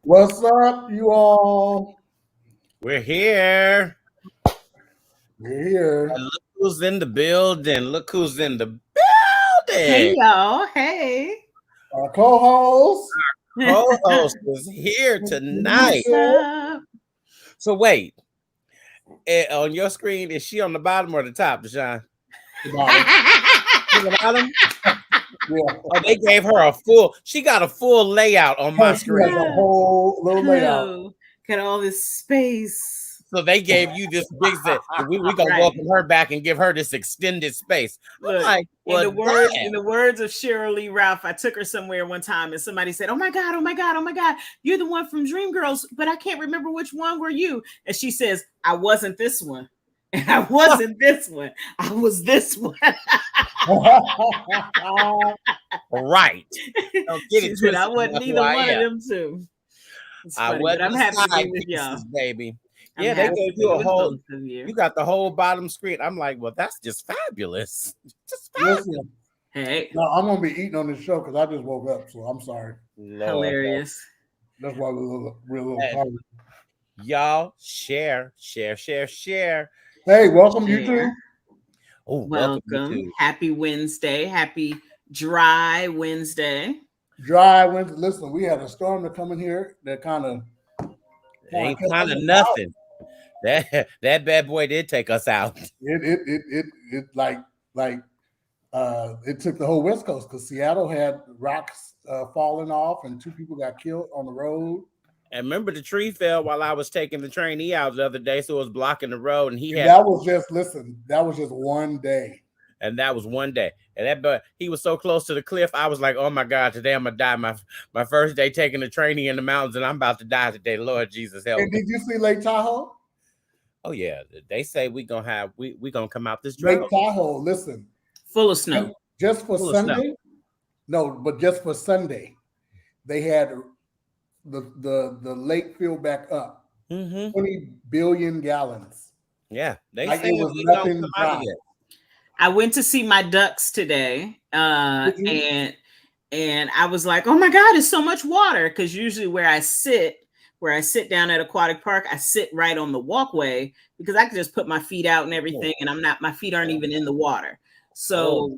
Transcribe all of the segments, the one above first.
What's up, you all? We're here. We're here. And look who's in the building. Look who's in the Hey building. y'all, hey. Our co-host. Co-host is here tonight. What's up? So wait, on your screen, is she on the bottom or the top, Deshaun? The bottom. The bottom? Yeah. Oh, they gave her a full. She got a full layout on my She screen. has a whole little layout. Oh, got all this space. So they gave you this big set. We gonna Right. welcome her back and give her this extended space. I'm Look, like, well, in the words of Cheryl Lee Ralph, I took her somewhere one time and somebody said, "Oh my God, oh my God, oh my God, you're the one from Dreamgirls, but I can't remember which one were you." And she says, "I wasn't this one." And I wasn't this one. I was this one. right. Don't get She it said, "I twisted, wasn't that's either who I one of am. them two." It's I funny, wasn't but I'm the happy to side be with y'all. pieces, baby. I'm Yeah, they happy gave to you be a with whole. both of you. You got the whole bottom screen. I'm like, well, that's just fabulous. Just fabulous. Listen, Hey, no, I'm gonna be eating on this show because I just woke up, so I'm sorry. Lord, hilarious. That's why we're a little Hey. tired. y'all share. Hey, welcome Share. you two. Oh, welcome you Welcome. too. Happy Wednesday. Happy dry Wednesday. Dry winter. Listen, we had a storm to come in here that kind of Ain't kind of nothing. That bad boy did take us out. It like it took the whole West Coast because Seattle had rocks falling off and 2 people got killed on the road. And remember, the tree fell while I was taking the trainee out the other day, so it was blocking the road. And that was just one day. And that was one day. And but he was so close to the cliff. I was like, oh my God, today I'm gonna die. My first day taking the training in the mountains, and I'm about to die today. Lord Jesus help And me. did you see Lake Tahoe? Oh yeah. They say we gonna come out this Lake drought. Tahoe, listen. Full of snow. Just for Full of snow. Sunday. No, but just for Sunday, they had the lake filled back up. 20 billion gallons. Yeah. They Like say it was we gonna nothing come out of dry. it. I went to see my ducks today. And I was like, oh my God, it's so much water. Because usually where I sit down at Aquatic Park, I sit right on the walkway because I can just put my feet out and everything, and my feet aren't even in the water. So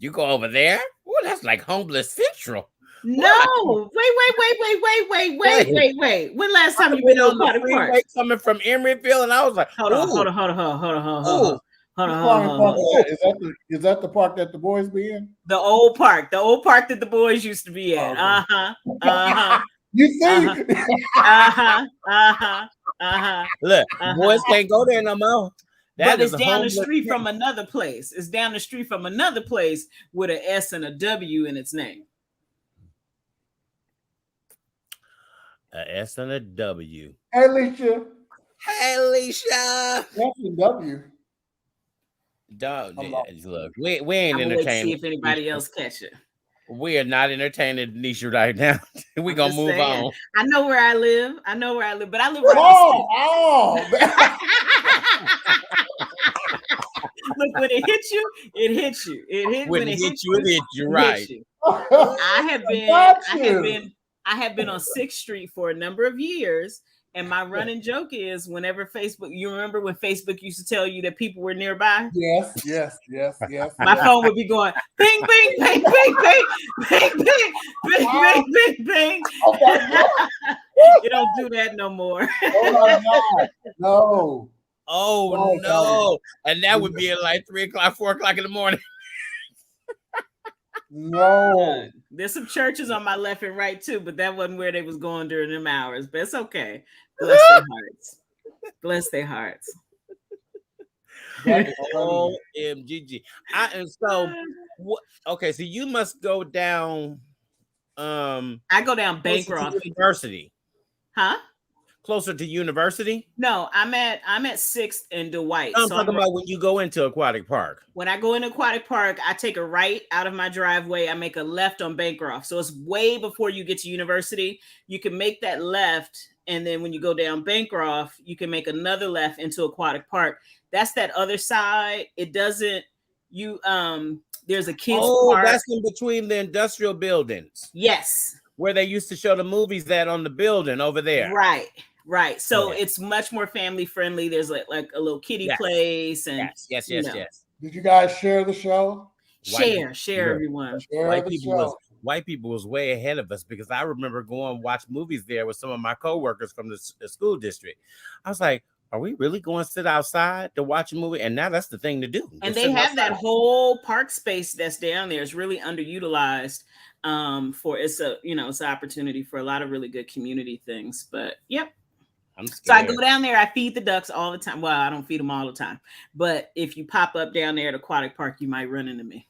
You go over there? Oh, that's like homeless central. no, wait. When last time you been on Aquatic Park? Coming from Emeryville, and I was like, Hold on. Is that the park that the boys be in? The old park that the boys used to be at. You see? Look, boys can't go there no more. But it's down the street from another place. It's down the street from another place with an S and a W in its name. A S and a W. Hey, Alicia. That's a W. Dog, look, we ain't entertaining. entertaining. See if anybody else catch it. We are not entertaining Nisha right now. We're going to move on. I know where I live, but I live right Look, when it hits you, it hits you. When it hits you, right. I have been on 6th Street for a number of years, and my running joke is whenever Facebook, you remember when Facebook used to tell you that people were nearby? Yes. My phone would be going bing, bing, bing, bing, bing, bing, bing, bing, bing, bing, bing. You don't do that no more. No. Oh, no. And that would be at like 3 o'clock, 4 o'clock in the morning. No. There's some churches on my left and right too, but that wasn't where they was going during them hours. But it's okay. Bless their hearts. OMGG. Okay, so you must go down. I go down Bancroft University. Huh? Closer to University? No, I'm at 6th and Dwight. I'm talking about when you go into Aquatic Park. When I go into Aquatic Park, I take a right out of my driveway. I make a left on Bancroft. So it's way before you get to University. You can make that left, and then when you go down Bancroft, you can make another left into Aquatic Park. That's that other side. It doesn't There's a kids Oh, park. that's in between the industrial buildings Yes. where they used to show the movies at on the building over there. Right. So Yeah. it's much more family friendly. There's like a little kiddie Yes. place and Yes. Did you guys share the show? share Look, everyone. Share white the people show. white people was way ahead of us because I remember going and watch movies there with some of my coworkers from the school district. I was like, are we really going to sit outside to watch a movie? And now that's the thing to do. And Just they sit have that outside. whole park space that's down there. It's really underutilized. For it's an opportunity for a lot of really good community things. But yep. I'm So I scared. go down there, I feed the ducks all the time. Well, I don't feed them all the time, but if you pop up down there at Aquatic Park, you might run into me.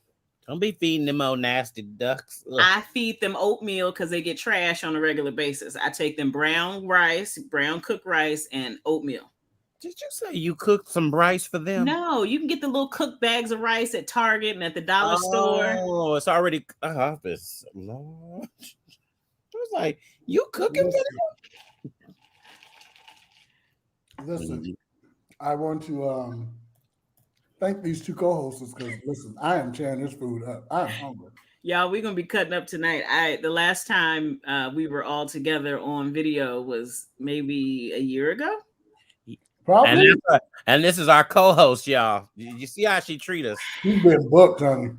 Don't be feeding them old nasty ducks. Ugh. I feed them oatmeal because they get trash on a regular basis. I take them brown cooked rice, and oatmeal. Did you say you cooked some rice for them? No, you can get the little cooked bags of rice at Target and at the dollar store. Oh, it's already it's Lord. I was like, you cooking for them? Listen, I want to thank these two co-hosts because listen, I am tearing this food up. I'm hungry. Y'all, we're gonna be cutting up tonight. The last time we were all together on video was maybe a year ago. Probably. And this is our co-host, y'all. You see how she treat us? She's been booked, honey.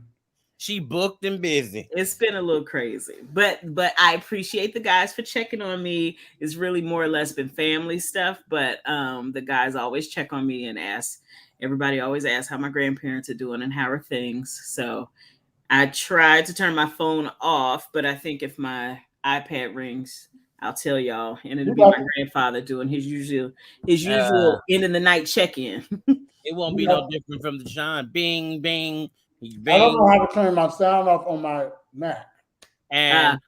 She booked and busy. It's been a little crazy, but I appreciate the guys for checking on me. It's really more or less been family stuff, but the guys always check on me and ask. Everybody always asks how my grandparents are doing and how are things. So I tried to turn my phone off, but I think if my iPad rings, I'll tell y'all, and it'll be my grandfather doing his usual end of the night check-in. It won't be no different from the John. Bing, bing. I don't know how to turn my sound off on my Mac. And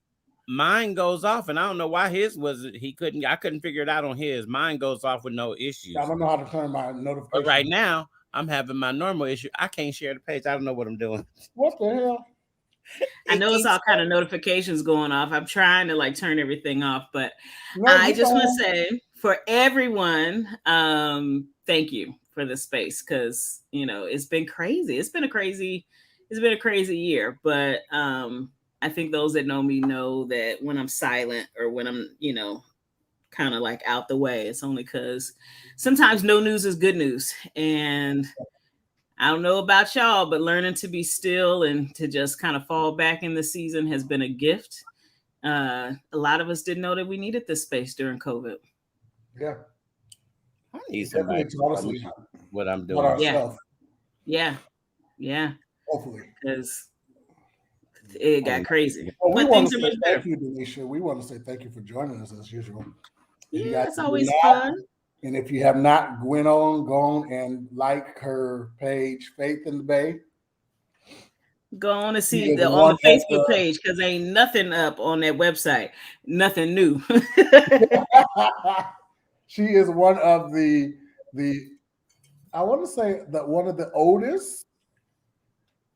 mine goes off, and I don't know why his was. I couldn't figure it out on his. Mine goes off with no issues. I don't know how to turn my notification. But right now, I'm having my normal issue. I can't share the page. I don't know what I'm doing. What the hell? I know it's all kind of notifications going off. I'm trying to turn everything off, but I just want to say for everyone, thank you for the space because it's been crazy. It's been a crazy year, but I think those that know me know that when I'm silent or when I'm kind of out the way, it's only because sometimes no news is good news. And I don't know about y'all, but learning to be still and to just kind of fall back in the season has been a gift. A lot of us didn't know that we needed this space during COVID. Yeah. I need somebody to tell me what I'm doing. Yeah. Hopefully. Because it got crazy. Well, but things are much better. Thank you, Denisha. We want to say thank you for joining us as usual. Yeah, it's always fun. And if you have not gone and like her page, Faith in the Bay. Go on and see on the Facebook page because ain't nothing up on that website. Nothing new. She is one of the I want to say that one of the oldest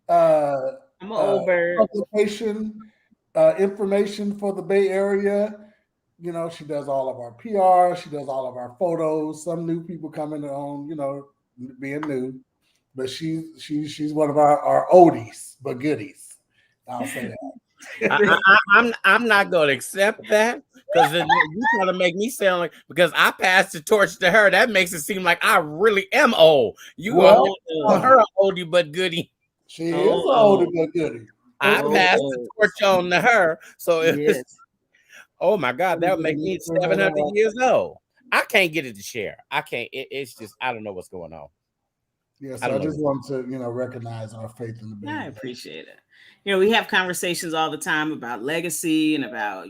I'm an old bird. Publication information for the Bay Area. She does all of our PR. She does all of our photos. Some new people coming on, being new, but she's one of our oldies but goodies. I'll say that. I'm not going to accept that because you trying to make me sound like because I passed the torch to her. That makes it seem like I really am old. You are her oldie but goodie. She is an oldie but goodie. I passed the torch on to her, so it's. Oh my God, that would make me 700 years old. I can't get it to share. I can't. It's just I don't know what's going on. Yes, I just want to recognize our faith in the Bay. I appreciate it. We have conversations all the time about legacy and about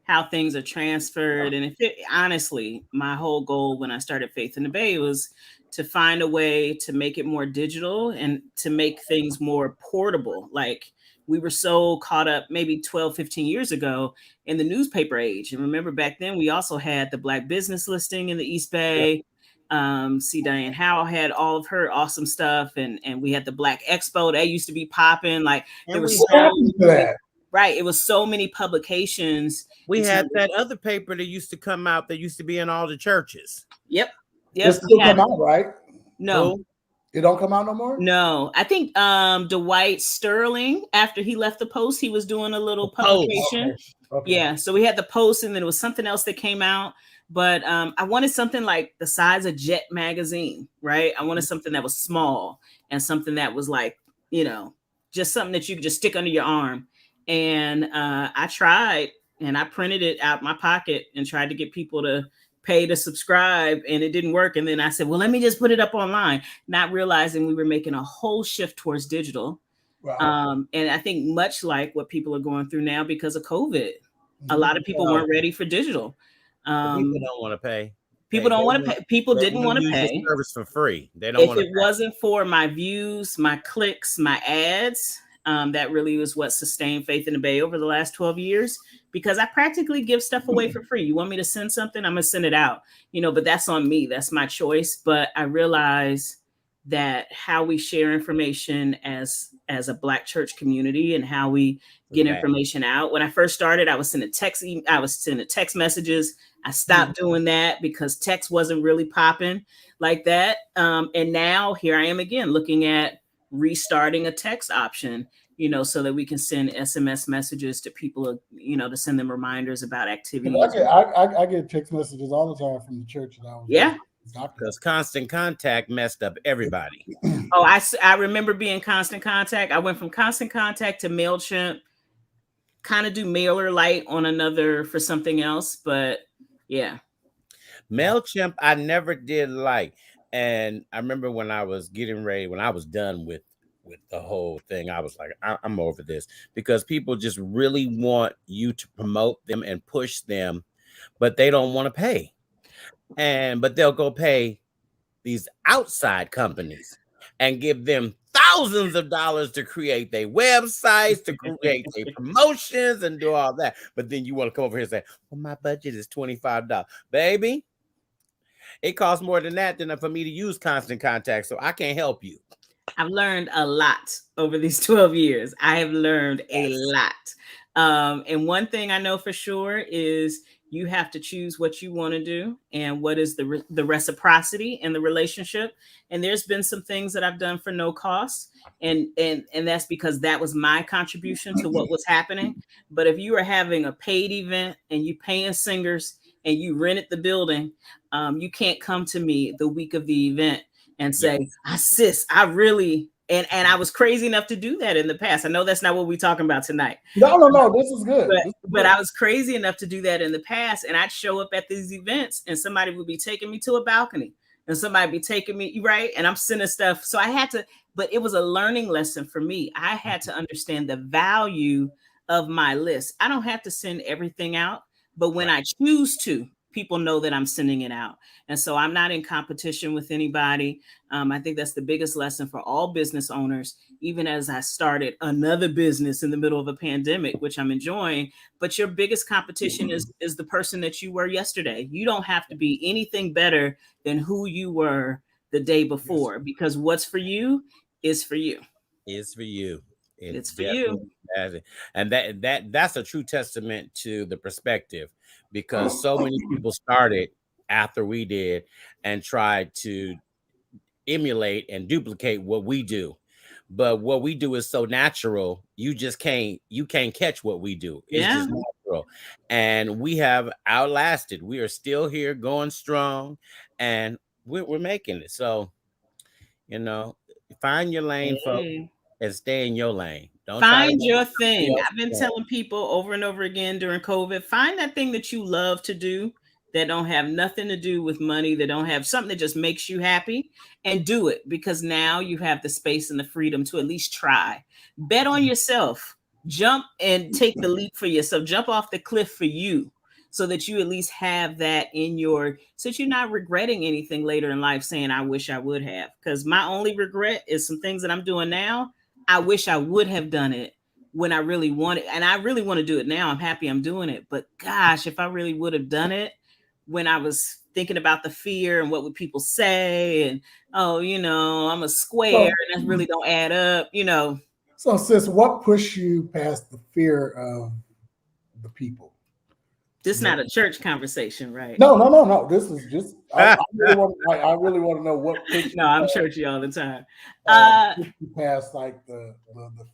how things are transferred. And honestly, my whole goal when I started Faith in the Bay was to find a way to make it more digital and to make things more portable. We were so caught up maybe 12, 15 years ago in the newspaper age. And remember back then, we also had the Black Business Listing in the East Bay. C. Diane Howell had all of her awesome stuff. And we had the Black Expo. That used to be popping. There was right. It was so many publications. We had that other paper that used to come out that used to be in all the churches. Yep. It's still come out, right? No. It don't come out no more? No, I think Dwight Sterling, after he left the Post, he was doing a little publication. Okay. Yeah, so we had the Post, and then there was something else that came out. But I wanted something like the size of Jet magazine, right? I wanted something that was small and something that was like, just something that you could just stick under your arm. And I tried, and I printed it out my pocket and tried to get people to pay to subscribe, and it didn't work. And then I said, well, let me just put it up online, not realizing we were making a whole shift towards digital. Wow. And I think much like what people are going through now because of COVID, a lot of people weren't ready for digital. People don't want to pay. People don't want to pay. People didn't want to pay. Service for free. They don't want to. If it wasn't for my views, my clicks, my ads, that really was what sustained Faith in the Bay over the last 12 years, because I practically give stuff away for free. You want me to send something? I'm going to send it out, but that's on me. That's my choice. But I realize that how we share information as a Black church community and how we get information out. When I first started, I was sending text messages. I stopped doing that because text wasn't really popping like that. And now here I am again, looking at restarting a text option, so that we can send SMS messages to people, to send them reminders about activities. I get text messages all the time from the church that I was. Yeah. Because Constant Contact messed up everybody. Oh, I remember being Constant Contact. I went from Constant Contact to MailChimp, kind of do MailerLite on another for something else, but yeah. MailChimp, I never did like. And I remember when I was getting ready, when I was done with the whole thing, I was like, I'm over this, because people just really want you to promote them and push them, but they don't want to pay. But they'll go pay these outside companies and give them thousands of dollars to create their websites, to create their promotions and do all that. But then you want to come over here and say, well, my budget is $25. Baby, it costs more than that for me to use Constant Contact, so I can't help you. I've learned a lot over these 12 years. I have learned a lot. And one thing I know for sure is you have to choose what you want to do and what is the reciprocity in the relationship. And there's been some things that I've done for no cost. And that's because that was my contribution to what was happening. But if you are having a paid event and you paying singers and you rented the building, you can't come to me the week of the event and say, sis, I really, and I was crazy enough to do that in the past. I know that's not what we're talking about tonight. No, this is good. But I was crazy enough to do that in the past. And I'd show up at these events and somebody would be taking me to a balcony and somebody be taking me, right? And I'm sending stuff. So I had to, but it was a learning lesson for me. I had to understand the value of my list. I don't have to send everything out, but when I choose to, people know that I'm sending it out. And so I'm not in competition with anybody. I think that's the biggest lesson for all business owners, even as I started another business in the middle of a pandemic, which I'm enjoying. But your biggest competition is the person that you were yesterday. You don't have to be anything better than who you were the day before, because what's for you is for you. It's for you. It's for you. And that's a true testament to the perspective, because so many people started after we did and tried to emulate and duplicate what we do. But what we do is so natural, you can't catch what we do. It's just natural. And we have outlasted. We are still here going strong, and we're making it. So, find your lane, folks, and stay in your lane. Don't find your thing. I've been telling people over and over again during COVID, find that thing that you love to do that don't have nothing to do with money, that don't have something that just makes you happy, and do it, because now you have the space and the freedom to at least try. Bet on yourself. Jump and take the leap for yourself. Jump off the cliff for you, so that you at least have that in so that you're not regretting anything later in life saying, I wish I would have. Because my only regret is some things that I'm doing now. I wish I would have done it when I really wanted, and I really want to do it now. I'm happy I'm doing it. But gosh, if I really would have done it when I was thinking about the fear and what would people say, and I'm a square and that really don't add up, So sis, what pushed you past the fear of the people? This is not a church conversation, right? No. This is just I really want to know what pushed No, I'm churchy all the time. pushed you past like the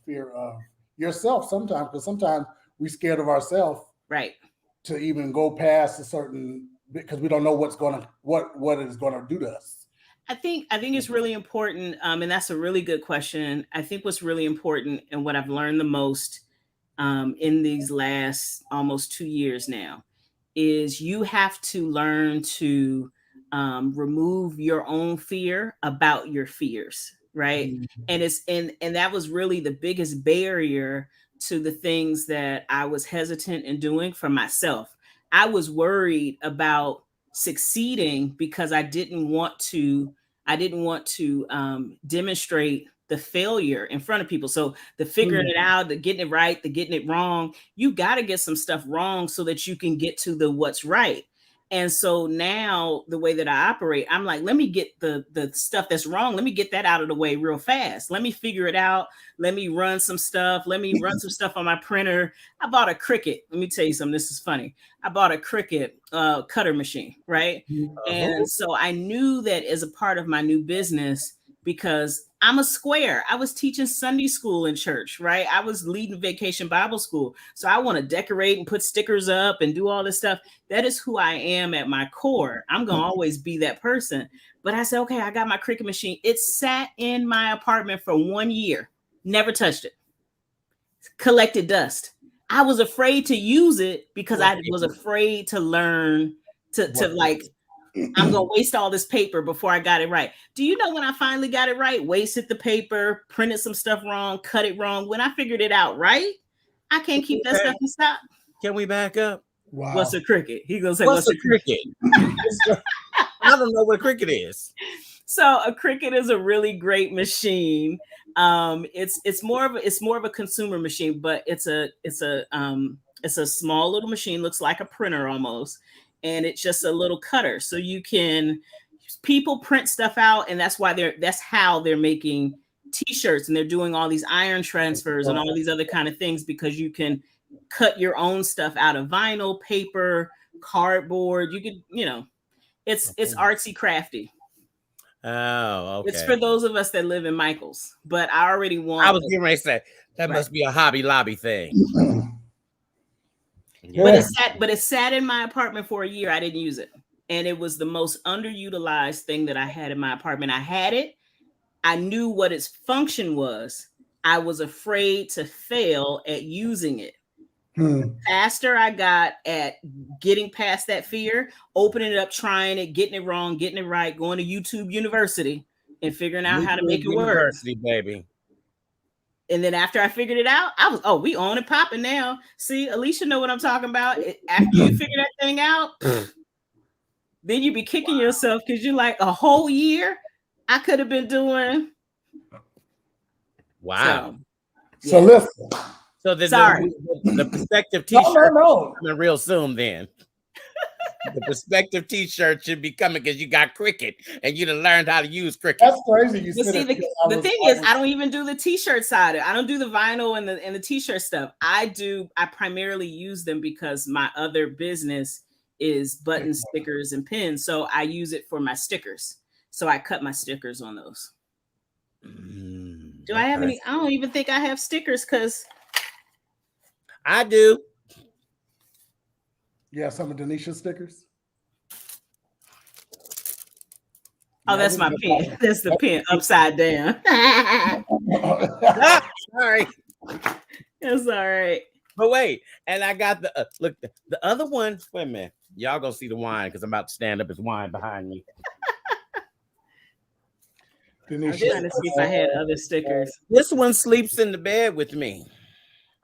fear of yourself sometimes, because sometimes we're scared of ourselves, Right. to even go past a certain, because we don't know what it's gonna do to us. I think it's really important, and that's a really good question. I think what's really important and what I've learned the most in these last almost 2 years now is you have to learn to remove your own fear about your fears, right? Mm-hmm. And that was really the biggest barrier to the things that I was hesitant in doing for myself. I was worried about succeeding because I didn't want to demonstrate the failure in front of people. So the figuring it out, the getting it right, the getting it wrong, you got to get some stuff wrong so that you can get to the what's right. And so now the way that I operate, I'm like, let me get the stuff that's wrong. Let me get that out of the way real fast. Let me figure it out. Let me run some stuff. Let me run some stuff on my printer. I bought a Cricut. Let me tell you something. This is funny. I bought a Cricut cutter machine, right? And so I knew that as a part of my new business, because I'm a square. I was teaching Sunday school in church, right? I was leading Vacation Bible School. So I want to decorate and put stickers up and do all this stuff. That is who I am at my core. I'm going to always be that person. But I said, okay, I got my Cricut machine. It sat in my apartment for 1 year. Never touched it. Collected dust. I was afraid to use it because I was afraid to learn to like, I'm going to waste all this paper before I got it right. Do you know when I finally got it right? Wasted the paper, printed some stuff wrong, cut it wrong. When I figured it out right, I can't keep that stuff in stock. Can we back up? Wow. What's a Cricut? He's going to say, what's a Cricut? I don't know what a Cricut is. So a Cricut is a really great machine. It's more of a consumer machine, but it's a small little machine, looks like a printer almost. And it's just a little cutter. So people print stuff out, and that's how they're making t-shirts, and they're doing all these iron transfers and all these other kind of things, because you can cut your own stuff out of vinyl, paper, cardboard. You could, it's artsy crafty. Oh, okay. It's for those of us that live in Michaels, but I already want. I was getting ready to say that must be a Hobby Lobby thing. Yeah. But it sat in my apartment for a year. I didn't use it. And it was the most underutilized thing that I had in my apartment. I had it. I knew what its function was. I was afraid to fail at using it. The faster I got at getting past that fear, opening it up, trying it, getting it wrong, getting it right, going to YouTube University and figuring out how to make it work. University, baby. And then after I figured it out, we on and popping now. See, Alicia know what I'm talking about. After you figure that thing out, then you be kicking yourself because you're like, a whole year I could have been doing. Wow. So listen. So Sorry. The perspective t-shirt no. coming real soon then. The perspective t-shirt should be coming because you got Cricut and you done learned how to use Cricut. That's crazy. The thing is, I don't even do the t-shirt side. I don't do the vinyl and the t-shirt stuff. I primarily use them because my other business is button stickers and pins. So I use it for my stickers. So I cut my stickers on those. Do I have any? I don't even think I have stickers because I do. Yeah, some of Denisha's stickers. Oh, that's my pen. That's the pen upside down. Sorry. It's all right. But wait, and I got the look. The other one. Wait a minute, y'all gonna see the wine because I'm about to stand up. There's wine behind me. I'm trying to see if I had other stickers. This one sleeps in the bed with me.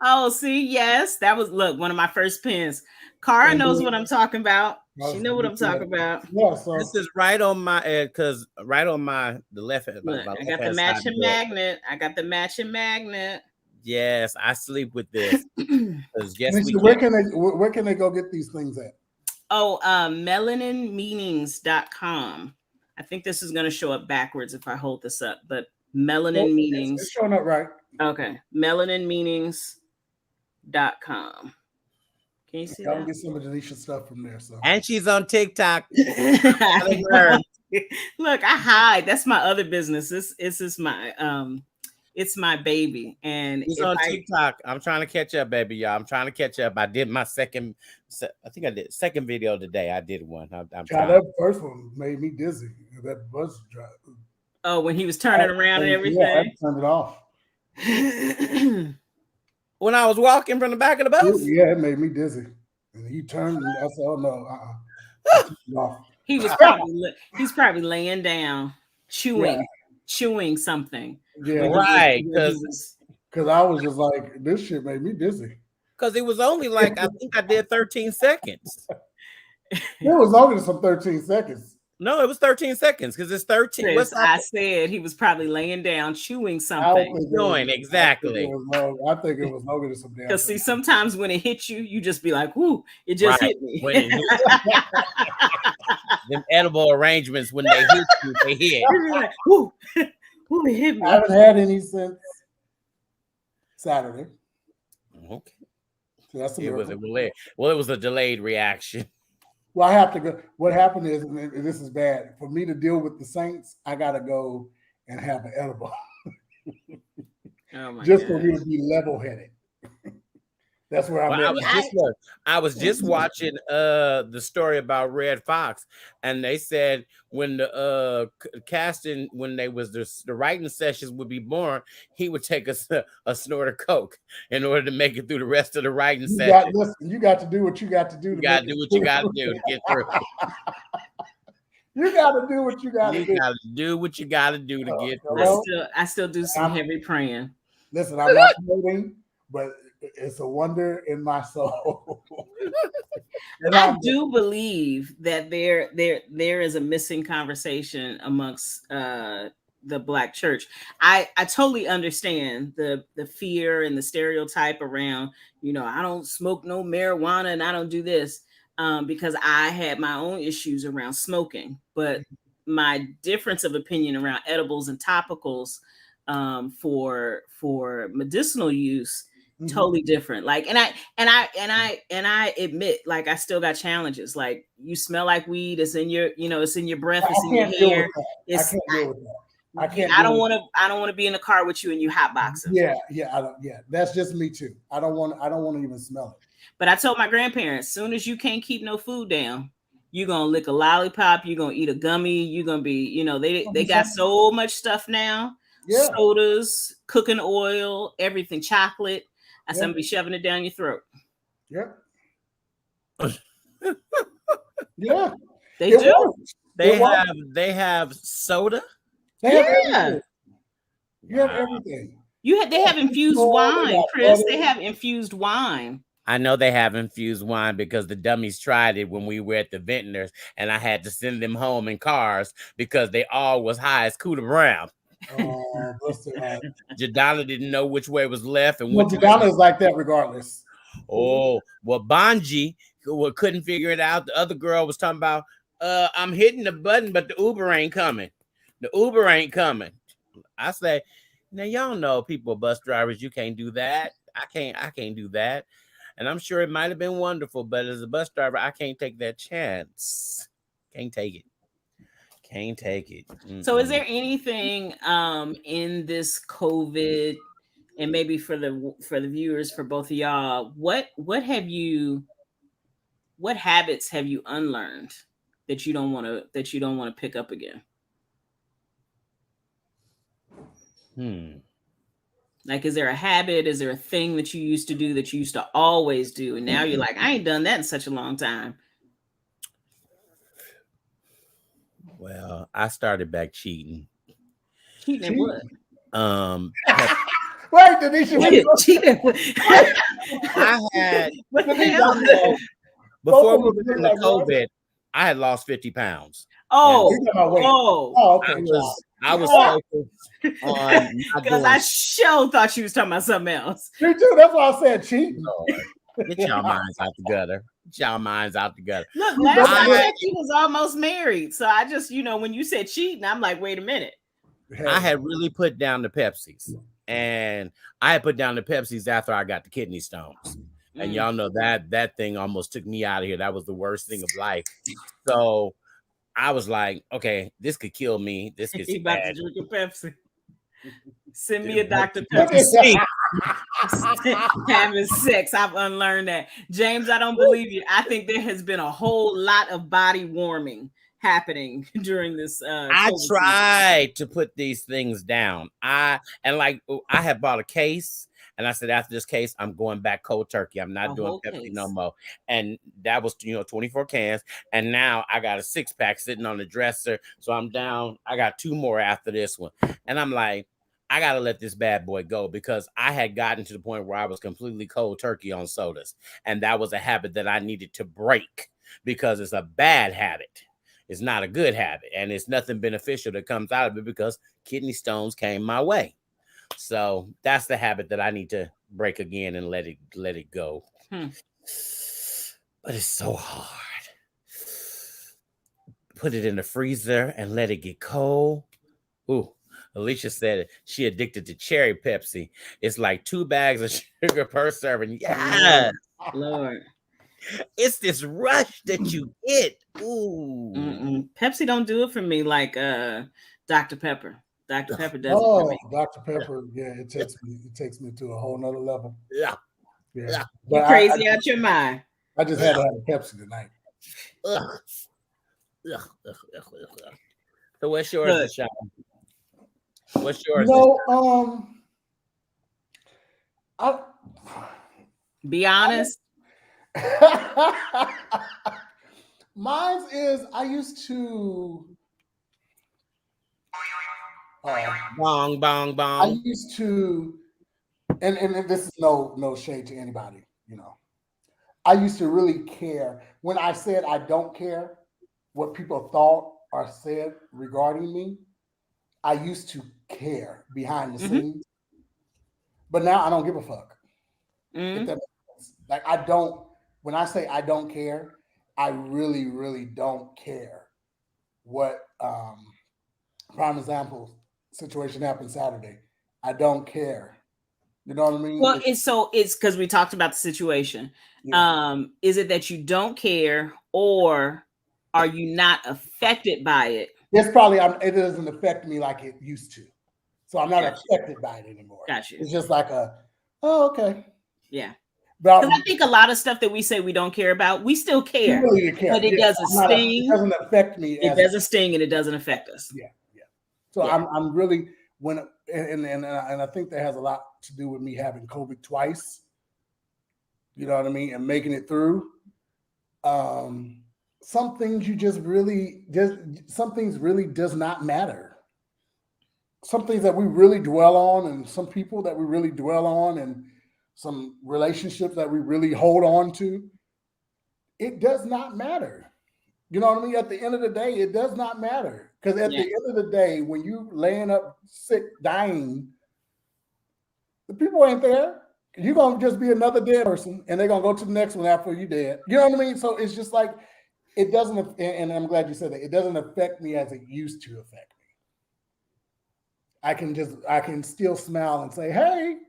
Oh, see, yes, that was one of my first pens. Cara knows what I'm talking about. She knows what I'm talking about. Yeah, so this is right on my because right on the left. Look, I got the matching magnet. Yes, I sleep with this. Where can they go get these things at? Oh, melaninmeanings.com. I think this is going to show up backwards if I hold this up, but Melanin Meanings. It's showing up right. Okay, melaninmeanings.com. Can you see Y'all that? get some of Denisha's stuff from there. So And she's on TikTok. Look, I hide. That's my other business. This is my it's my baby. And She's on TikTok. I'm trying to catch up, baby, y'all. I'm trying to catch up. I did my second video today. I did one. I'm trying. that first one made me dizzy. That bus drive. Oh, when he was turning around and everything. Yeah, I turned it off. When I was walking from the back of the bus. Yeah, it made me dizzy. And he turned and I said, "Oh no, off." He's probably laying down, chewing something. Yeah, right. Because I was just like, this shit made me dizzy. Because it was only like, I think I did 13 seconds. It was longer than some 13 seconds. No, it was 13 seconds because it's 13. I said he was probably laying down, chewing something. Exactly. I think it was longer than some damn. Because see, sometimes when it hits you, you just be like, "Whoo!" It just hit me. Them edible arrangements, when they hit you, they hit. Like, "Whoo, whoo, it hit me." I haven't had any since Saturday. Okay. So that's it was a delayed reaction. Well, I have to go. What happened is, and this is bad, for me to deal with the Saints, I got to go and have an edible. Oh my just God. for me to be level-headed. That's where I'm at. I was just watching the story about Red Fox, and they said when the casting, when they was the writing sessions would be born, he would take a snort of coke in order to make it through the rest of the writing session. You got to do what you got to do. You got to do what you got to do to get through. You got to do what you got to do. You got to do what you got to do to get through. I still do some heavy praying. Listen, I'm not promoting, but it's a wonder in my soul. I do believe that there is a missing conversation amongst the Black church. I totally understand the fear and the stereotype around, I don't smoke no marijuana and I don't do this because I had my own issues around smoking. But my difference of opinion around edibles and topicals for medicinal use, totally different. Like, and I admit, like, I still got challenges. Like, you smell like weed. It's in your, it's in your breath. It's in your hair. I can't deal with that. I don't want to be in the car with you and you hotboxing. Yeah. That's just me too. I don't want to even smell it. But I told my grandparents, soon as you can't keep no food down, you're gonna lick a lollipop. You're gonna eat a gummy. You're gonna be, they got so much stuff now. Yeah. Sodas, cooking oil, everything, chocolate. I said, I'm gonna be shoving it down your throat. Yeah. Yeah. They do. They have soda. They have everything. You have everything. They have infused wine, Chris. They have infused wine. I know they have infused wine because the dummies tried it when we were at the vintners, and I had to send them home in cars because they all was high as Cooter Brown. Jadonna didn't know which way was left, and Jadonna is like that regardless. Oh, well, Bonji couldn't figure it out. The other girl was talking about, I'm hitting the button, but the Uber ain't coming. The Uber ain't coming. I say, now y'all know, people, bus drivers, you can't do that. I can't do that. And I'm sure it might have been wonderful, but as a bus driver, I can't take that chance. Can't take it. Mm-mm. So is there anything in this COVID, and maybe for the viewers, for both of y'all, what habits have you unlearned that you don't want to pick up again? Like, is there a habit? Is there a thing that you used to do that you used to always do, and now you're like, I ain't done that in such a long time? Well, I started back cheating. Cheating at what? Wait, Denisha. Cheating. I had before we went into COVID, I had lost 50 pounds. Okay. I was focused on because I sure thought you was talking about something else. Me too. That's why I said cheating. Get y'all minds out the gutter. Look, last time I checked, he was almost married. So I just, when you said cheating, I'm like, wait a minute. I had really put down the Pepsis, and I had put down the Pepsis after I got the kidney stones And y'all know that thing almost took me out of here. That was the worst thing of life. So I was like, okay, this could kill me. This could He be about bad. to drink a Pepsi. Send me a Dr. Look Pepper. at see. Having sex. I've unlearned that. James, I don't believe you. I think there has been a whole lot of body warming happening during this. I tried to put these things down. I had bought a case, and I said, after this case, I'm going back cold turkey. I'm not doing Pepsi no more. And that was 24 cans. And now I got a 6-pack sitting on the dresser. So I'm down. I got 2 more after this one. And I'm like, I got to let this bad boy go, because I had gotten to the point where I was completely cold turkey on sodas. And that was a habit that I needed to break, because it's a bad habit. It's not a good habit. And it's nothing beneficial that comes out of it, because kidney stones came my way. So that's the habit that I need to break again and let it go. But it's so hard. Put it in the freezer and let it get cold. Ooh, Alicia said it. She addicted to cherry Pepsi. It's like 2 bags of sugar per serving. Yes, Lord. It's this rush that you get. Ooh. Pepsi don't do it for me like Dr. Pepper. Dr. Pepper does it for me. Dr. Pepper, it takes me to a whole nother level. Yeah. But you're crazy out your mind. I just had to have a Pepsi tonight. So what's yours, Sean? What's yours? Be honest. Mine is, I used to bong bong bong. I used to, and this is no shade to anybody, I used to really care when I said I don't care what people thought or said regarding me. I used to care behind the scenes, but now I don't give a fuck. If that makes sense. Like, I don't. When I say I don't care, I really, really don't care what. Prime example, situation happened Saturday. I don't care. You know what I mean? Well, it's because we talked about the situation. Yeah. Is it that you don't care, or are you not affected by it? It's probably it doesn't affect me like it used to, so I'm not affected by it anymore. Gotcha. It's just like okay. Yeah. Because I think a lot of stuff that we say we don't care about, we still care, really care. But it doesn't sting. It doesn't affect me. It doesn't sting, and it doesn't affect us. Yeah. So I'm really and I think that has a lot to do with me having COVID twice. You know what I mean, and making it through. Some things some things really does not matter. Some things that we really dwell on, and some people that we really dwell on, and some relationships that we really hold on to, it does not matter. You know what I mean? At the end of the day, it does not matter. Because at the end of the day, when you laying up sick, dying, the people ain't there. You're going to just be another dead person, and they're going to go to the next one after you're dead. You know what I mean? So it's just like, it doesn't, and I'm glad you said that, it doesn't affect me as it used to affect me. I can still smile and say, hey,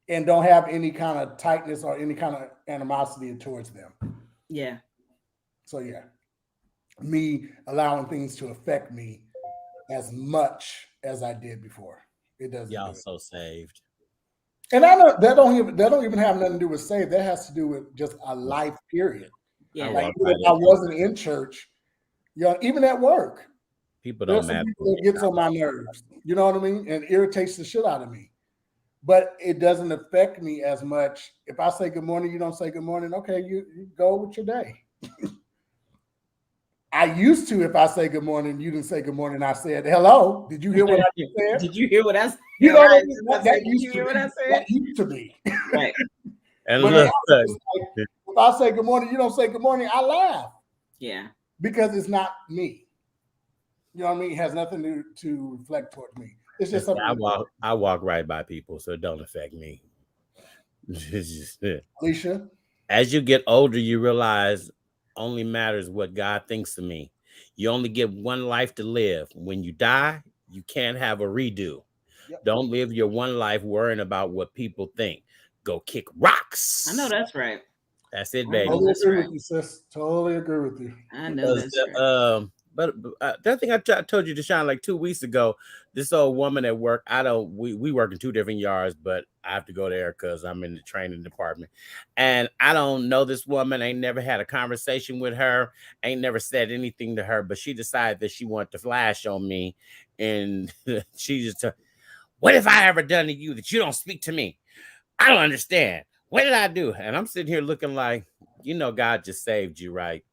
and don't have any kind of tightness or any kind of animosity towards them. Yeah. So me allowing things to affect me as much as I did before. It doesn't. Y'all so saved. And I know that don't even have nothing to do with saved. That has to do with just a life period. Yeah. Like, if I wasn't in church, even at work, people don't matter. It gets on my nerves. You know what I mean? And irritates the shit out of me. But it doesn't affect me as much. If I say good morning, you don't say good morning. Okay, you go with your day. I used to, if I say good morning, you didn't say good morning, I said hello. Did you hear what I said? Did you hear what I said? You know, that used to be. Right. And look, if I say good morning, you don't say good morning, I laugh. Yeah. Because it's not me. You know what I mean? It has nothing to reflect towards me. It's just something. I walk right by people, so it don't affect me. Alicia? As you get older, you realize only matters what God thinks of me. You only get one life to live. When you die, you can't have a redo. Yep. Don't live your one life worrying about what people think. go kick rocks. I know that's right. That's it, I baby. know Totally that's agree right. with you, sis. Totally agree with you. I know Because that's right. but that thing I told you, Deshaun, like 2 weeks ago, this old woman at work, we work in 2 different yards, but I have to go there because I'm in the training department. And I don't know this woman, ain't never had a conversation with her, ain't never said anything to her, but she decided that she wanted to flash on me. And she just, what have I ever done to you that you don't speak to me? I don't understand. What did I do? And I'm sitting here looking like, God just saved you, right?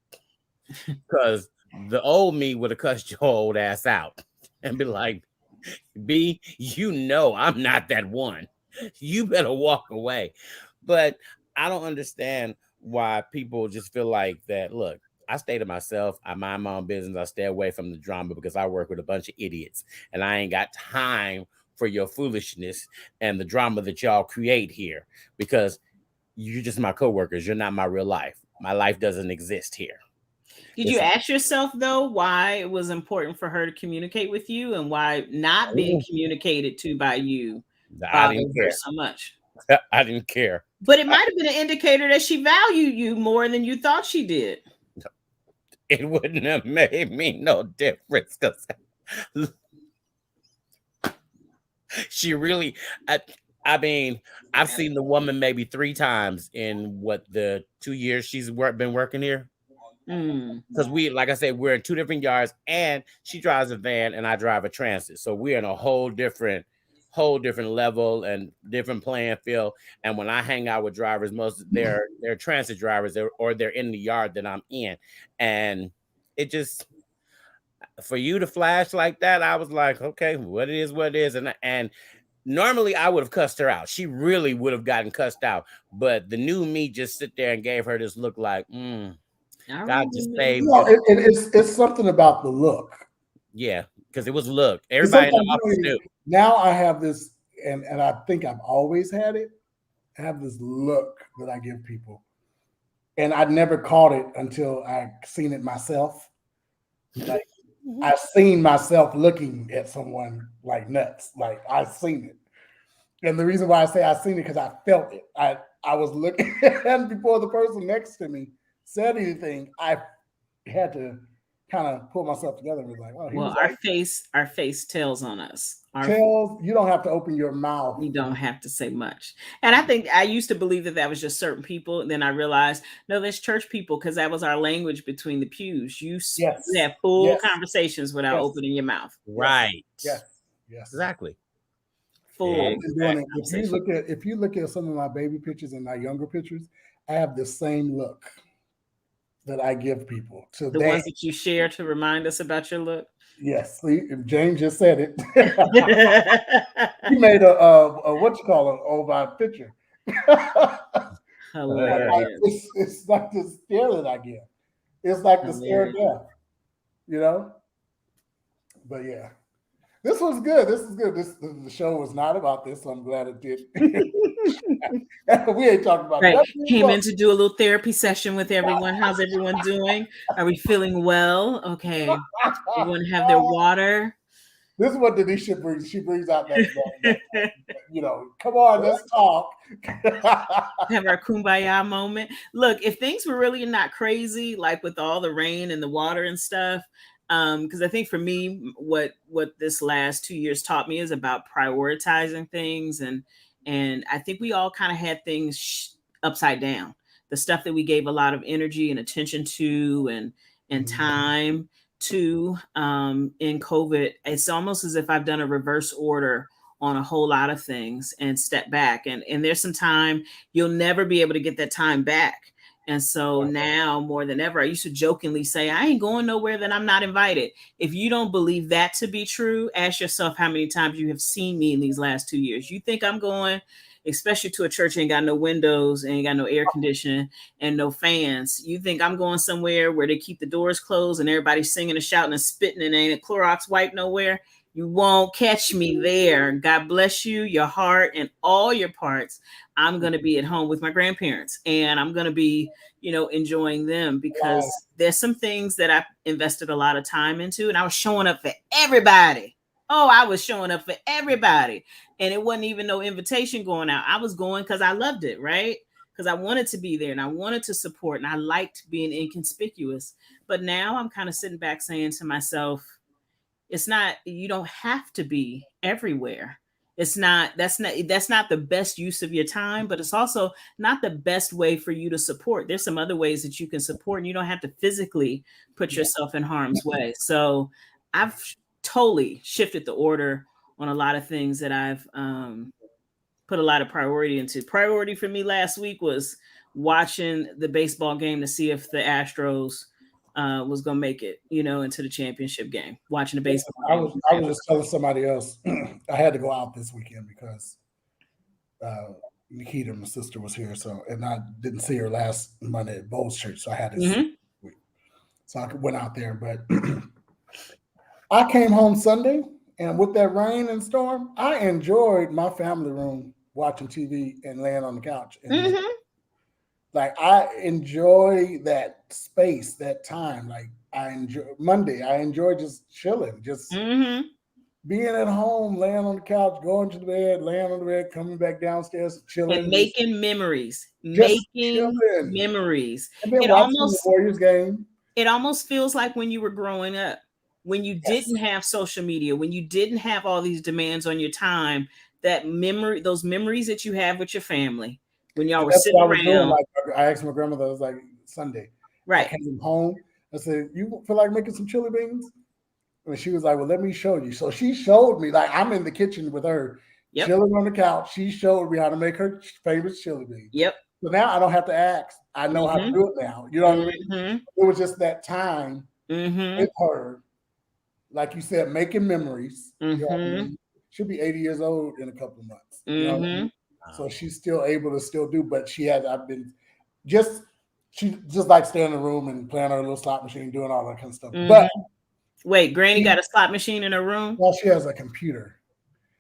Because the old me would have cussed your old ass out and be like, B, I'm not that one. You better walk away. But I don't understand why people just feel like that. Look, I stay to myself. I mind my own business. I stay away from the drama because I work with a bunch of idiots and I ain't got time for your foolishness and the drama that y'all create here because you're just my coworkers. You're not my real life. My life doesn't exist here. Did you ask yourself, though, why it was important for her to communicate with you and why not being communicated to by you bothered her so much? I didn't care. But it might have been an indicator that she valued you more than you thought she did. It wouldn't have made me no difference because she really, I mean, I've seen the woman maybe 3 times in the 2 years she's been working here. Because like I said, we're in 2 different yards and she drives a van and I drive a transit. So we're in a whole different level and different playing field. And when I hang out with drivers, most of they're transit drivers or they're in the yard that I'm in. And it just, for you to flash like that, I was like, okay, what it is. And normally I would have cussed her out. She really would have gotten cussed out. But the new me just sit there and gave her this look like, God just saved you. It's something about the look. Yeah, because it was look. Everybody in the office knew. Now I have this, and I think I've always had it. I have this look that I give people. And I never caught it until I seen it myself. Like I've seen myself looking at someone like nuts. Like I've seen it. And the reason why I say I've seen it because I felt it. I was looking and before the person next to me said anything, I had to kind of pull myself together and be like, oh, well, our face tells on us. You don't have to open your mouth. You don't have to say much. And I think I used to believe that was just certain people. And then I realized, no, there's church people because that was our language between the pews. You have full conversations without opening your mouth. Right. Yes. Exactly. Full. If you look at some of my baby pictures and my younger pictures, I have the same look that I give people. The ones that you share to remind us about your look? Yes. See, James just said it. He made a what you call it over my picture. Hilarious. It's like the stare that I give. It's like the stare of death, But yeah. This was good. The show was not about this, so I'm glad it did. We ain't talking about that. Came in to do a little therapy session with everyone. How's everyone doing? Are we feeling well? Okay. Everyone have their water. This is what Denisha brings. She brings out that come on, let's talk. Have our kumbaya moment. Look, if things were really not crazy, like with all the rain and the water and stuff, because I think for me, what this last 2 years taught me is about prioritizing things, and I think we all kind of had things upside down. The stuff that we gave a lot of energy and attention to, and time to in COVID, it's almost as if I've done a reverse order on a whole lot of things and step back. And there's some time you'll never be able to get that time back. And so now more than ever, I used to jokingly say, I ain't going nowhere that I'm not invited. If you don't believe that to be true, ask yourself how many times you have seen me in these last 2 years. You think I'm going, especially to a church ain't got no windows, ain't got no air conditioning and no fans. You think I'm going somewhere where they keep the doors closed and everybody's singing and shouting and spitting and ain't a Clorox wipe nowhere? You won't catch me there. God bless you, your heart, and all your parts. I'm going to be at home with my grandparents, and I'm going to be, enjoying them because there's some things that I've invested a lot of time into, and I was showing up for everybody. Oh, I was showing up for everybody. And it wasn't even no invitation going out. I was going because I loved it, right? Because I wanted to be there and I wanted to support and I liked being inconspicuous. But now I'm kind of sitting back saying to myself, it's not, you don't have to be everywhere. It's not, that's not the best use of your time, but it's also not the best way for you to support. There's some other ways that you can support and you don't have to physically put yourself in harm's way. So I've totally shifted the order on a lot of things that I've put a lot of priority into. Priority for me last week was watching the baseball game to see if the Astros was gonna make it, into the championship game. Watching the baseball game. I was just telling somebody else I had to go out this weekend because Nikita, my sister, was here, and I didn't see her last Monday at Bowles Church, so I had to see her. So I went out there, but I came home Sunday, and with that rain and storm, I enjoyed my family room watching TV and laying on the couch. And like, I enjoy that space, that time. Like, I enjoy just chilling, just being at home, laying on the couch, going to the bed, laying on the bed, coming back downstairs, chilling. And making memories. Making memories. And then watching the Warriors game. It almost feels like when you were growing up, when you didn't have social media, when you didn't have all these demands on your time, those memories that you have with your family, when y'all were sitting around. Like, I asked my grandmother, it was like Sunday. Right. I came home. I said, "You feel like making some chili beans?" And she was like, "Well, let me show you." So she showed me, like, I'm in the kitchen with her, chilling on the couch. She showed me how to make her favorite chili beans. Yep. So now I don't have to ask. I know how to do it now. You know what I mean? It was just that time with her, like you said, making memories. You know what I mean? She'll be 80 years old in a couple of months. You know what I mean? So she's still able to still do, but she just like staying in the room and playing her little slot machine, doing all that kind of stuff. But wait, Granny got a slot machine in her room? Well, she has a computer.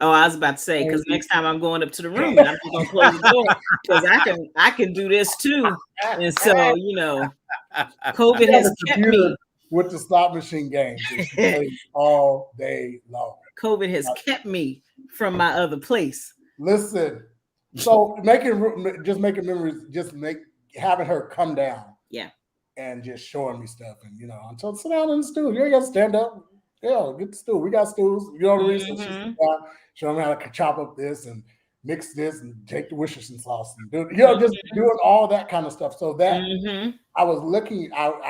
Oh, I was about to say, because next time I'm going up to the room, I'm just gonna close the door because I can do this too. And so, COVID has kept me with the slot machine games all day long. COVID has kept me from my other place. Listen, so making memories, having her come down, and just showing me stuff, and until sit down in the stool. You ain't got to stand up. Yeah, get the stool. We got stools. You know what I mean? So show me how to chop up this and mix this and take the Worcestershire sauce and do, just doing all that kind of stuff. So that I was looking out.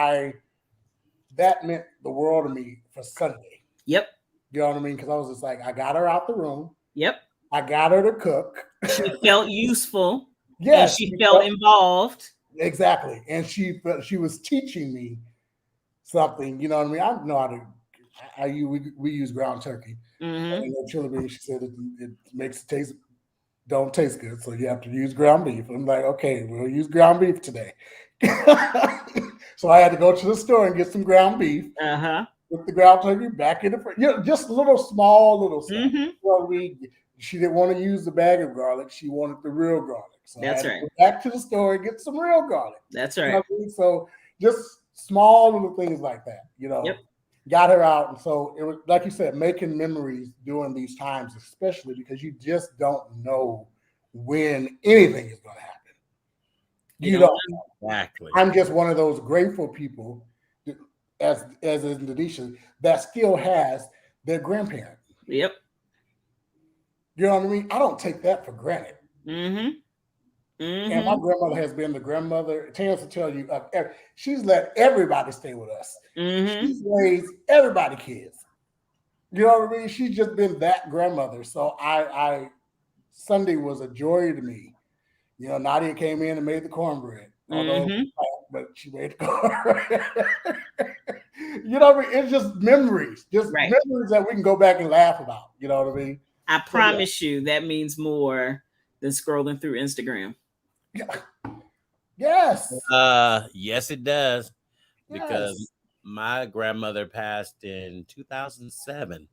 That meant the world to me for Sunday. Yep. You know what I mean? Because I was just like, I got her out the room. Yep. I got her to cook. She felt useful. Yes. She felt involved. Exactly. And she was teaching me something. You know what I mean? I know how to. We use ground turkey. And chili beans, she said it makes it don't taste good, so you have to use ground beef. I'm like, okay, we'll use ground beef today. So I had to go to the store and get some ground beef. Put the ground turkey back in the fridge. Just small stuff. She didn't want to use the bag of garlic. She wanted the real garlic. So that's I had right. to go back to the store and get some real garlic. That's right. You know what I mean? So just small little things like that, Yep. Got her out. And so it was, like you said, making memories during these times, especially because you just don't know when anything is going to happen. You don't know. Exactly. I'm just one of those grateful people, as is Nadisha, that still has their grandparent. Yep. You know what I mean? I don't take that for granted. And my grandmother has been the grandmother. Terrence will tell you, she's let everybody stay with us. She's raised everybody kids. You know what I mean? She's just been that grandmother. So Sunday was a joy to me. Nadia came in and made the cornbread. But she made the cornbread. You know what I mean? It's just memories. Memories that we can go back and laugh about. You know what I mean? I promise you that means more than scrolling through Instagram. Yes. Yes, it does. Because my grandmother passed in 2007.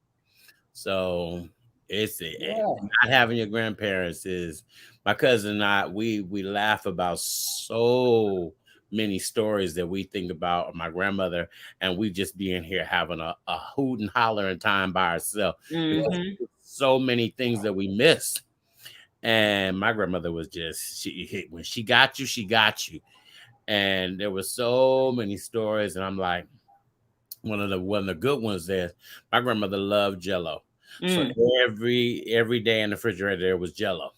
So it's not having your grandparents is my cousin and I, we laugh about so many stories that we think about my grandmother, and we just be in here having a hoot and hollering time by ourselves because so many things that we miss. And my grandmother was just when she got you, she got you. And there were so many stories, and I'm like, one of the good ones is my grandmother loved Jell-O. So every day in the refrigerator there was Jell-O.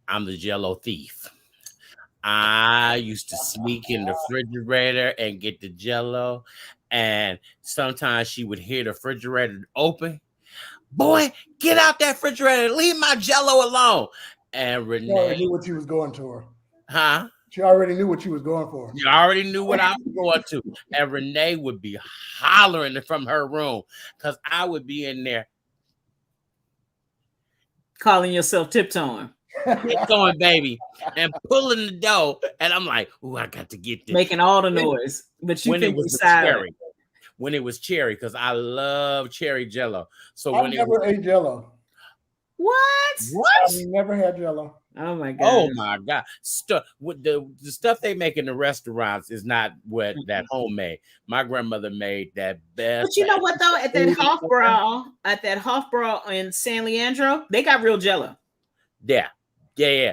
I'm the Jell-O thief. I used to sneak in the refrigerator and get the Jell-O, and sometimes she would hear the refrigerator open. Boy, get out that refrigerator! Leave my Jell-O alone. And Renee knew what she was going to her. Huh? She already knew what she was going for. You already knew what I was going to. And Renee would be hollering from her room because I would be in there. Calling yourself tiptoeing. Tiptoeing, baby. And pulling the door. And I'm like, ooh, I got to get this. Making all the noise. But you think it's cherry. When it was cherry, because I love cherry Jell-O. So I never ate Jell-O. What? I never had Jell-O. Oh my god! Oh my god! Stuff with the stuff they make in the restaurants is not what that homemade. My grandmother made that best. But you know what though? At that Hofbrau in San Leandro, they got real Jell-O. Yeah. Right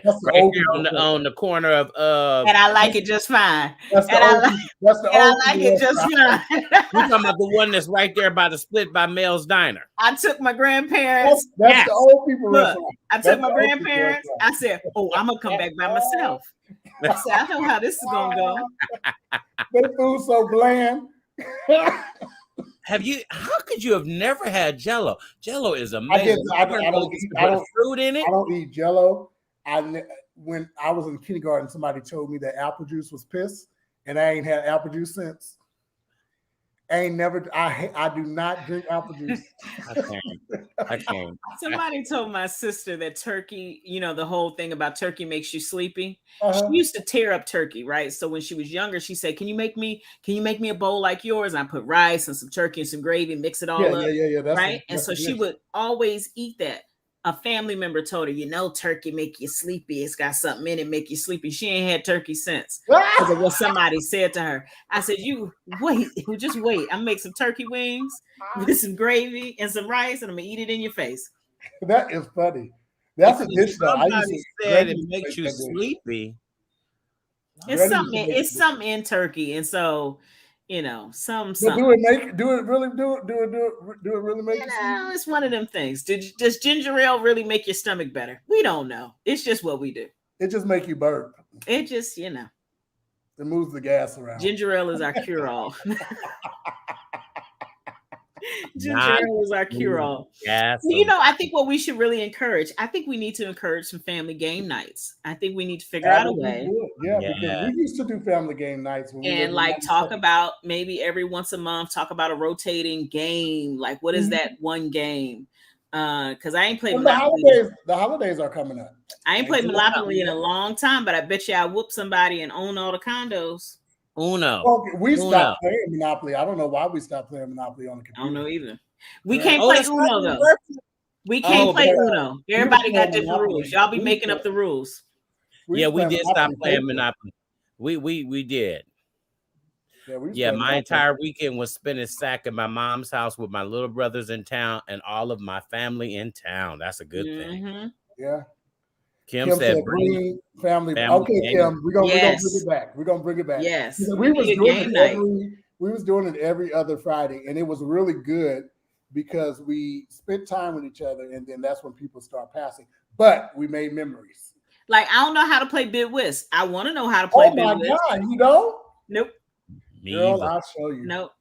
here on the corner of and I like it just fine. I like it just fine. You're talking about the one that's right there by the split by Mel's Diner. I took my grandparents. That's the old people restaurant. I took my grandparents. I said, "Oh, I'm gonna come back by myself." I said, "I know how this is gonna go." That food's so bland. How could you have never had Jell-O? Jell-O is amazing. I don't fruit in it. I don't eat Jell-O. When I was in kindergarten, somebody told me that apple juice was piss, and I ain't had apple juice since. I do not drink apple juice. I can't. Somebody told my sister that turkey, the whole thing about turkey makes you sleepy. She used to tear up turkey, right? So when she was younger, she said, "Can you make me a bowl like yours?" And I put rice and some turkey and some gravy, mix it all up. Yeah. Right. And so she would always eat that. A family member told her, turkey make you sleepy. It's got something in it, make you sleepy. She ain't had turkey since. Because of what somebody said to her. I said, just wait. I'm make some turkey wings with some gravy and some rice, and I'm gonna eat it in your face. That is funny. That's a dish though. Somebody said it makes you sleepy. It's something in turkey, and so something. Do it really make you sleepy? It's one of them things. Does ginger ale really make your stomach better? We don't know. It's just what we do. It just make you burp. It just, It moves the gas around. Ginger ale is our cure-all. Ginger ale is our cure-all. Yes. I think what we should really encourage, I think we need to encourage some family game nights. I think we need to figure out a way. Yeah, because we used to do family game nights. And talk about maybe every once a month, talk about a rotating game. Like, what is that one game? Because I ain't played Monopoly. The holidays are coming up. I ain't played Monopoly in a long time, but I bet you I whoop somebody and own all the condos. Uno. We stopped playing Monopoly. I don't know why we stopped playing Monopoly on the computer. I don't know either. We can't play Uno though. We can't play Uno. Everybody got different rules. Y'all be making up the rules. We did stop playing Monopoly. We did. Yeah, my entire weekend was spent at my mom's house with my little brothers in town and all of my family in town. That's a good thing. Yeah. Kim said bring family. Okay, Kim, we're gonna bring it back. We're gonna bring it back. Yes. We was doing it every other Friday, and it was really good because we spent time with each other, and then that's when people start passing. But we made memories. Like, I don't know how to play Bid Whist. I want to know how to play Bid Whist. Oh my God, you don't? Nope. Girl, I'll show you. Nope.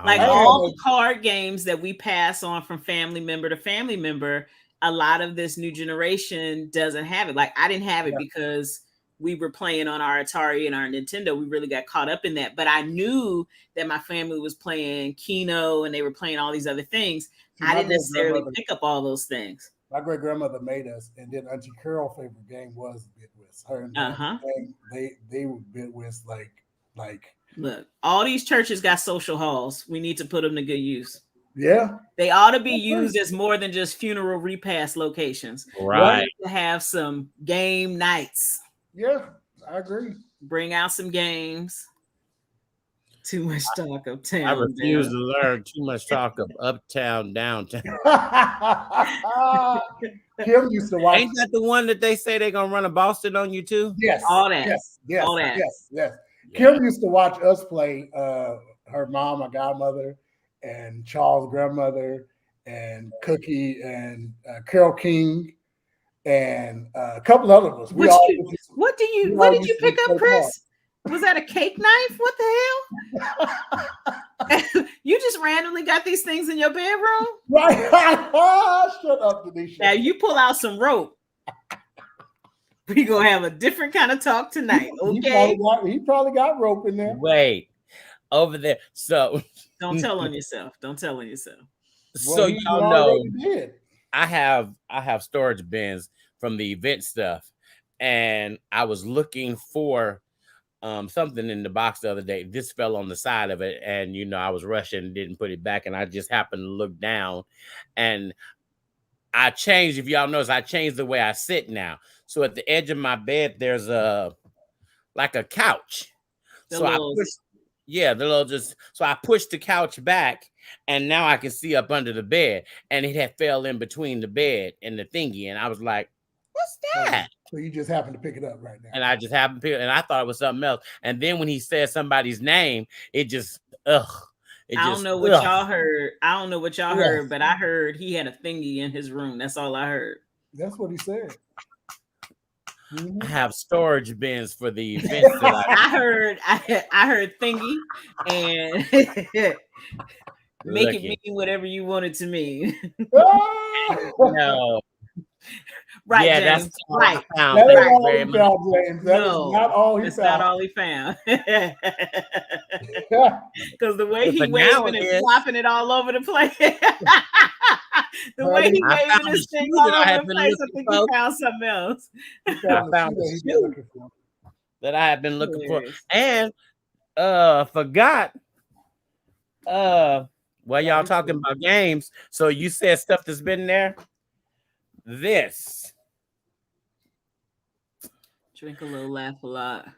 Like all the card games that we pass on from family member to family member, a lot of this new generation doesn't have it. Like, I didn't have it because we were playing on our Atari and our Nintendo. We really got caught up in that. But I knew that my family was playing Keno and they were playing all these other things. I didn't necessarily pick up all those things. My great grandmother made us, and then Auntie Carol's favorite game was Bid Whist. Her and they were Bid Whist like. Look, all these churches got social halls. We need to put them to good use. Yeah. They ought to be used as more than just funeral repast locations. Right. To have some game nights. Yeah, I agree. Bring out some games. Too much talk uptown. I refuse to learn too much talk of uptown, downtown. Kim used to watch. Ain't that the one that they say they're gonna run a Boston on you too? Yes, all that. Yes, all that. Yes. Yeah. Kim used to watch us play. Her mom, my godmother, and Charles' grandmother, and Cookie, and Carol King, and a couple other of us. What did you pick up, Chris? Was that a cake knife? What the hell? You just randomly got these things in your bedroom? Right. Shut up, Denisha. Now you pull out some rope. We're going to have a different kind of talk tonight, okay? He probably got rope in there. Wait, over there. So don't tell on yourself. Don't tell on yourself. So y'all know I have storage bins from the event stuff, and I was looking for something in the box the other day. This fell on the side of it, and I was rushing and didn't put it back, and I just happened to look down, and I changed. If y'all notice, I changed the way I sit now. So at the edge of my bed, there's a couch. So I pushed the couch back, and now I can see up under the bed, and it had fell in between the bed and the thingy, and I was like, "What's that?" So you just happened to pick it up right now. And I just happened to pick it, and I thought it was something else. And then when he said somebody's name, it just I don't know what y'all heard. I don't know what y'all heard, but I heard he had a thingy in his room. That's all I heard. That's what he said. I have storage bins for the events. I heard thingy, and make it mean whatever you want it to mean. No. Right, yeah, James. that's right. That ain't all he found, James. That is not all he found. Not all he found. Because the way he waving and flopping it all over the place. The way he waving his thing all over the place, I think he found something else. I found the shoe that I had been looking for. And forgot. While y'all talking about games, so you said stuff that's been there. This. Drink a little, laugh a lot.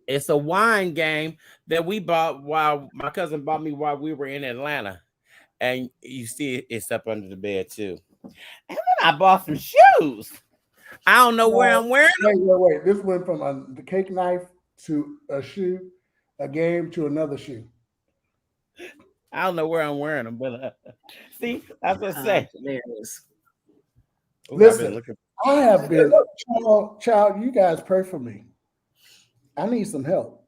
It's a wine game that we bought while my cousin bought me while we were in Atlanta. And you see it's up under the bed too. And then I bought some shoes. I don't know where I'm wearing them. Wait. This went from the cake knife to a shoe, a game to another shoe. I don't know where I'm wearing them, but see, that's what I say. Listen, I have been, child, you guys pray for me. I need some help.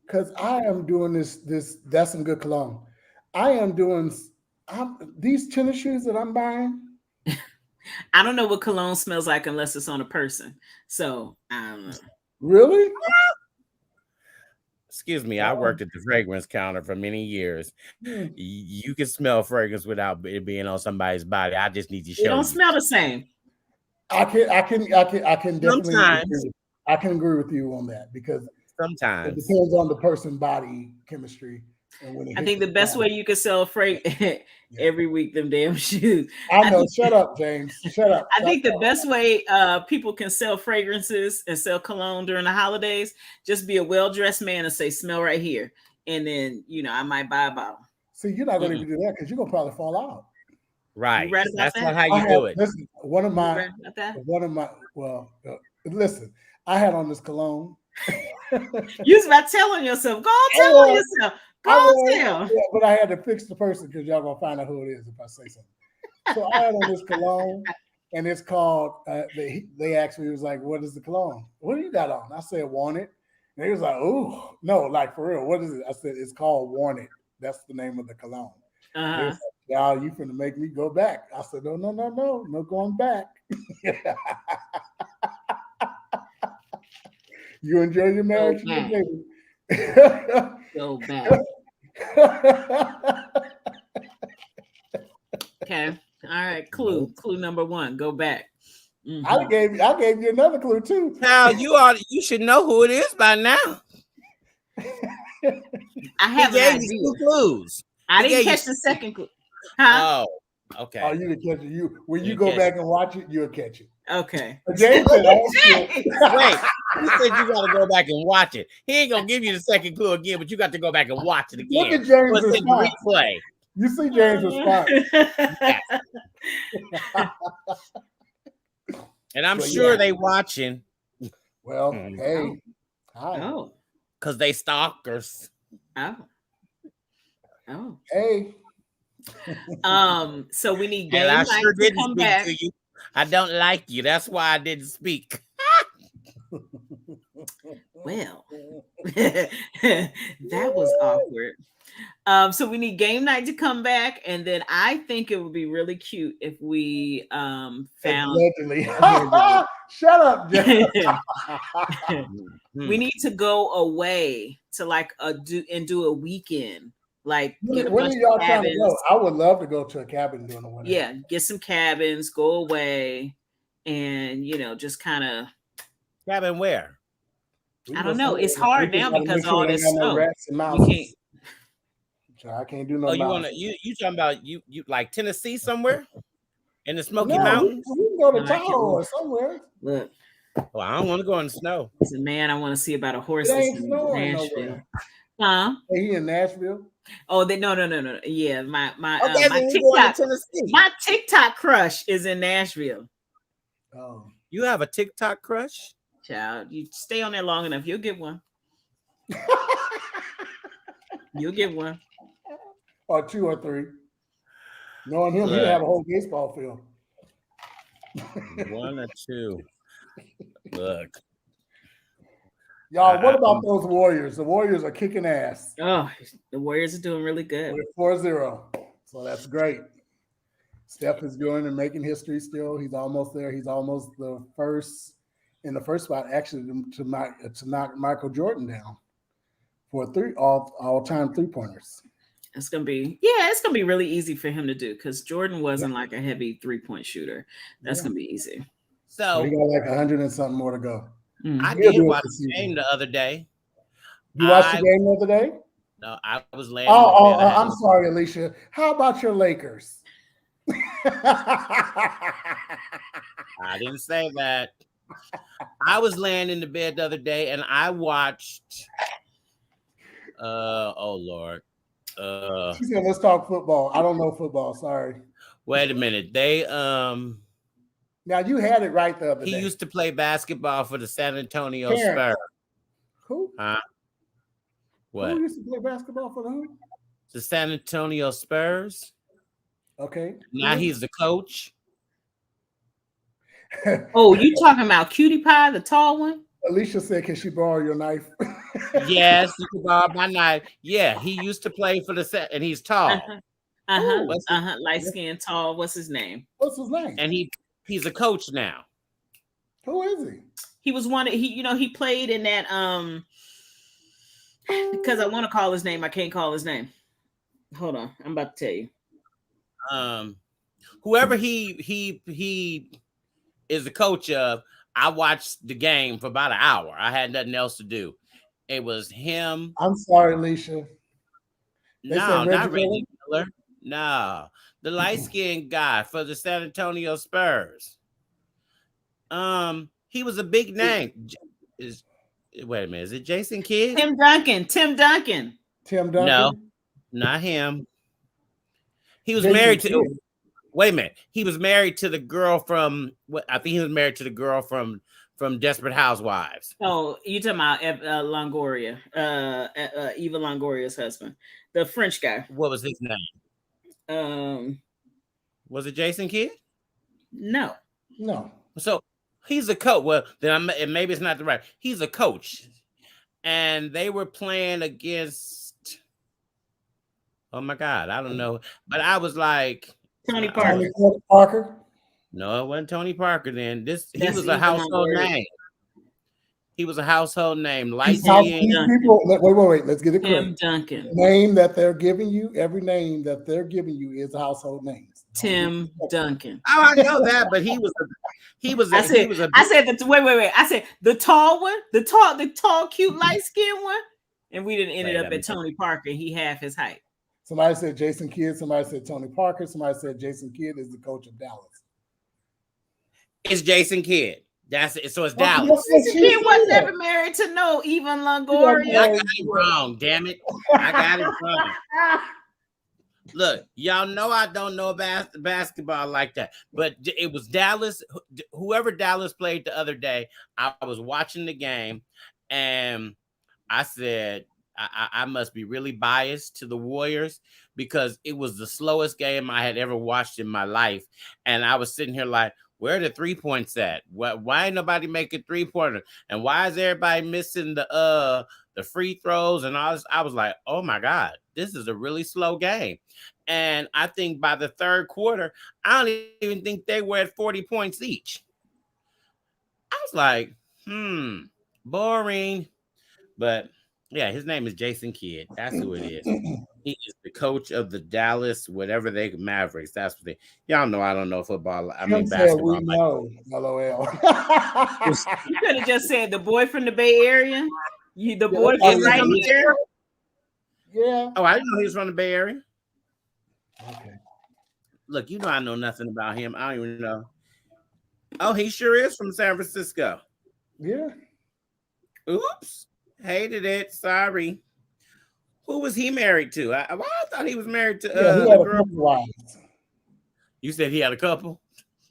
Because I am doing this, that's some good cologne. I am doing these tennis shoes that I'm buying. I don't know what cologne smells like unless it's on a person. So, really? Excuse me, I worked at the fragrance counter for many years. You can smell fragrance without it being on somebody's body. I just need to show you. It don't smell the same. I can definitely sometimes I can agree with you on that because sometimes it depends on the person's body chemistry. And when I think the best way you can sell every week them damn shoes. I know. Shut up, James. Shut up. I think the best way people can sell fragrances and sell cologne during the holidays, just be a well-dressed man and say, "Smell right here," and then I might buy a bottle. See, you're not going to even do that because you're going to probably fall out. Right. That's not how you do it. Listen, listen, I had on this cologne. You was about telling yourself, go on, tell on yourself. Go on, tell. Yeah, but I had to fix the person because y'all going to find out who it is if I say something. So I had on this cologne, and it's called, they asked me, it was like, what is the cologne? What do you got on? I said, Want It. And he was like, ooh, no, like for real, what is it? I said, it's called Want It. That's the name of the cologne. Uh-huh. Like, y'all, you finna make me go back. I said, no going back. You enjoy your marriage, baby. Go back. Okay. All right. Clue number 1. Go back. Mm-hmm. I gave you another clue too. Now you should know who it is by now. I have gave you 2 clues. I didn't catch the second clue. Huh? Oh. Okay. Oh, you can catch it. When you You go catch back and watch it, you'll catch it. Okay. James said, Wait, he said you got to go back and watch it. He ain't gonna give you the second clue again, but you got to go back and watch it again. Look at James' What's in response. replay? You see James' response. And I'm But sure yeah. they watching Well, Mhm. hey, hi. Oh. because they stalkers. Oh. Oh. Hey. So we need game And I night sure to didn't come speak back. to you. I don't like you. That's why I didn't speak. Well, that was awkward. So we need game night to come back, and then I think it would be really cute if we found. Allegedly. Shut up, James. We need to go away to like do a weekend. Like get a When bunch are y'all of trying to cabins. go? I would love to go to a cabin during the winter. Yeah, get some cabins, go away, and just kind of. Cabin where? We I go don't know. somewhere. It's hard We now gotta because make of all sure they this got no snow. rats and You mouses. can't. So I can't do no. Oh, you mouse. want to you talking about you like Tennessee somewhere in the Smoky No, Mountains? we can go to No, I can't Tahoe or move. somewhere. Look, Well, I don't want to go in the snow. it's a man I want to see about a horse. It ain't in snowing Nashville. nowhere. Huh? Hey, he in Nashville. Oh, no. Yeah, my Okay, my then you going to TikTok, Tennessee. my TikTok crush is in Nashville. Oh, You have a TikTok crush? Child, you stay on there long enough, you'll get one. You'll get one. or 2 or 3. Knowing him, he'd have a whole baseball field. 1 or 2. Look. Y'all, what about those Warriors? The Warriors are kicking ass. Oh, the Warriors are doing really good. We're 4-0. So that's great. Steph is going and making history still. He's almost there. He's almost the first in the first spot, actually, to knock Michael Jordan down for all-time three-pointers. It's gonna be really easy for him to do because Jordan wasn't like a heavy 3-point shooter. That's gonna be easy. So he got like 100 and something more to go. I did watch the game the other day. You watched the game the other day? No, I was laying. I'm sorry, Alicia. How about your Lakers? I didn't say that. I was laying in the bed the other day and I watched. Oh Lord. She said, "Let's talk football." I don't know football. Sorry. Wait a minute. They Now you had it right the other day. He used to play basketball for the San Antonio Spurs. Who? What? Who used to play basketball for them? The San Antonio Spurs. Okay. Now he's the coach. Oh, you talking about Cutie Pie, the tall one? Alicia said, "Can she borrow your knife?" Yes, you can borrow my knife. Yeah, he used to play for the set, and he's tall. Light skin, tall. What's his name? What's his name? And he's a coach now. Who is he? He was one. He played in that. Because I want to call his name, I can't call his name. Hold on, I'm about to tell you. Whoever he is the coach of, I watched the game for about an hour. I had nothing else to do. It was him. I'm sorry, Alicia. No, not Reggie Miller. No, the light-skinned guy for the San Antonio Spurs. He was a big name. Wait a minute, is it Jason Kidd? Tim Duncan. No, not him. He was married to. Wait a minute. He was married to the girl from. I think he was married to the girl from Desperate Housewives. Oh, you talking about Longoria? Eva Longoria's husband, the French guy. What was his name? Was it Jason Kidd? No. So he's a coach. Well, then maybe it's not the right. He's a coach, and they were playing against. Oh my God, I don't know, but I was like Tony Parker. Parker. No, it wasn't Tony Parker. Then he was a household name. He was a household name. Light people. Wait. Let's get it correct. Tim Duncan. Name that they're giving you. Every name that they're giving you is household names. Tim Duncan. Oh, I know that, but he was. I said wait. I said the tall one, the tall, cute, light skinned one, and we didn't end up at Tony Parker. He half his height. Somebody said Jason Kidd. Somebody said Tony Parker. Somebody said Jason Kidd is the coach of Dallas. It's Jason Kidd. That's it. So it's Well, Dallas. that's what Jason she Kidd was said. never married to no Evan I Longoria. got it wrong, damn it. I got it wrong. Look, y'all know I don't know basketball like that, but it was Dallas. Whoever Dallas played the other day, I was watching the game, and I said, I must be really biased to the Warriors because it was the slowest game I had ever watched in my life. And I was sitting here like, where are the 3 points at? Why ain't nobody making 3-pointer? And why is everybody missing the free throws and all this? I was like, oh my God, this is a really slow game. And I think by the third quarter, I don't even think they were at 40 points each. I was like, boring. But yeah, his name is Jason Kidd. That's who it is. He is the coach of the Dallas, whatever they Mavericks. That's what they. Y'all know I don't know football. I mean basketball. We know. LOL. You could have just said the boy from the Bay Area. The boy from right here. Yeah. Oh, I didn't know he was from the Bay Area. Okay. Look, you know I know nothing about him. I don't even know. Oh, he sure is from San Francisco. Yeah. Oops. Hated it. Sorry. Who was he married to? I thought he was married to he had a girl. couple wives. You said he had a couple?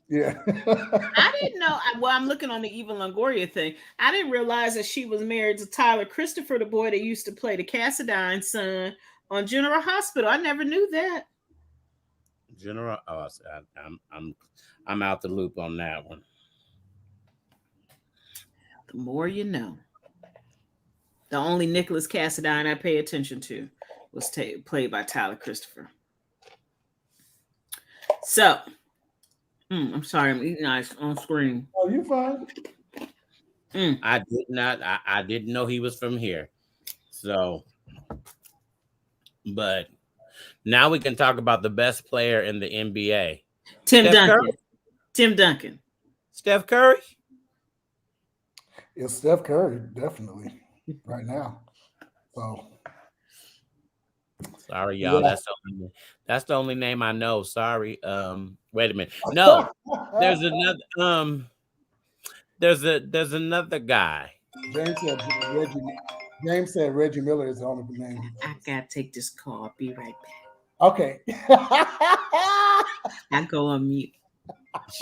Yeah. I didn't know. Well, I'm looking on the Evan Longoria thing. I didn't realize that she was married to Tyler Christopher, the boy that used to play the Cassadine son on General Hospital. I never knew that. General, I'm out the loop on that one. The more you know. The only Nicholas Cassadine I pay attention to was played by Tyler Christopher. So, I'm sorry, I'm eating ice on screen. Oh, you fine? I did not. I didn't know he was from here. So, but now we can talk about the best player in the NBA. Tim Steph Duncan. Curry? Tim Duncan. Steph Curry? It's Steph Curry, definitely, right now. So sorry, y'all. Yeah. That's the only name I know. Sorry. Wait a minute. No, there's another. There's another guy. James said Reggie Miller is the only name. I gotta take this call. I'll be right back. Okay. I go on mute.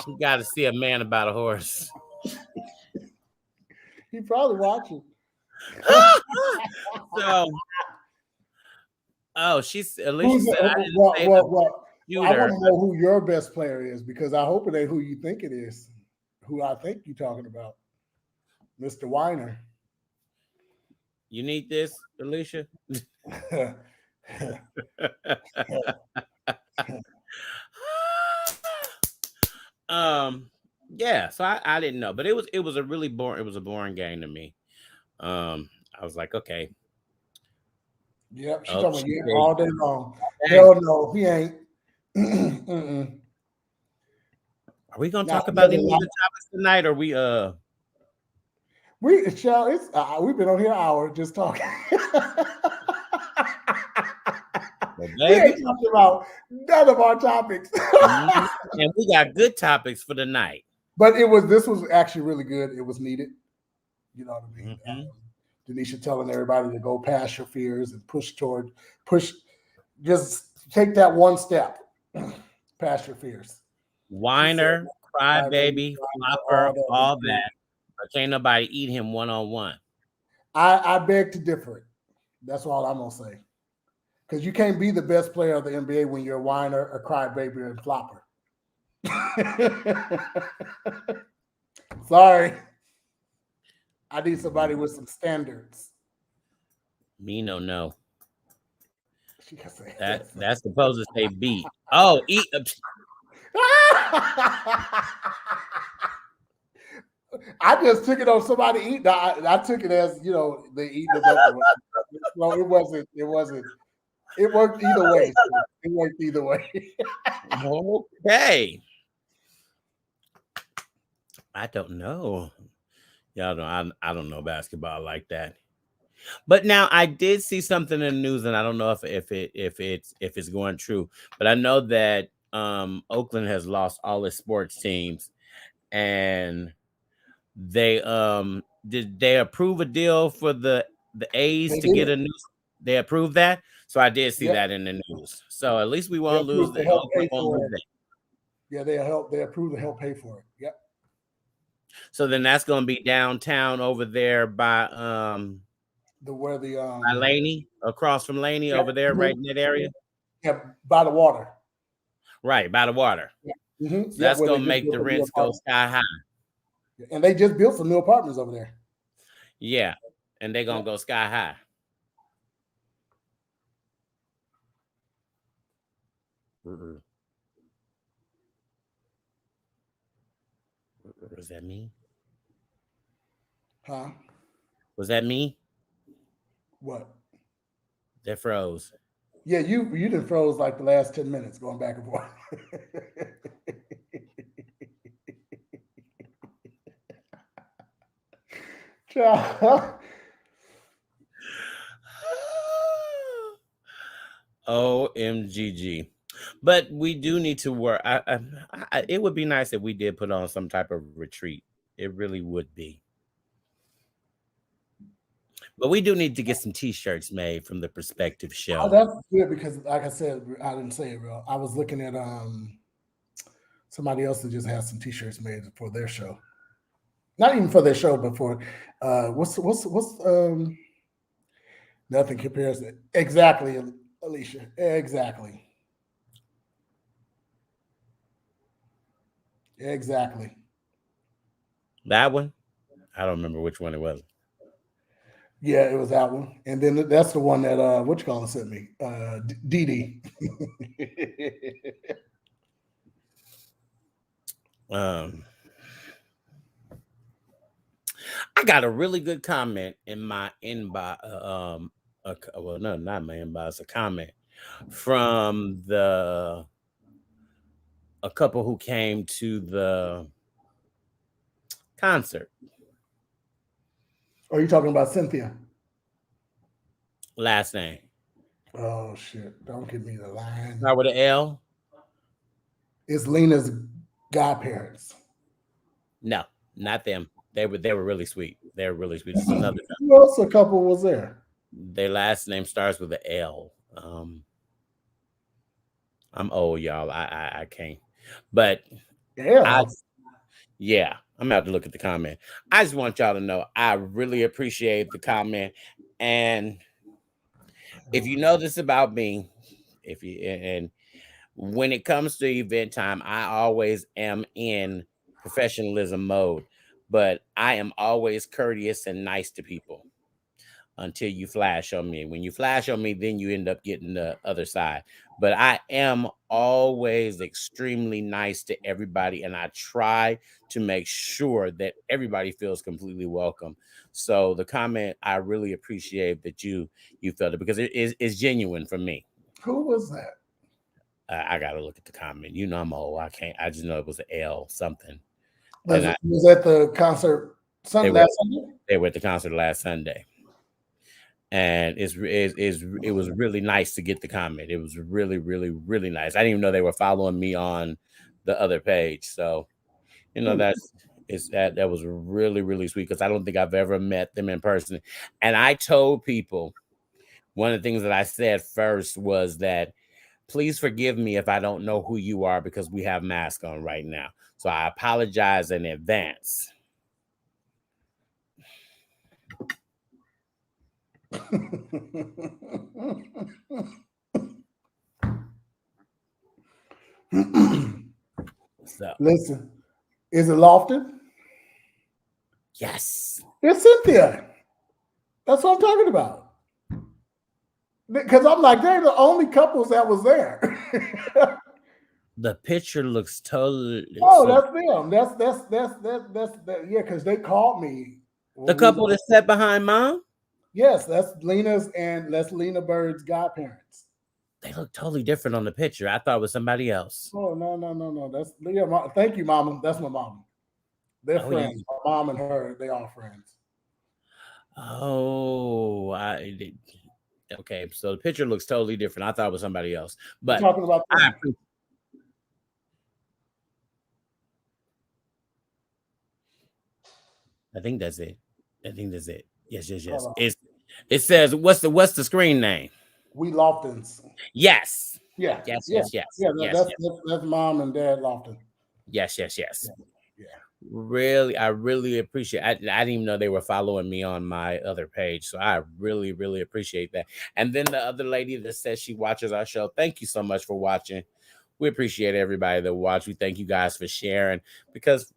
You got to see a man about a horse. He probably watching. So, she's at least. Who's Said, I didn't say what? I shooter. want to know who your best player is because I hope it ain't who you think it is. Who I think you're talking about, Mr. Weiner. You need this, Alicia? Yeah, so I didn't know, but it was a really boring game to me. I was like, okay. Yep, she Oh, told me she yeah, did. all day long. Dang. Hell no, he ain't. Mm-mm. Are we gonna Nah, talk about he any doesn't of the topics tonight? Or we we've been on here an hour just talking. well, We ain't talking about none of our topics. and we got good topics for the night. But this was actually really good. It was needed. You know what I mean? Mhm. Denisha telling everybody to go past your fears and just take that one step past your fears. Whiner, crybaby, flopper, all that. that. But can't nobody eat him one-on-one. I beg to differ. That's all I'm gonna say. Because you can't be the best player of the NBA when you're a whiner, a crybaby, and flopper. Sorry. I need somebody with some standards. Me no. She can say That's supposed to say beat. Oh, eat. I just took it on somebody eating. I took it as they eat the No, it wasn't. It worked either way. It worked either way. Okay. I don't know. Y'all don't. I don't know basketball like that. But now I did see something in the news, and I don't know if it's going true, but I know that Oakland has lost all its sports teams, and they did they approve a deal for the A's They to get did. a new. They approved that, so I did see Yep. that in the news. So at least we They won't lose approved to the help Oakland pay won't for lose it. that. Yeah, they approved to help pay for it. Yep. So then that's going to be downtown over there by Where the by Laney, across from Laney, yeah, over there, right in that area. yeah, by the water. Right, by the water. Yeah. So Yeah, that's where they going to just make built the a new rents go apartment. sky high. And they just built some new apartments over there. Yeah, and they're going to go sky high. Was that me? Huh? Was that me? What? That froze. Yeah, you done froze like the last 10 minutes going back and forth. OMGG. But we do need to work. It would be nice if we did put on some type of retreat. It really would be. But we do need to get some T-shirts made from the Perspective Show. Oh, that's good because, like I said, I didn't say it real. I was looking at somebody else that just has some T-shirts made for their show. Not even for their show, but for what's nothing compares. Exactly, Alicia. Exactly. That one? I don't remember which one it was. Yeah, it was that one. And then that's the one that what you call it sent me. Dee Dee. I got a really good comment in my inbox. Well, no, not my inbox. A comment from a couple who came to the concert. Are you talking about Cynthia? Last name. Oh shit! Don't give me the line. Start with an L. It's Lena's godparents. No, not them. They were really sweet. They were really sweet. Just another. Who else a couple was there? Their last name starts with an L. I'm old, y'all. I can't. But yeah, I'm gonna have to look at the comment. I just want y'all to know I really appreciate the comment. And if you know this about me, and when it comes to event time, I always am in professionalism mode, but I am always courteous and nice to people until you flash on me. When you flash on me, then you end up getting the other side. But I am always extremely nice to everybody, and I try to make sure that everybody feels completely welcome. So the comment, I really appreciate that you felt it because it is genuine for me. Who was that? I gotta look at the comment. You know I'm old. I can't. I just know it was an L something. Was at the concert Sunday? They were at the concert last Sunday. And it was really nice to get the comment. It was really, really, really nice. I didn't even know they were following me on the other page. So, that was really, really sweet because I don't think I've ever met them in person. And I told people one of the things that I said first was that please forgive me if I don't know who you are because we have masks on right now. So I apologize in advance. So listen, is it Lofton? Yes, it's Cynthia. That's what I'm talking about. Because I'm like, they're the only couples that was there. The picture looks totally. Oh, that's them. That's yeah. Because they called me. The couple that sat behind Mom. Yes, that's Lena Bird's godparents. They look totally different on the picture. I thought it was somebody else. Oh no. That's Leah. Thank you, Mama. That's my mom. They're friends. Yeah. My mom and her, they are friends. Oh, I did. Okay, so the picture looks totally different. I thought it was somebody else, We're but talking about I them. think that's it. I think that's it. Yes, yes, yes. Hold on. It says what's the screen name? We Loftons. Yes. Yeah. Yes, Yeah. yes, yes. Yeah. Yes, That's mom and dad Lofton. yes, yes, yes. Yeah. Really, I really appreciate. I didn't even know they were following me on my other page, so I really, really appreciate that. And then the other lady that says she watches our show. Thank you so much for watching. We appreciate everybody that watch. We thank you guys for sharing because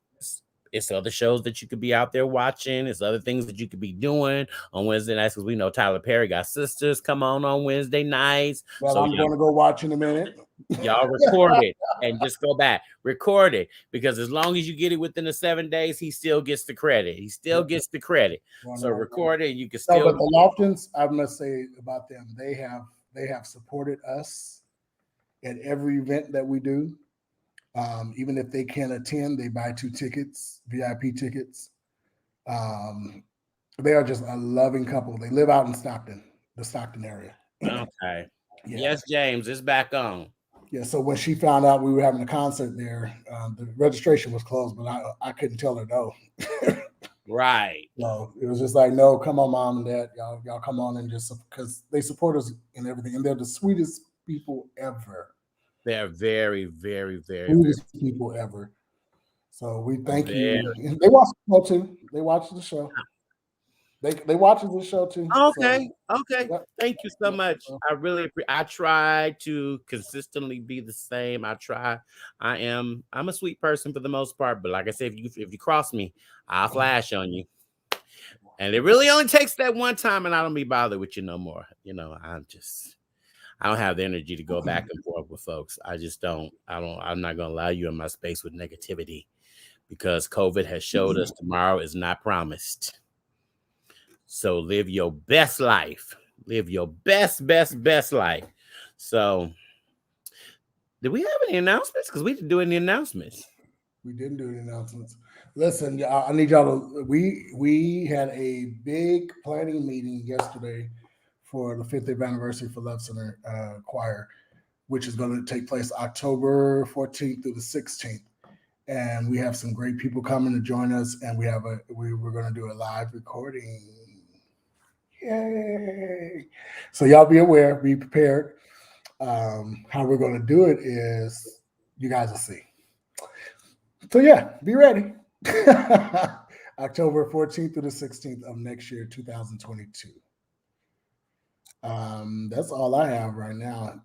it's other shows that you could be out there watching. It's other things that you could be doing on Wednesday nights because we know Tyler Perry got sisters come on Wednesday nights. Well, So I'm going to go watch in a minute. y'all record it and just go back, record it because as long as you get it within the 7 days, he still gets the credit. He still gets the credit. So record it. And you can No, still. but the Loftons, I must say about them, they have supported us at every event that we do. Even if they can't attend, they buy 2 tickets, VIP tickets. They are just a loving couple. They live out in Stockton, the Stockton area. Okay. Yeah. Yes, James, it's back on. Yeah. So when she found out we were having a concert there, the registration was closed, but I couldn't tell her no. Right. No, it was just like, no, come on, mom and dad, y'all come on and just because they support us and everything, and they're the sweetest people ever. They're very, very, very, Sweetest people ever. So we thank very. you. They watch the show too. They watch the show. They watch the show too. Okay. So, Okay. yep. Thank you so much. I really I try to consistently be the same. I'm a sweet person for the most part, but like I said, if you cross me, I'll flash on you. And it really only takes that one time, and I don't be bothered with you no more. You know, I don't have the energy to go back and forth with folks. I just don't. I'm not gonna allow you in my space with negativity because COVID has showed us tomorrow is not promised. So live your best life. Live your best life. So, did we have any announcements? Because we didn't do any announcements. We didn't do any announcements. Listen, I need y'all to. We had a big planning meeting yesterday for the 50th anniversary for Love Center Choir, which is going to take place October 14th through the 16th. And we have some great people coming to join us, and we're going to do a live recording. Yay! So y'all be aware, be prepared. How we're going to do it is you guys will see. So yeah, be ready. October 14th through the 16th of next year, 2022. That's all I have right now.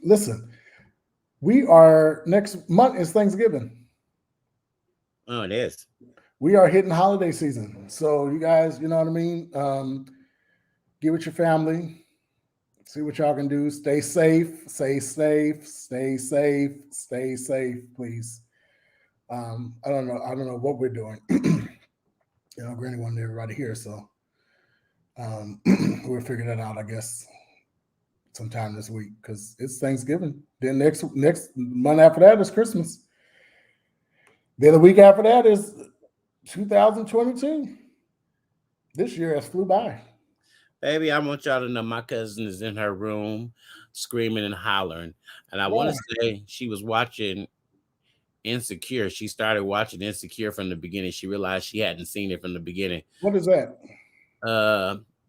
Listen, we are next month is Thanksgiving. Oh, it is. We are hitting holiday season. So you guys, you know what I mean? Get with your family, see what y'all can do. Stay safe, please. I don't know what we're doing. Granny wanted everybody here, so we'll figure that out, I guess, sometime this week because it's Thanksgiving. Then next month after that is Christmas. Then the week after that is 2022. This year has flew by. Baby, I want y'all to know my cousin is in her room screaming and hollering. And I want to say she was watching Insecure. She started watching Insecure from the beginning. She realized she hadn't seen it from the beginning. What is that?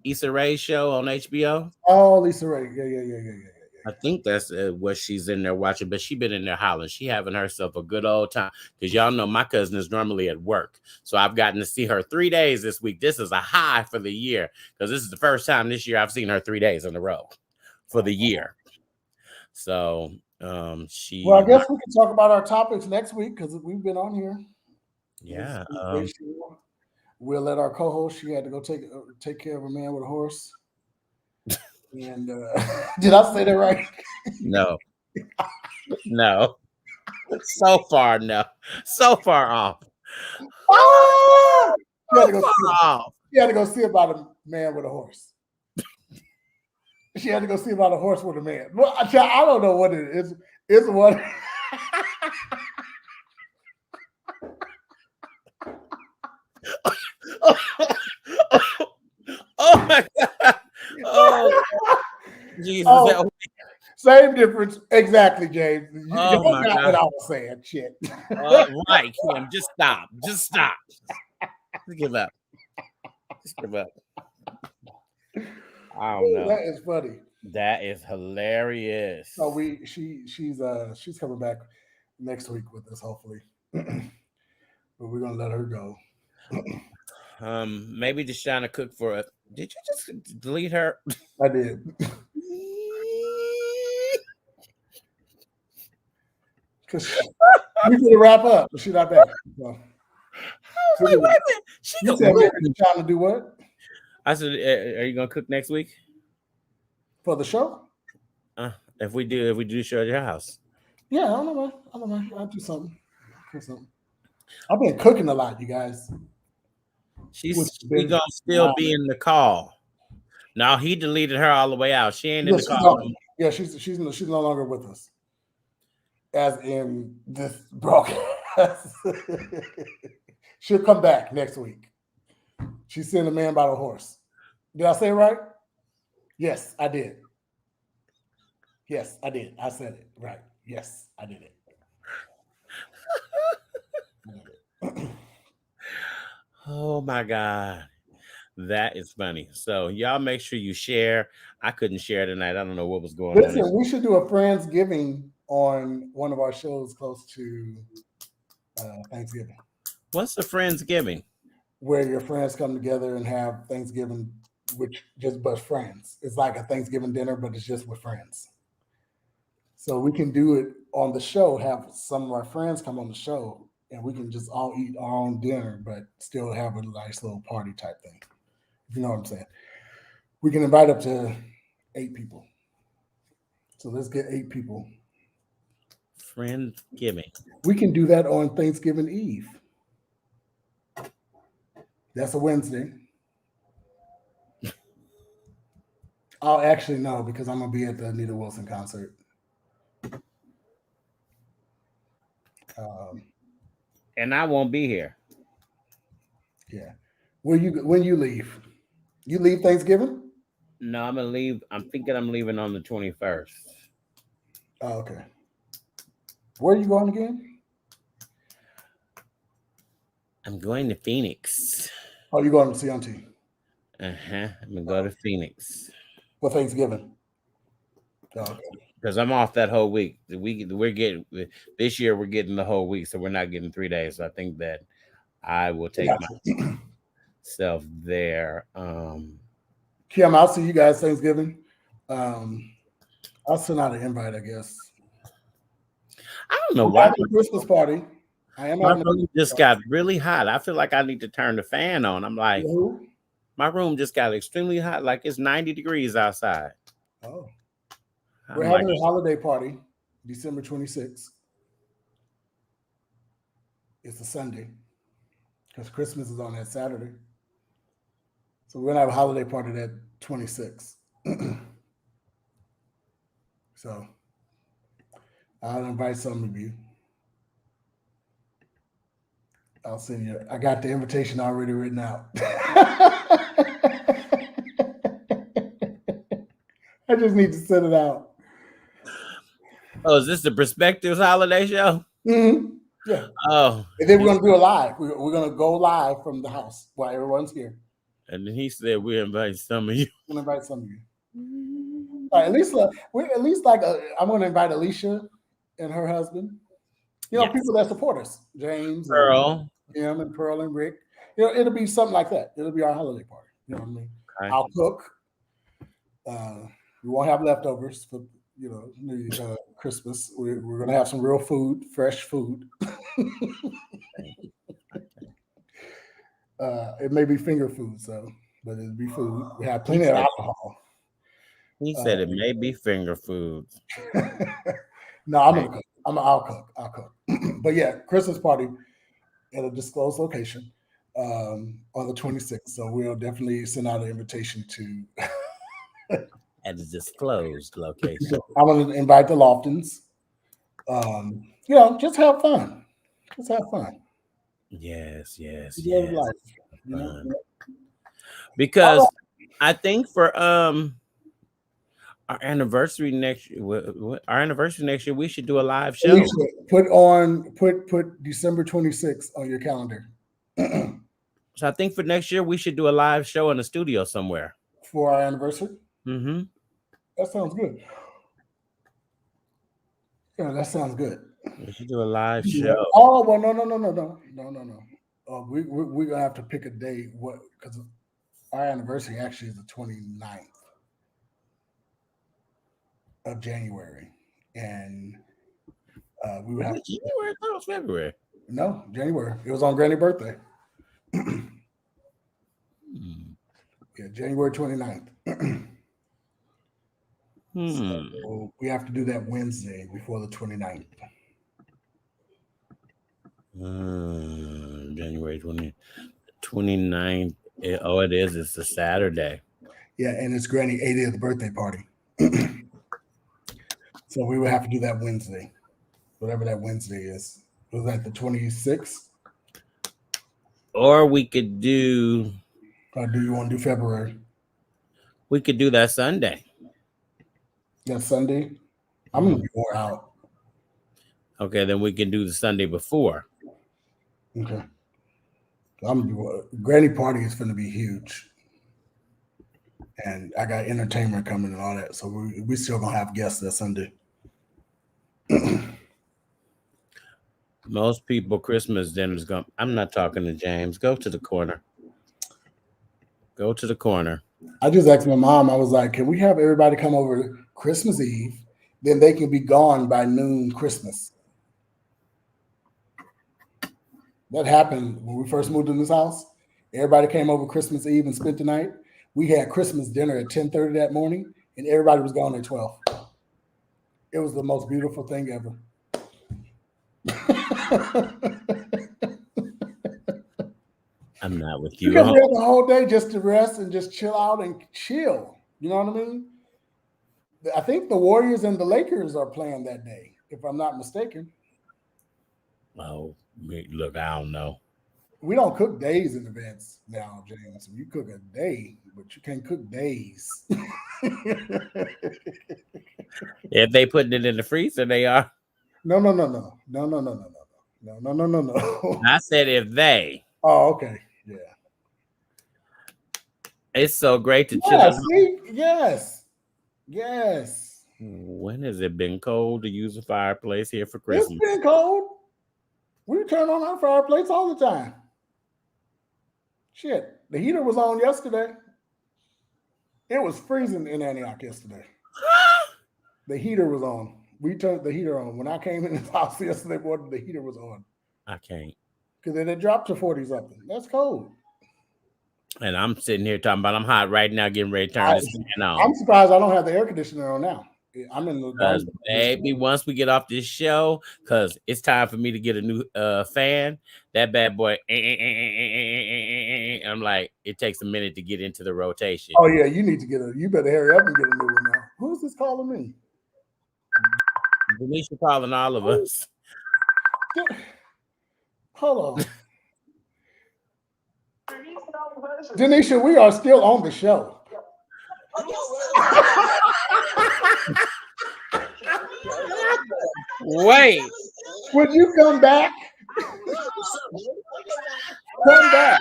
Issa Rae show on HBO. Oh, Lisa Ray. Yeah. I think that's what she's in there watching, but she been in there hollering. She having herself a good old time because y'all know my cousin is normally at work. So I've gotten to see her 3 days this week. This is a high for the year because this is the first time this year I've seen her 3 days in a row for the year. So Well, I guess we can talk about our topics next week because we've been on here. Yeah. We'll let our co-host. She had to go take care of a man with a horse. And did I say that right? No. So far, no. So far off. Oh! She had to go see about a man with a horse. She had to go see about a horse with a man. Well, I don't know what it is. It's what. Jesus. Oh, same difference. Exactly, James. Oh, You my got God. what I was saying. Shit. Right, Kim. Just stop. Just give up. Just give up. I don't know. That is funny. That is hilarious. So she's coming back next week with us, hopefully. But we're gonna let her go. Maybe just trying to cook for us. Did you just delete her? I did. Because we need to wrap up, but she's not back. So. Wait a minute. She You go, said we're trying to do what? I said, are you gonna cook next week? For the show? If we do show at your house. Yeah, I don't know. I'll do something. I've been cooking a lot, you guys. She's gonna still be in the call. No, he deleted her all the way out. She ain't in the call. Yeah, she's no longer with us. As in this broadcast. She'll come back next week. She's seeing a man by the horse. Did I say it right? Yes, I did. Yes, I did. I said it right. Yes, I did it. Oh my God. That is funny. So y'all make sure you share. I couldn't share tonight. I don't know what was going on. Listen, we should do a Friendsgiving on one of our shows close to Thanksgiving. What's the Friendsgiving? Where your friends come together and have Thanksgiving, which just but friends. It's like a Thanksgiving dinner, but it's just with friends. So we can do it on the show, have some of our friends come on the show, and we can just all eat our own dinner, but still have a nice little party type thing. You know what I'm saying? We can invite up to 8 people. So let's get 8 people. Friendsgiving. We can do that on Thanksgiving Eve. That's a Wednesday. I'll actually know because I'm going to be at the Anita Wilson concert. And I won't be here. Yeah. When you leave? You leave Thanksgiving? No, I'm gonna leave. I'm thinking I'm leaving on the 21st. Oh, okay. Where are you going again? I'm going to Phoenix. Oh, you're going to see Auntie? I'm gonna go to Phoenix for Thanksgiving. Oh, okay. Because I'm off that whole week. We're getting this year. We're getting the whole week, so we're not getting 3 days. So I think that I will take myself there. Kim, I'll see you guys Thanksgiving. I'll send out an invite, I guess. I don't know why. Christmas party. My room just got really hot. I feel like I need to turn the fan on. I'm like, my room just got extremely hot. Like it's 90 degrees outside. Oh. We're having a holiday party, December 26th. It's a Sunday because Christmas is on that Saturday. So we're going to have a holiday party that 26th. So I'll invite some of you. I'll send you. I got the invitation already written out. I just need to send it out. Oh, is this the Perspectives holiday show? Mm-hmm. Yeah. Oh. And then we're going to do a live. We're going to go live from the house while everyone's here. And then he said, we invite some of you. I'm going to invite some of you. All right, I'm going to invite Alicia and her husband. You know, people that support us. James, Pearl. Kim, and Pearl and Rick. You know, it'll be something like that. It'll be our holiday party. You know what I mean? Okay. I'll cook. We won't have leftovers for Christmas. We're going to have some real food, fresh food. It may be finger food, but it'll be food. We have plenty of alcohol. He said it may be finger food. No, I'm gonna cook. I'll cook. But yeah, Christmas party at a disclosed location on the 26th. So we'll definitely send out an invitation to at a disclosed location. I'm gonna invite the Loftons. Just have fun. Just have fun. Yes. Life, because I think for Our anniversary next year. We should do a live show. We should put December 26th on your calendar. So I think for next year we should do a live show in the studio somewhere for our anniversary. Mm-hmm. That sounds good. Yeah, that sounds good. We should do a live show. Oh well, no. We're gonna have to pick a day. What? Because our anniversary actually is the 29th of January, and we would have to. January? I thought it was February. No, January. It was on Granny's birthday. Yeah, January 29th. So we have to do that Wednesday before the 29th. January 29th. Oh, it is. It's a Saturday. Yeah, and it's Granny's 80th birthday party. So we would have to do that Wednesday, whatever that Wednesday is. Was that the 26th? Or we could do. Or do you want to do February? We could do that Sunday. That Sunday? I'm going to be more out. Okay, then we can do the Sunday before. Okay. Granny party is going to be huge. And I got entertainment coming and all that. So we still going to have guests that Sunday. Most people, Christmas dinner's going. I'm not talking to James. Go to the corner. Go to the corner. I just asked my mom, I was like, can we have everybody come over Christmas Eve? Then they can be gone by noon Christmas. That happened when we first moved in this house. Everybody came over Christmas Eve and spent the night. We had Christmas dinner at 10:30 that morning, and everybody was gone at 12. It was the most beautiful thing ever. I'm not with you. Because we had the whole day just to rest and just chill out and chill. You know what I mean? I think the Warriors and the Lakers are playing that day, if I'm not mistaken. Oh, look, I don't know. We don't cook days in advance now, James. You cook a day, but you can't cook days. If they putting it in the freezer, they are. No. I said if they. Oh, okay. Yeah. It's so great to chill. Yeah, see? Yes. When has it been cold to use a fireplace here for Christmas? It's been cold. We turn on our fireplace all the time. Shit, the heater was on yesterday. It was freezing in Antioch yesterday. The heater was on. We turned the heater on. When I came in the house yesterday morning, the heater was on. I can't. Because then it dropped to 40 something. That's cold. And I'm sitting here talking about I'm hot right now, getting ready to turn this fan on. I'm surprised I don't have the air conditioner on now. I'm in the baby. Once we get off this show, because it's time for me to get a new fan. That bad boy. I'm like, it takes a minute to get into the rotation. Oh yeah, you need to get you better hurry up and get a new one now. Who's this calling me? Denisha calling all of us. Hold on. Denisha, we are still on the show. Wait. Would you come back? Come back.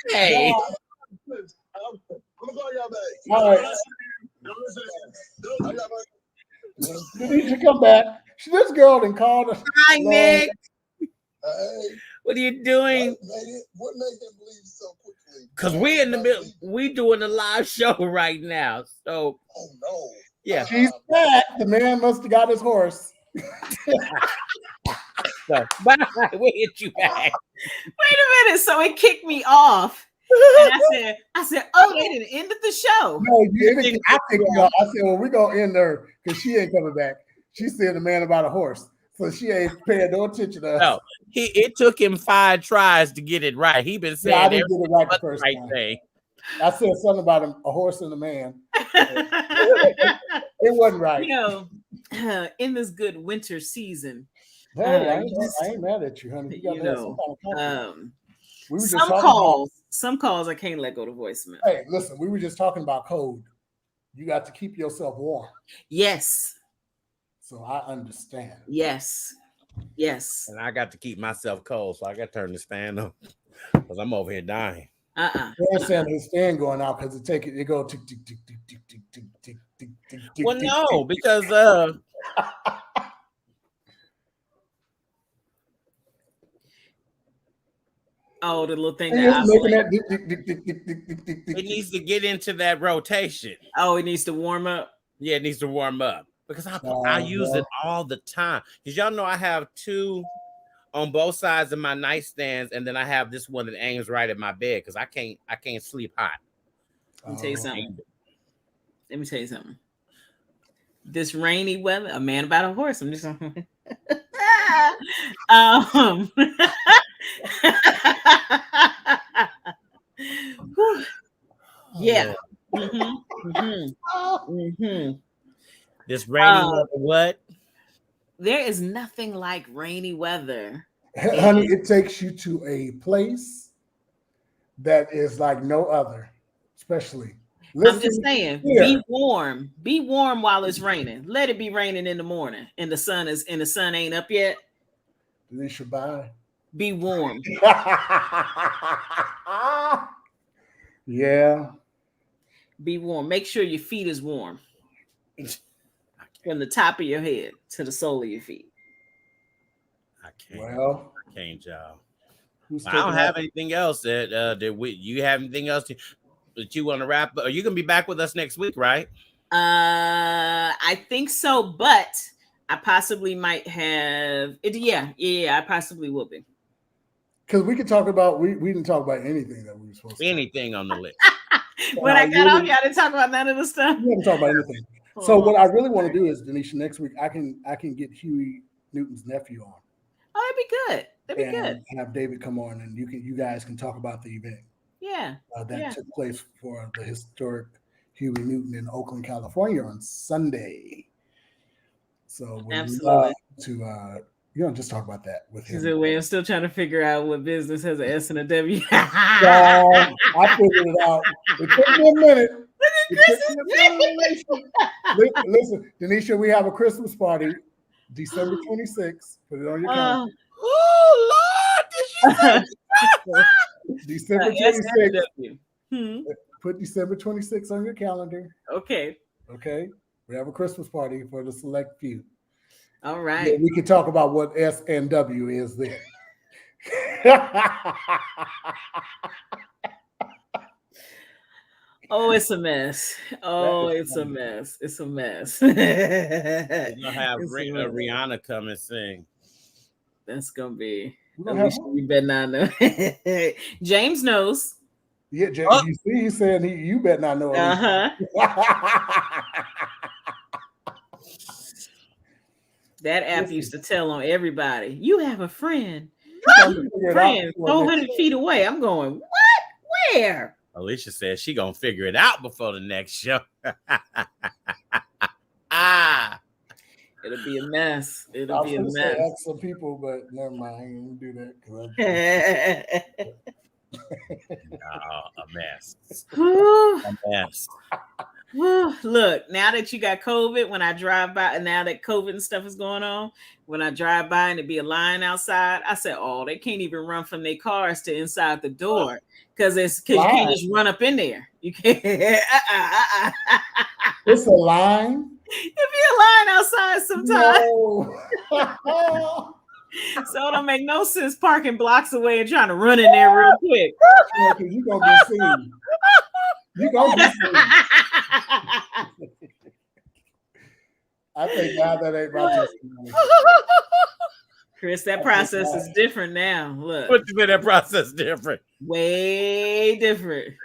Hey. All right. Denisha, come back. This girl done called us. Hi, Nick. What are you doing? What made them leave so quickly? Because we're in the middle. We doing a live show right now. So, oh no. Yeah. She's back. The man must have got his horse. So, bye. We'll hit you back. Wait a minute. So it kicked me off. And I said, oh, they didn't end the show. No, I kicked you off. I said, well, we're going to end her because she ain't coming back. She said the man about a horse. So she ain't paying no attention to us. No, it took him 5 tries to get it right. He been saying I didn't get it right the first right time. thing. I said something about a horse and a man. It wasn't right. You know, in this good winter season. Hey, I ain't mad at you, honey. You got some calls I can't let go to voicemail. Hey, listen, we were just talking about code. you got to keep yourself warm. Yes. So I understand. Yes. Yes. And I got to keep myself cold, so I got to turn this fan on because I'm over here dying. They're saying his fan going out because it go tick tick tick tick tick tick tick tick tick tick tick. Well, tick, no, tick. because oh, the little thing It that is making oscillates. that tick, tick, tick, tick, tick, tick, tick, tick, it tick. needs to get into that rotation. Oh, it needs to warm up. Yeah, it needs to warm up because I use it all the time. Because y'all know I have two on both sides of my nightstands, and then I have this one that aims right at my bed because I can't sleep hot. Let me tell you something. Let me tell you something. This rainy weather, a man about a horse. I'm just yeah. This rainy weather, what? There is nothing like rainy weather. Honey, it takes you to a place that is like no other, especially. I'm just saying, be warm. Be warm while it's raining. Let it be raining in the morning, and the sun ain't up yet. They should buy. Be warm. Yeah. Be warm. Make sure your feet is warm. From the top of your head to the sole of your feet. I can't. Well, I can't, y'all. Who's I don't taking have that? anything else you have anything else that you want to wrap up? Are you gonna be back with us next week, right? I think so, but I possibly might have it. Yeah, I possibly will be. Because we could talk about we didn't talk about anything that we were supposed to. Anything on the list. When I got off, y'all didn't talk about none of the stuff. We didn't talk about anything. So what I really want to do is, Denisha, next week I can get Huey Newton's nephew on. Oh, that'd be good. That'd be good. And have David come on, and you guys can talk about the event. Yeah. That took place for the historic Huey Newton in Oakland, California on Sunday. So we'd love to just talk about that with him. I'm still trying to figure out what business has an S and a W. I figured it out. It took me a minute. Listen, Denisha, we have a Christmas party December 26th. Put it on your calendar. Oh Lord, did you December 26th. Put December 26th on your calendar. Okay. We have a Christmas party for the select few. All right. We can talk about what S and W is then. Oh, it's a mess. Oh, it's a mess. It's a mess. We're gonna have Rihanna come and sing. That's gonna be. You better not know. James knows. Yeah, James. You see, he's saying you better not know. That app used to tell on everybody. You have a friend. Friend 400 feet away. I'm going. What? Where? Alicia says she gonna figure it out before the next show. It'll be a mess. It'll be a mess. Ask some people, but never mind. I ain't gonna do that. A mess. A mess. Look, now that you got COVID, when I drive by, and now that COVID and stuff is going on, when I drive by and it'd be a line outside, I said, "Oh, they can't even run from their cars to inside the door because you can't just run up in there. You can't." It's a line. It'd be a line outside sometimes. No. So it don't make no sense parking blocks away and trying to run in there real quick. You gonna be seen. You gonna be seen. I think now that ain't my testimony. Chris, that process is different now. Look. What you mean that process different? Way different.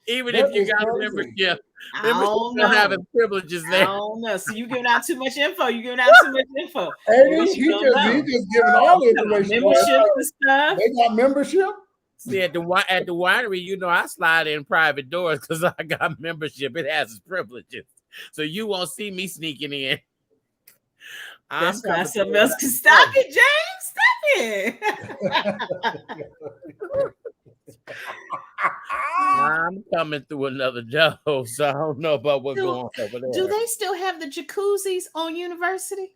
Even if you got a membership, still having privileges there. I don't know. So you giving out too much info. You giving out too much info. Hey, he just giving all the information. Membership and stuff. They got membership. See, at the winery, I slide in private doors because I got membership. It has its privileges, so you won't see me sneaking in. That's why something else can stop it, James. Stop it. I'm coming through another Joe, so I don't know about what's going on over there. Do they still have the jacuzzis on University?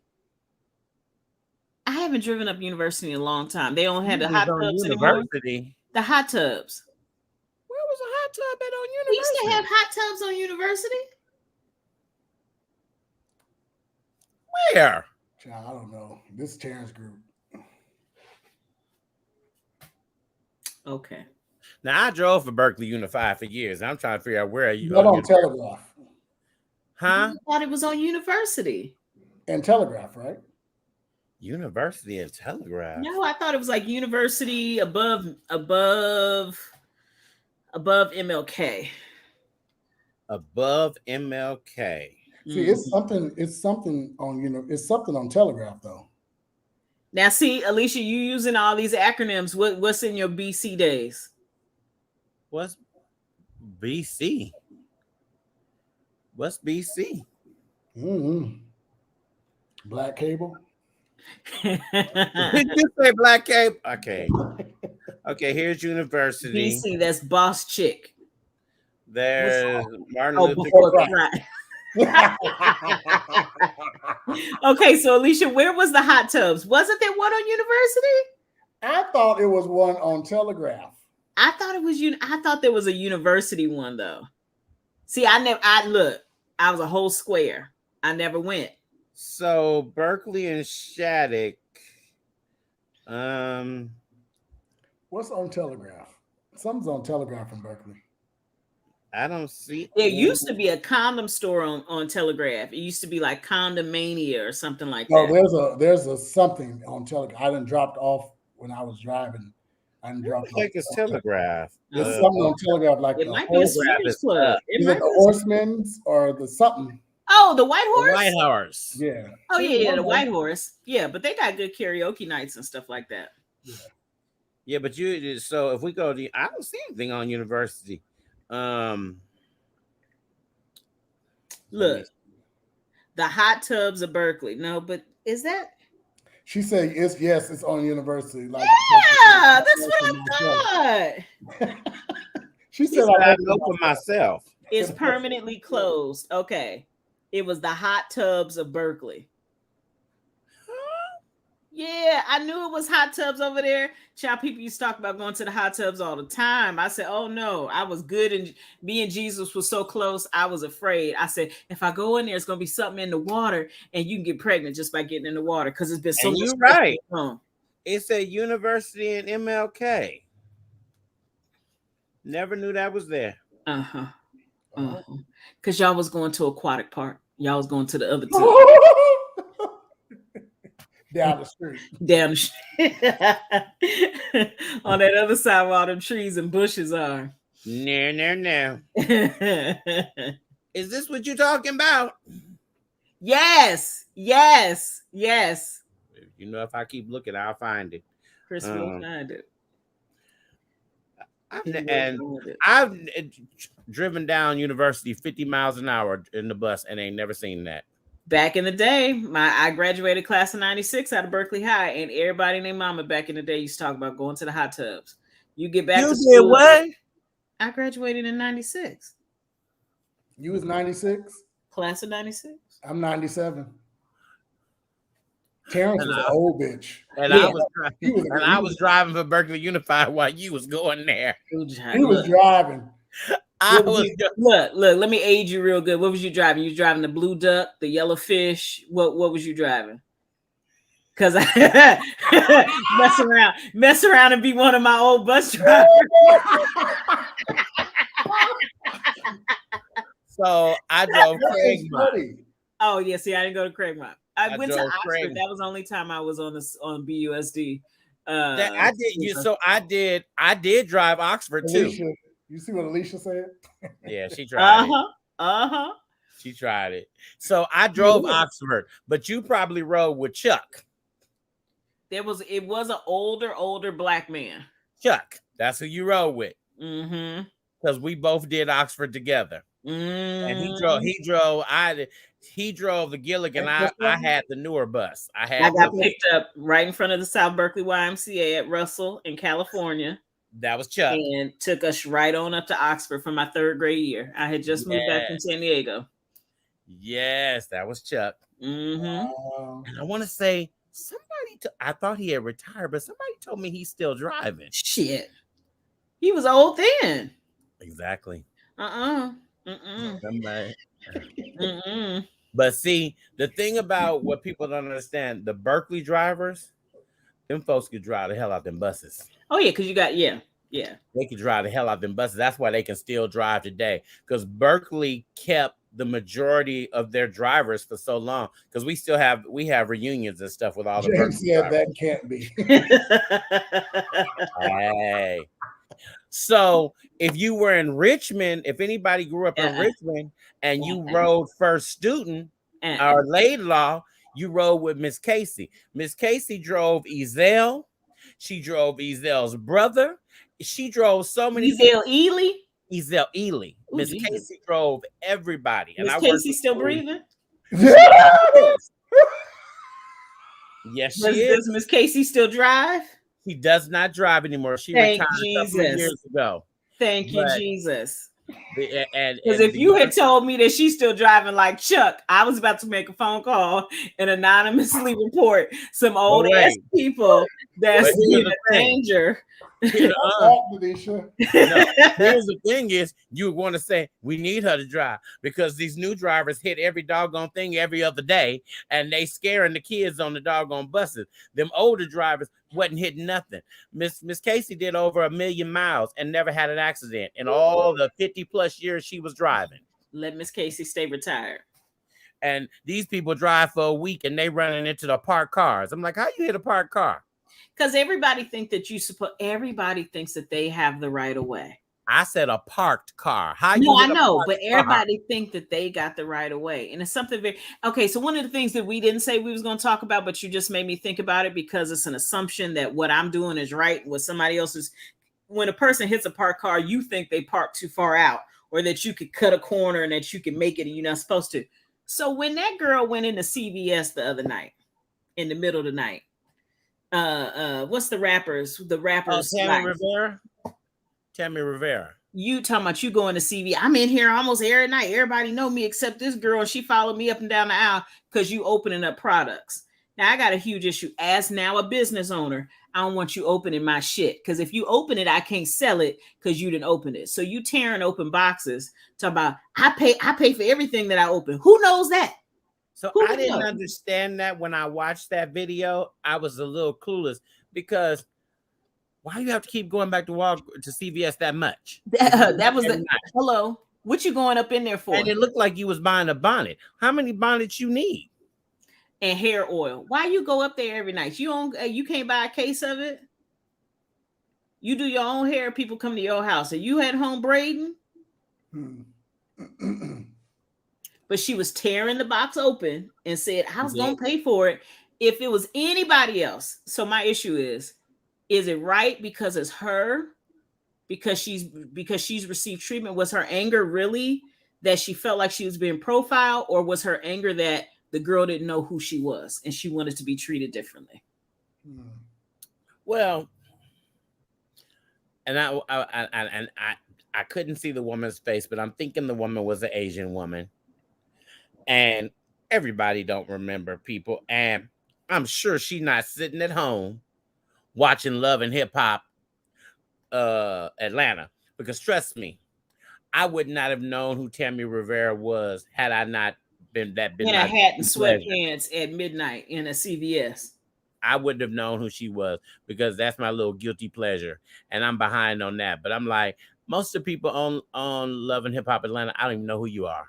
I haven't driven up University in a long time. They don't have the hot tubs anymore. University. The hot tubs. Where was a hot tub at on We University? used to have hot tubs on University. Where? Child, I don't know. This Terrence group. Okay. Now I drove for Berkeley Unified for years. I'm trying to figure out where you Not on Telegraph. Huh? I thought it was on University. And Telegraph, right? University and Telegraph. No, I thought it was like University above MLK. Above MLK. See, it's something on it's something on Telegraph though. Now, see, Alicia, you using all these acronyms. What's in your BC days? What's BC? What's BC? Mm-hmm. Black Cable. Did you say Black Cape? Okay. Okay, here's University. BC, that's Boss Chick. There's Martin Oh, Luther before King. Christ. Okay, so Alicia, where was the hot tubs? Wasn't there one on University? I thought it was one on Telegraph. I thought it was I thought there was a University one though. See, I was a whole square. I never went. So Berkeley and Shattuck. What's on Telegraph? Something's on Telegraph in Berkeley. I don't see. There used to be a condom store on Telegraph. It used to be like Condom Mania or something like No, that. there's a something on Telegraph. I done dropped off when I was driving. I done I dropped think it's Telegraph. There's something on Telegraph like It the might be a swingers club. is it the Horsemen's or the something? Oh, the White Horse. White Horse. Yeah. Oh yeah, the White Horse. Yeah, but they got good karaoke nights and stuff like that. Yeah, but so if we go to, I don't see anything on University. Look, the hot tubs of Berkeley. No, but is that? She said it's on University. Like Yeah, that's what I thought. She said I know for myself. It's permanently closed. Okay, it was the hot tubs of Berkeley. Yeah, I knew it was hot tubs over there. Child, people used to talk about going to the hot tubs all the time. I said, oh no, I was good. And me and Jesus was so close, I was afraid. I said, if I go in there, it's going to be something in the water and you can get pregnant just by getting in the water because it's been so much. You're right. It's a University in MLK. Never knew that was there. Because y'all was going to Aquatic Park. Y'all was going to the other two. Down the street. Down the street. On that other side where all them trees and bushes are. No. Is this what you're talking about? Yes. You know, if I keep looking, I'll find it. Chris will find it. I've driven down University 50 miles an hour in the bus and ain't never seen that. Back in the day, I graduated class of 96 out of Berkeley High, and everybody and their mama back in the day used to talk about going to the hot tubs. You get back to school. Did what? I graduated in 96. You was 96? Class of 96. I'm 97. Terrence was an old bitch. And Yeah. I was driving for Berkeley Unified while you was going there. He was driving. Look, let me aid you real good. What was you driving? You driving the Blue Duck, the Yellow Fish? What was you driving? Because I mess around and be one of my old bus drivers. So I drove Craigmont. Oh yeah, see, I didn't go to Craigmont. I went to Oxford. Craigmont. That was the only time I was on BUSD. I did drive Oxford Alicia, too. you see what Alicia said? Yeah, she tried it. She tried it. So I drove Oxford, but you probably rode with Chuck. It was an older black man. Chuck, that's who you rode with. Mm-hmm. Because we both did Oxford together. And he drove the Gilligan. I had the newer bus. I got picked up right in front of the South Berkeley YMCA at Russell in California. That was Chuck. And took us right on up to Oxford for my 3rd grade year. I had just moved back from San Diego. Yes, that was Chuck. Mm-hmm. And I want to say I thought he had retired, but somebody told me he's still driving. Shit. He was old then. Exactly. Mm-mm. But see, the thing about what people don't understand, the Berkeley drivers, them folks could drive the hell out them buses. Oh yeah, because you got yeah. They could drive the hell out them buses. That's why they can still drive today. Because Berkeley kept the majority of their drivers for so long. Because we have reunions and stuff with all the James Berkeley said drivers. that can't be. Hey. So if you were in Richmond, if anybody grew up in Richmond and you rode first student or Laidlaw, you rode with Miss Casey. Miss Casey drove Ezell. She drove Ezel's brother. She drove so many. Ezell Ely. Ezell Ely. Miss Casey drove everybody. Miss Casey still breathing? Yes, she is. Does Miss Casey still drive? She does not drive anymore. She retired a couple of years ago. Thank you, Jesus. Because if you had told me that she's still driving like Chuck, I was about to make a phone call and anonymously report some old ass people that's in danger. Here's the thing is, you want to say we need her to drive because these new drivers hit every doggone thing every other day and they scaring the kids on the doggone buses. Them older drivers wasn't hitting nothing. Miss Casey did over 1 million miles and never had an accident in all the 50 plus years she was driving. Let Miss Casey stay retired. And these people drive for a week and they running into the parked cars. I'm like, how you hit a parked car? Because everybody thinks that they have the right of way. I said a parked car. I know, but everybody think that they got the right of way. And it's something very okay. So one of the things that we didn't say we was going to talk about, but you just made me think about it because it's an assumption that what I'm doing is right. What somebody else is, when a person hits a parked car, you think they parked too far out or that you could cut a corner and that you can make it and you're not supposed to. So when that girl went into CVS the other night, in the middle of the night, what's the rappers? Tammy Rivera. You talking about you going to CV? I'm in here almost every night. Everybody know me except this girl, and she followed me up and down the aisle because you opening up products. Now I got a huge issue as now a business owner. I don't want you opening my shit because if you open it, I can't sell it because you didn't open it. So you tearing open boxes. Talking about I pay for everything that I open. Who knows that? So I didn't understand that when I watched that video. I was a little clueless because why do you have to keep going back to CVS that much? That was hello. What you going up in there for? And it looked like you was buying a bonnet. How many bonnets you need? And hair oil. Why you go up there every night? You can't buy a case of it. You do your own hair. People come to your house. Are you at home braiding? But she was tearing the box open and said, I was going to pay for it if it was anybody else. So my issue is it right because it's her? Because she's received treatment? Was her anger really that she felt like she was being profiled, or was her anger that the girl didn't know who she was and she wanted to be treated differently? Well, and I couldn't see the woman's face, but I'm thinking the woman was an Asian woman. And everybody don't remember people. And I'm sure she's not sitting at home watching Love and Hip Hop Atlanta. Because trust me, I would not have known who Tammy Rivera was had I not been in a hat and sweatpants at midnight in a CVS. I wouldn't have known who she was because that's my little guilty pleasure. And I'm behind on that. But I'm like, most of the people on Love and Hip Hop Atlanta, I don't even know who you are.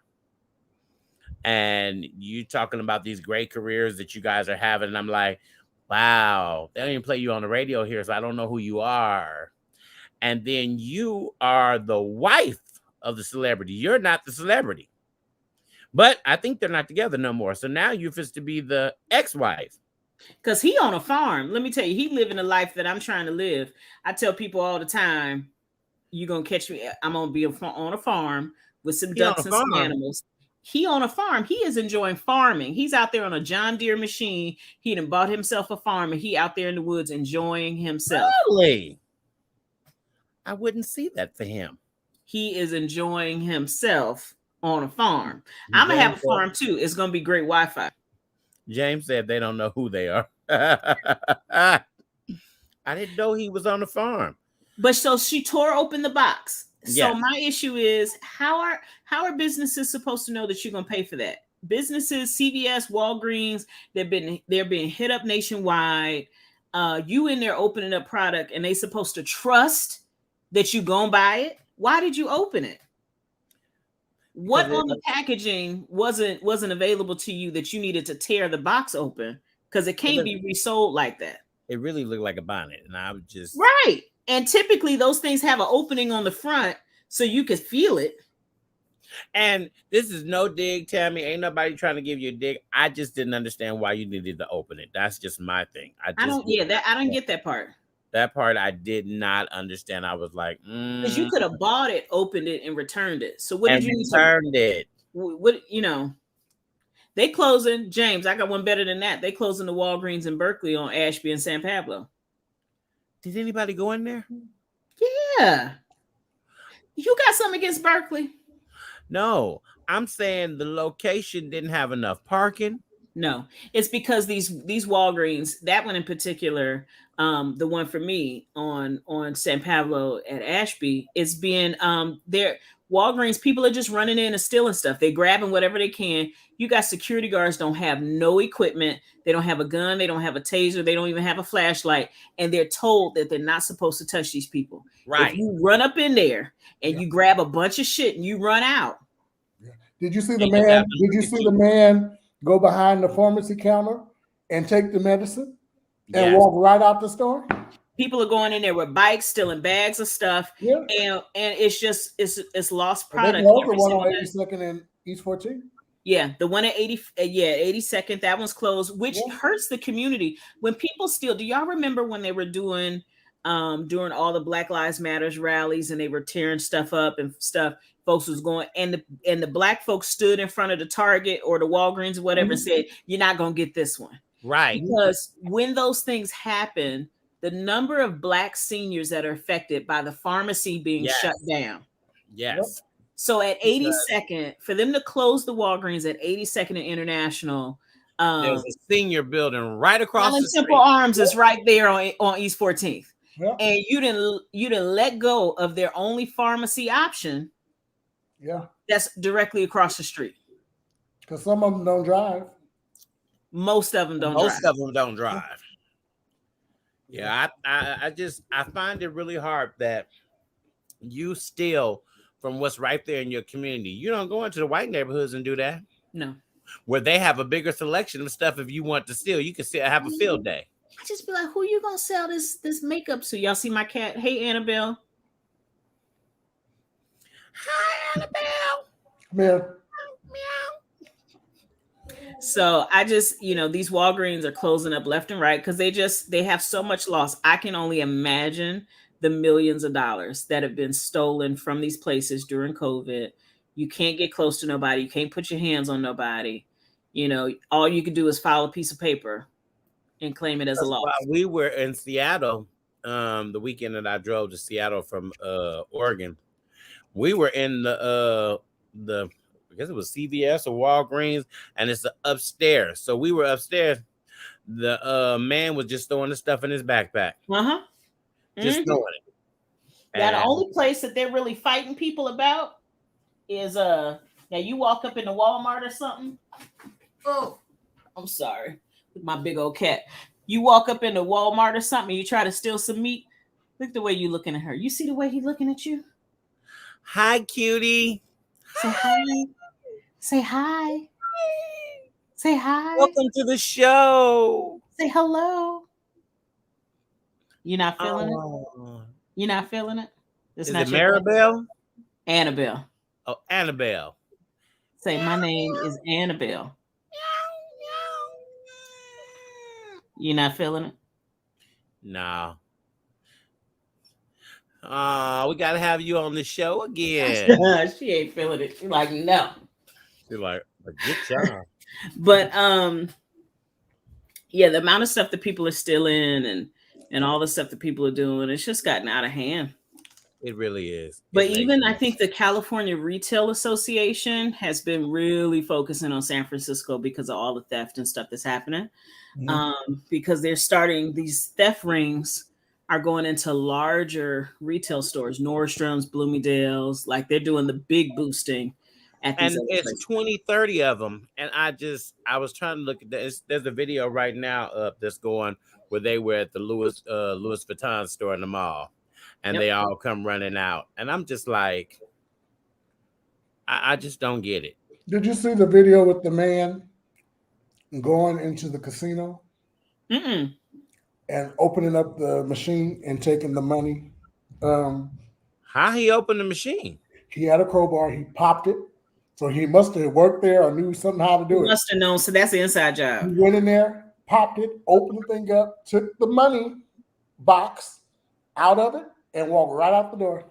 And you talking about these great careers that you guys are having. And I'm like, wow, they don't even play you on the radio here. So I don't know who you are. And then you are the wife of the celebrity. You're not the celebrity. But I think they're not together no more. So now you're supposed to be the ex-wife. Because he on a farm. Let me tell you, he living a life that I'm trying to live. I tell people all the time, you're going to catch me. I'm going to be on a farm with some ducks and some animals. He on a farm. He is enjoying farming. He's out there on a John Deere machine. He done bought himself a farm and he out there in the woods enjoying himself. Really? I wouldn't see that for him. He is enjoying himself on a farm. I'm gonna have a farm too. It's gonna be great Wi-Fi. James said they don't know who they are. I didn't know he was on the farm. But so she tore open the box. So Yes. my issue is how are businesses supposed to know that you're gonna pay for that? Businesses, CVS, Walgreens, they're being hit up nationwide. You in there opening up product, and they supposed to trust that you gonna buy it. Why did you open it? What on the packaging wasn't available to you that you needed to tear the box open? Because it can't be resold like that. It really looked like a bonnet, and I was just right. And typically those things have an opening on the front so you could feel it. And this is no dig, Tammy. Ain't nobody trying to give you a dig. I just didn't understand why you needed to open it. That's just my thing. I don't get that part. That part I did not understand. I was like, because you could have bought it, opened it, and returned it. So what did you returned it? What they closing, James. I got one better than that. They closing the Walgreens in Berkeley on Ashby and San Pablo. Did anybody go in there? Yeah. You got something against Berkeley? No, I'm saying the location didn't have enough parking. No, it's because these Walgreens, that one in particular, the one for me on San Pablo at Ashby, is being there. Walgreens, people are just running in and stealing stuff. They're grabbing whatever they can. You got security guards don't have no equipment. They don't have a gun. They don't have a taser. They don't even have a flashlight. And they're told that they're not supposed to touch these people. Right. If you run up in there and you grab a bunch of shit and you run out. Yeah. Did you see the man? Did you see the man go behind the pharmacy counter and take the medicine and walk right out the store? People are going in there with bikes, stealing bags of stuff, and it's just it's lost product. They closed the one on 82nd and East 14th. Yeah, the one at 82nd, that one's closed, which hurts the community. When people steal, do y'all remember when they were doing during all the Black Lives Matters rallies and they were tearing stuff up and stuff? Folks was going, and the black folks stood in front of the Target or the Walgreens or whatever and said, "You're not gonna get this one." Right. Because when those things happen, the number of Black seniors that are affected by the pharmacy being shut down. Yes. So at 82nd, for them to close the Walgreens at 82nd and International, there's a senior building right across the street. Temple Arms is right there on East 14th. Yep. And you didn't let go of their only pharmacy option. Yeah. That's directly across the street. Because some of them don't drive. Most of them don't drive. Most of them don't drive. Yeah, I find it really hard that you steal from what's right there in your community. You don't go into the white neighborhoods and do that. No. Where they have a bigger selection of stuff. If you want to steal, you can still have a field day. I just be like, who you gonna sell this makeup to? Y'all see my cat? Hey, Annabelle. Hi, Annabelle. Meow. So I just, these Walgreens are closing up left and right because they have so much loss. I can only imagine the millions of dollars that have been stolen from these places during COVID. You can't get close to nobody. You can't put your hands on nobody. All you can do is file a piece of paper and claim it as a loss. We were in Seattle the weekend that I drove to Seattle from Oregon. We were in the I guess it was CVS or Walgreens, and it's upstairs. So we were upstairs. The man was just throwing the stuff in his backpack. Just throwing it. Yeah, the only place that they're really fighting people about is now you walk up in the Walmart or something. Oh, I'm sorry. With my big old cat. You walk up in the Walmart or something, you try to steal some meat. Look the way you looking at her. You see the way he's looking at you? Hi, cutie. Say hi. Say hi. Say hi. Welcome to the show. Say hello. You're not feeling it? You're not feeling it? Is it Maribel? Annabelle. Oh, Annabelle. Say, my name is Annabelle. You're not feeling it? No. We gotta have you on the show again. She ain't feeling it. She's like, no. She's like, good job. But the amount of stuff that people are stealing and all the stuff that people are doing, it's just gotten out of hand. It really is. But It makes even I sense. think the California Retail Association has been really focusing on San Francisco because of all the theft and stuff that's happening. Because they're starting, these theft rings are going into larger retail stores, Nordstrom's, Bloomingdale's, like they're doing the big boosting at these And other it's places. 20, 30 of them. And I was trying to look at this. There's a video right now up that's going where they were at the Louis Vuitton store in the mall, and Yep. they all come running out. And I'm just like, I just don't get it. Did you see the video with the man going into the casino Mm-mm. and opening up the machine and taking the money? How he opened the machine? He had a crowbar. He popped it. So he must have worked there or knew something how to do You it. must have known. So that's the inside He job. went in there, popped it, opened the thing up, took the money box out of it, and walked right out the door.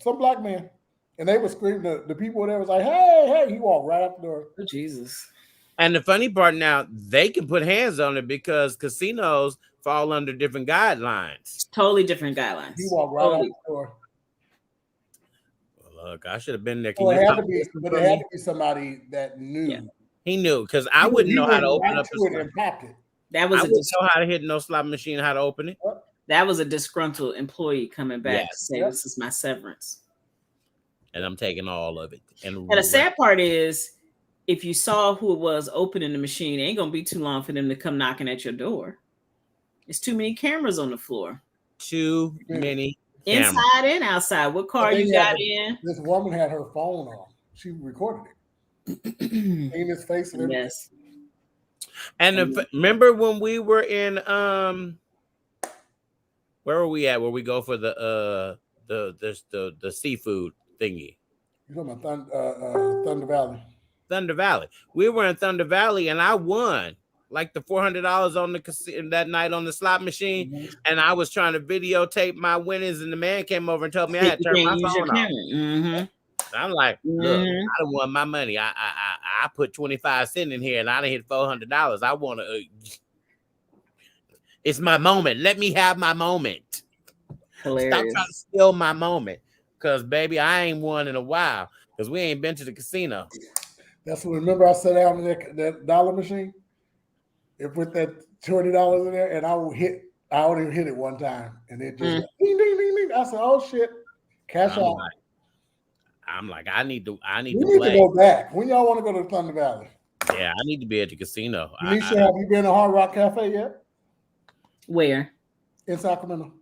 Some black man. And they were screaming. The people there was like, hey, hey. He walked right out the door. Oh, Jesus. And the funny part now, they can put hands on it because casinos fall under different guidelines. Totally different guidelines. He walked right out the door. Look, I should have been there. So it had to be, but it had to be somebody that knew. Yeah. He knew, because I wouldn't know how to open up it and popped it. That I was wouldn't know how to hit no slot machine, how to open it. that was a disgruntled employee coming back to Yes. say, this is my severance. And I'm taking all of it. And the sad part is, if you saw who it was opening the machine, it ain't gonna be too long for them to come knocking at your door. It's too many cameras on the floor. Too many cameras. Inside and outside. What car you got in? This woman had her phone on. She recorded it. Seen his face and everything. Yes. And remember when we were in where were we at? Where we go for the seafood thingy? You're talking about Thunder Valley. Thunder Valley. We were in Thunder Valley, and I won like the $400 on the casino that night on the slot machine. And I was trying to videotape my winnings, and the man came over and told me I had to turn my phone off. I'm like, look, I done won my money. I put 25 cents in here, and I done hit $400. I want to. It's my moment. Let me have my moment. Hilarious. Stop trying to steal my moment, because baby, I ain't won in a while. Because we ain't been to the casino. That's what. Remember, I sat down in that dollar machine and put that $20 in there, and I only hit it one time, and it just ding, ding, ding, ding. I said, "Oh shit, cash out." I'm like, I need to go back. When y'all want to go to Thunder Valley? Yeah, I need to be at the casino. Nisha, have you been to Hard Rock Cafe yet? Where? In Sacramento.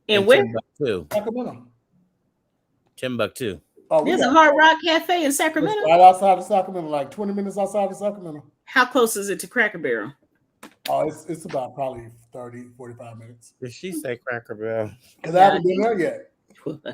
In where? Sacramento. Timbuktu. Oh, there's a Hard Rock Cafe in Sacramento. Right outside of Sacramento, like 20 minutes outside of Sacramento. How close is it to Cracker Barrel? Oh, it's about probably 30, 45 minutes. Did she say Cracker Barrel? Because I haven't been there yet.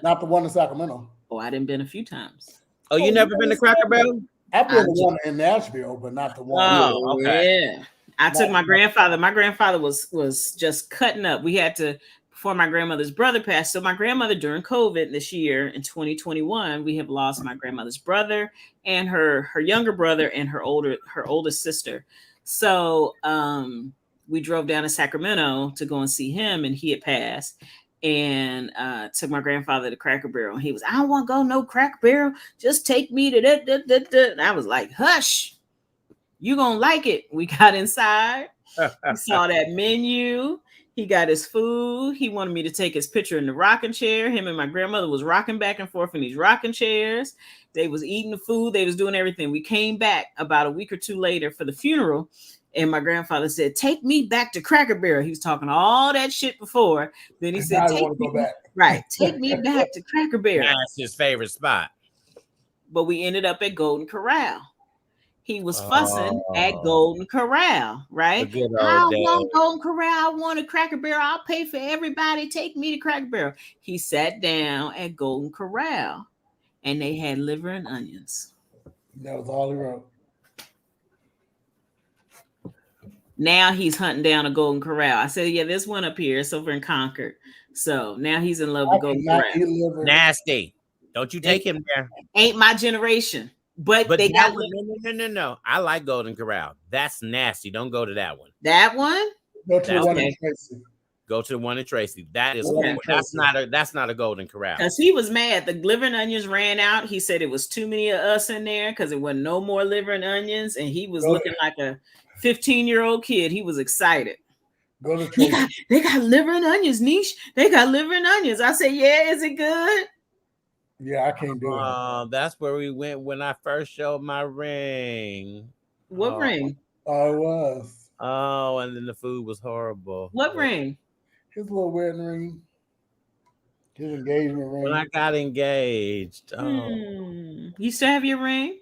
Not the one in Sacramento. Oh, I didn't been a few times. Oh, you never been to Cracker Barrel? I've been to one in Nashville, but not the one. Oh, okay. Yeah. I took my grandfather. My grandfather was just cutting up. We had to, before my grandmother's brother passed. So my grandmother during COVID this year in 2021, we have lost my grandmother's brother and her younger brother and her oldest sister. So we drove down to Sacramento to go and see him, and he had passed. And took my grandfather to Cracker Barrel. And he was, I don't want to go no Cracker Barrel. Just take me to that. And I was like, hush, you gonna like it. We got inside. He saw that menu. He got his food. He wanted me to take his picture in the rocking chair. Him and my grandmother was rocking back and forth in these rocking chairs. They was eating the food. They was doing everything. We came back about a week or two later for the funeral. And my grandfather said, take me back to Cracker Barrel. He was talking all that shit before. Then he said, take me back. Right. Take me back to Cracker Barrel. That's his favorite spot. But we ended up at Golden Corral. He was fussing at Golden Corral, right? I don't want Golden Corral. I want a Cracker Barrel. I'll pay for everybody. Take me to Cracker Barrel. He sat down at Golden Corral, and they had liver and onions. That was all he wrote. Now he's hunting down a Golden Corral. I said, yeah, there's one up here. It's over in Concord. So now he's in love with Golden Corral. Nasty. Don't you take him there. Ain't my generation. But they got no. I like Golden Corral. That's nasty. Don't go to that one. That one? Go to the one in Tracy. Go to the one in Tracy. That is Okay. that's not a Golden Corral. Because he was mad. The liver and onions ran out. He said it was too many of us in there because there were no more liver and onions. And he was looking like a 15-year-old kid. He was excited. Go to Tracy. They got liver and onions, Niche. They got liver and onions. I said, yeah, is it good? Yeah, I can't do it. That's where we went when I first showed my ring. What ring? Oh, it was. Oh, and then the food was horrible. What ring? His little wedding ring. His engagement ring. When I got engaged. You still have your ring?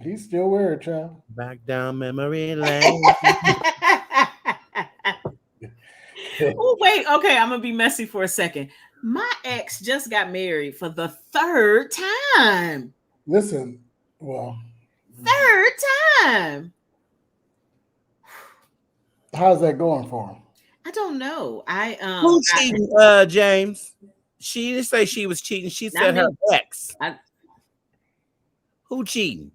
He still wear it, child. Back down memory lane. Oh, wait. Okay, I'm going to be messy for a second. My ex just got married for the third time. Listen, well. Third time. How's that going for him? I don't know. Who cheating, James? She didn't say she was cheating. She said her ex. Who cheating?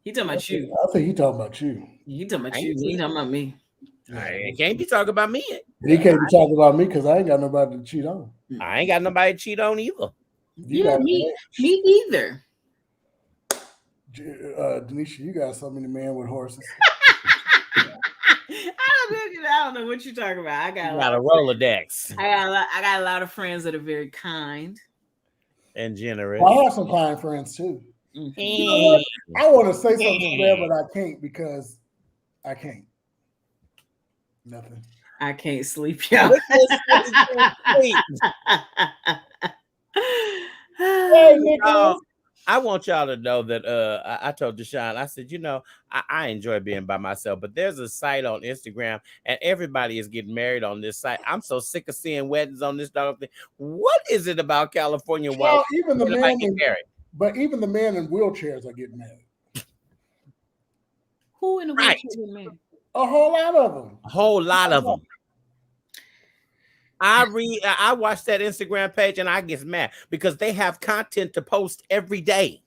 He talking about you. I think he talking about you. He talking about you. He talking about me. I can't be talking about me. He can't be talking about me because I ain't got nobody to cheat on. I ain't got nobody to cheat on either. Yeah, me either. Denisha, you got so many men with horses. I don't know what you're talking about. I got a Rolodex. I got a lot of friends that are very kind and generous. Well, I have some kind friends too. Mm-hmm. You know what? I want to say something there, but I can't because I can't. Nothing. I can't sleep, y'all. Hey, Nicholas. I want y'all to know that I told Deshaun, I said, I enjoy being by myself, but there's a site on Instagram and everybody is getting married on this site. I'm so sick of seeing weddings on this dog thing. What is it about California? Well, even the men get married? But even the men in wheelchairs are getting married. Who in the wheelchair getting married? A whole lot of them. A whole lot of them. I watch that Instagram page and I get mad because they have content to post every day.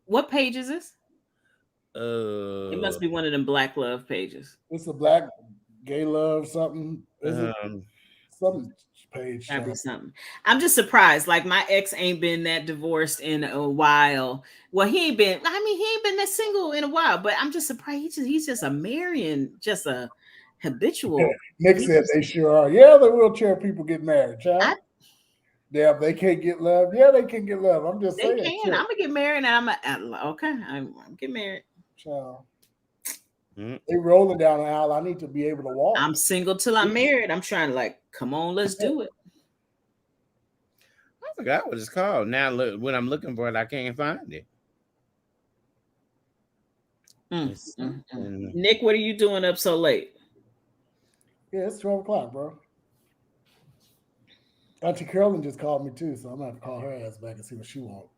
What page is this? It must be one of them Black love pages. It's a Black gay love something. Is it some page? That'd be something. I'm just surprised. Like my ex ain't been that divorced in a while. Well, he ain't been that single in a while. But I'm just surprised. He's just a marrying, just a habitual. Yeah. Nick said they sure are. Yeah, the wheelchair people get married, child. Yeah, they can't get love. Yeah, they can get love. I'm just saying. They can. I'm gonna get married, and I'm get married. Child. They rolling down the aisle. I need to be able to walk. I'm single till I'm married. I'm trying to come on, let's do it. I forgot what it's called. Now look, when I'm looking for it, I can't find it. Nick, what are you doing up so late? Yeah, it's 12 o'clock, bro. Auntie Carolyn just called me too, so I'm gonna have to call her ass back and see what she wants.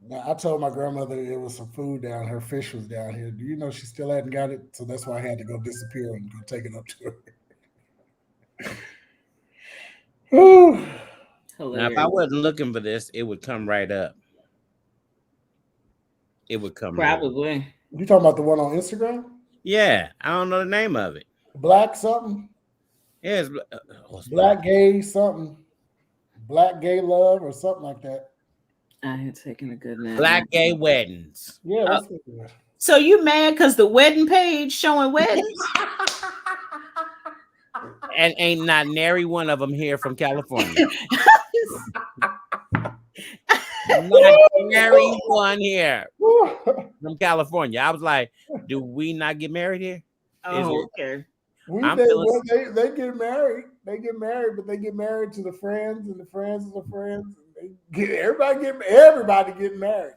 Now, I told my grandmother it was some food down. Her fish was down here. Do you know she still hadn't got it? So that's why I had to go disappear and go take it up to her. Now, if I wasn't looking for this, it would come right up. It would come probably. Right. You talking about the one on Instagram? Yeah, I don't know the name of it. Black something? Yeah, it's Black gay something. Black gay love or something like that. I had taken a good nap. Black gay weddings. Yeah. That's good. So you mad because the wedding page showing weddings? And ain't not nary one of them here from California. Not nary one here from California. I was like, do we not get married here? Okay. They get married. They get married, but they get married to the friends, and the friends of the friends. Everybody getting married.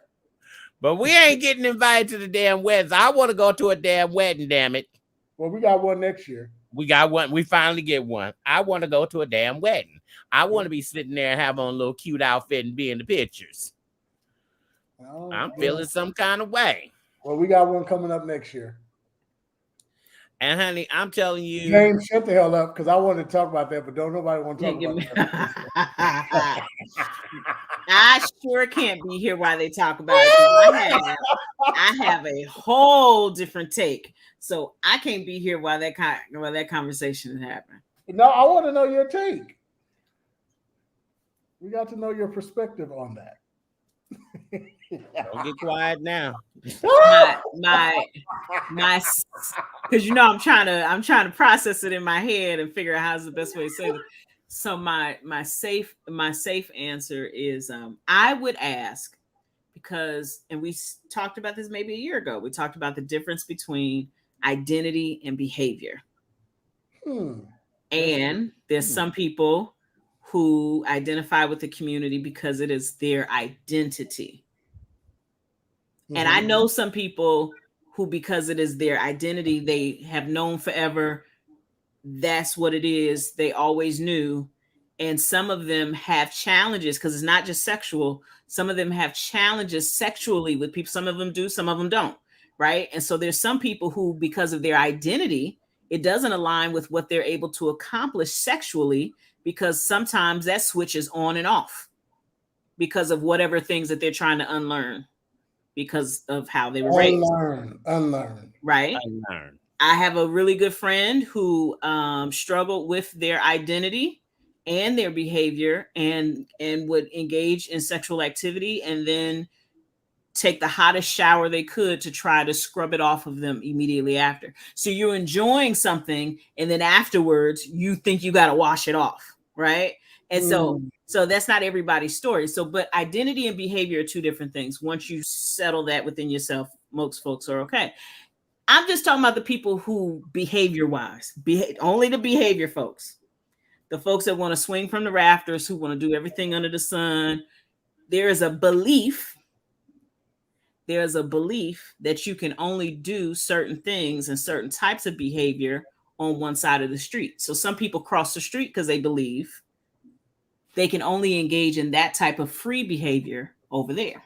But we ain't getting invited to the damn weddings. I want to go to a damn wedding, damn it. Well, we got one next year. We got one. We finally get one. I want to go to a damn wedding. I want to be sitting there and have on a little cute outfit and be in the pictures. I'm feeling some kind of way. Well, we got one coming up next year. And honey, I'm telling you, James, shut the hell up because I wanted to talk about that, but don't nobody want to talk Give about me- that. I sure can't be here while they talk about it. 'Cause I have a whole different take, so I can't be here while that conversation is happening. No, I want to know your take. We got to know your perspective on that. don't get quiet now. my because I'm trying to process it in my head and figure out how's the best way to say it. So my safe answer is I would ask, because, and we talked about this maybe a year ago, we talked about the difference between identity and behavior. And there's some people who identify with the community because it is their identity. And I know some people who, because it is their identity, they have known forever, that's what it is, they always knew. And some of them have challenges, because it's not just sexual. Some of them have challenges sexually with people. Some of them do, some of them don't, right? And so there's some people who, because of their identity, it doesn't align with what they're able to accomplish sexually, because sometimes that switches on and off because of whatever things that they're trying to unlearn because of how they were raised. Unlearn. Right? Unlearn. I have a really good friend who struggled with their identity and their behavior and would engage in sexual activity and then take the hottest shower they could to try to scrub it off of them immediately after. So you're enjoying something, and then afterwards you think you got to wash it off, right? And so that's not everybody's story. So, but identity and behavior are two different things. Once you settle that within yourself, most folks are okay. I'm just talking about the people who behavior-wise, only the behavior folks, the folks that want to swing from the rafters, who want to do everything under the sun. There's a belief that you can only do certain things and certain types of behavior on one side of the street. So some people cross the street because they believe they can only engage in that type of free behavior over there.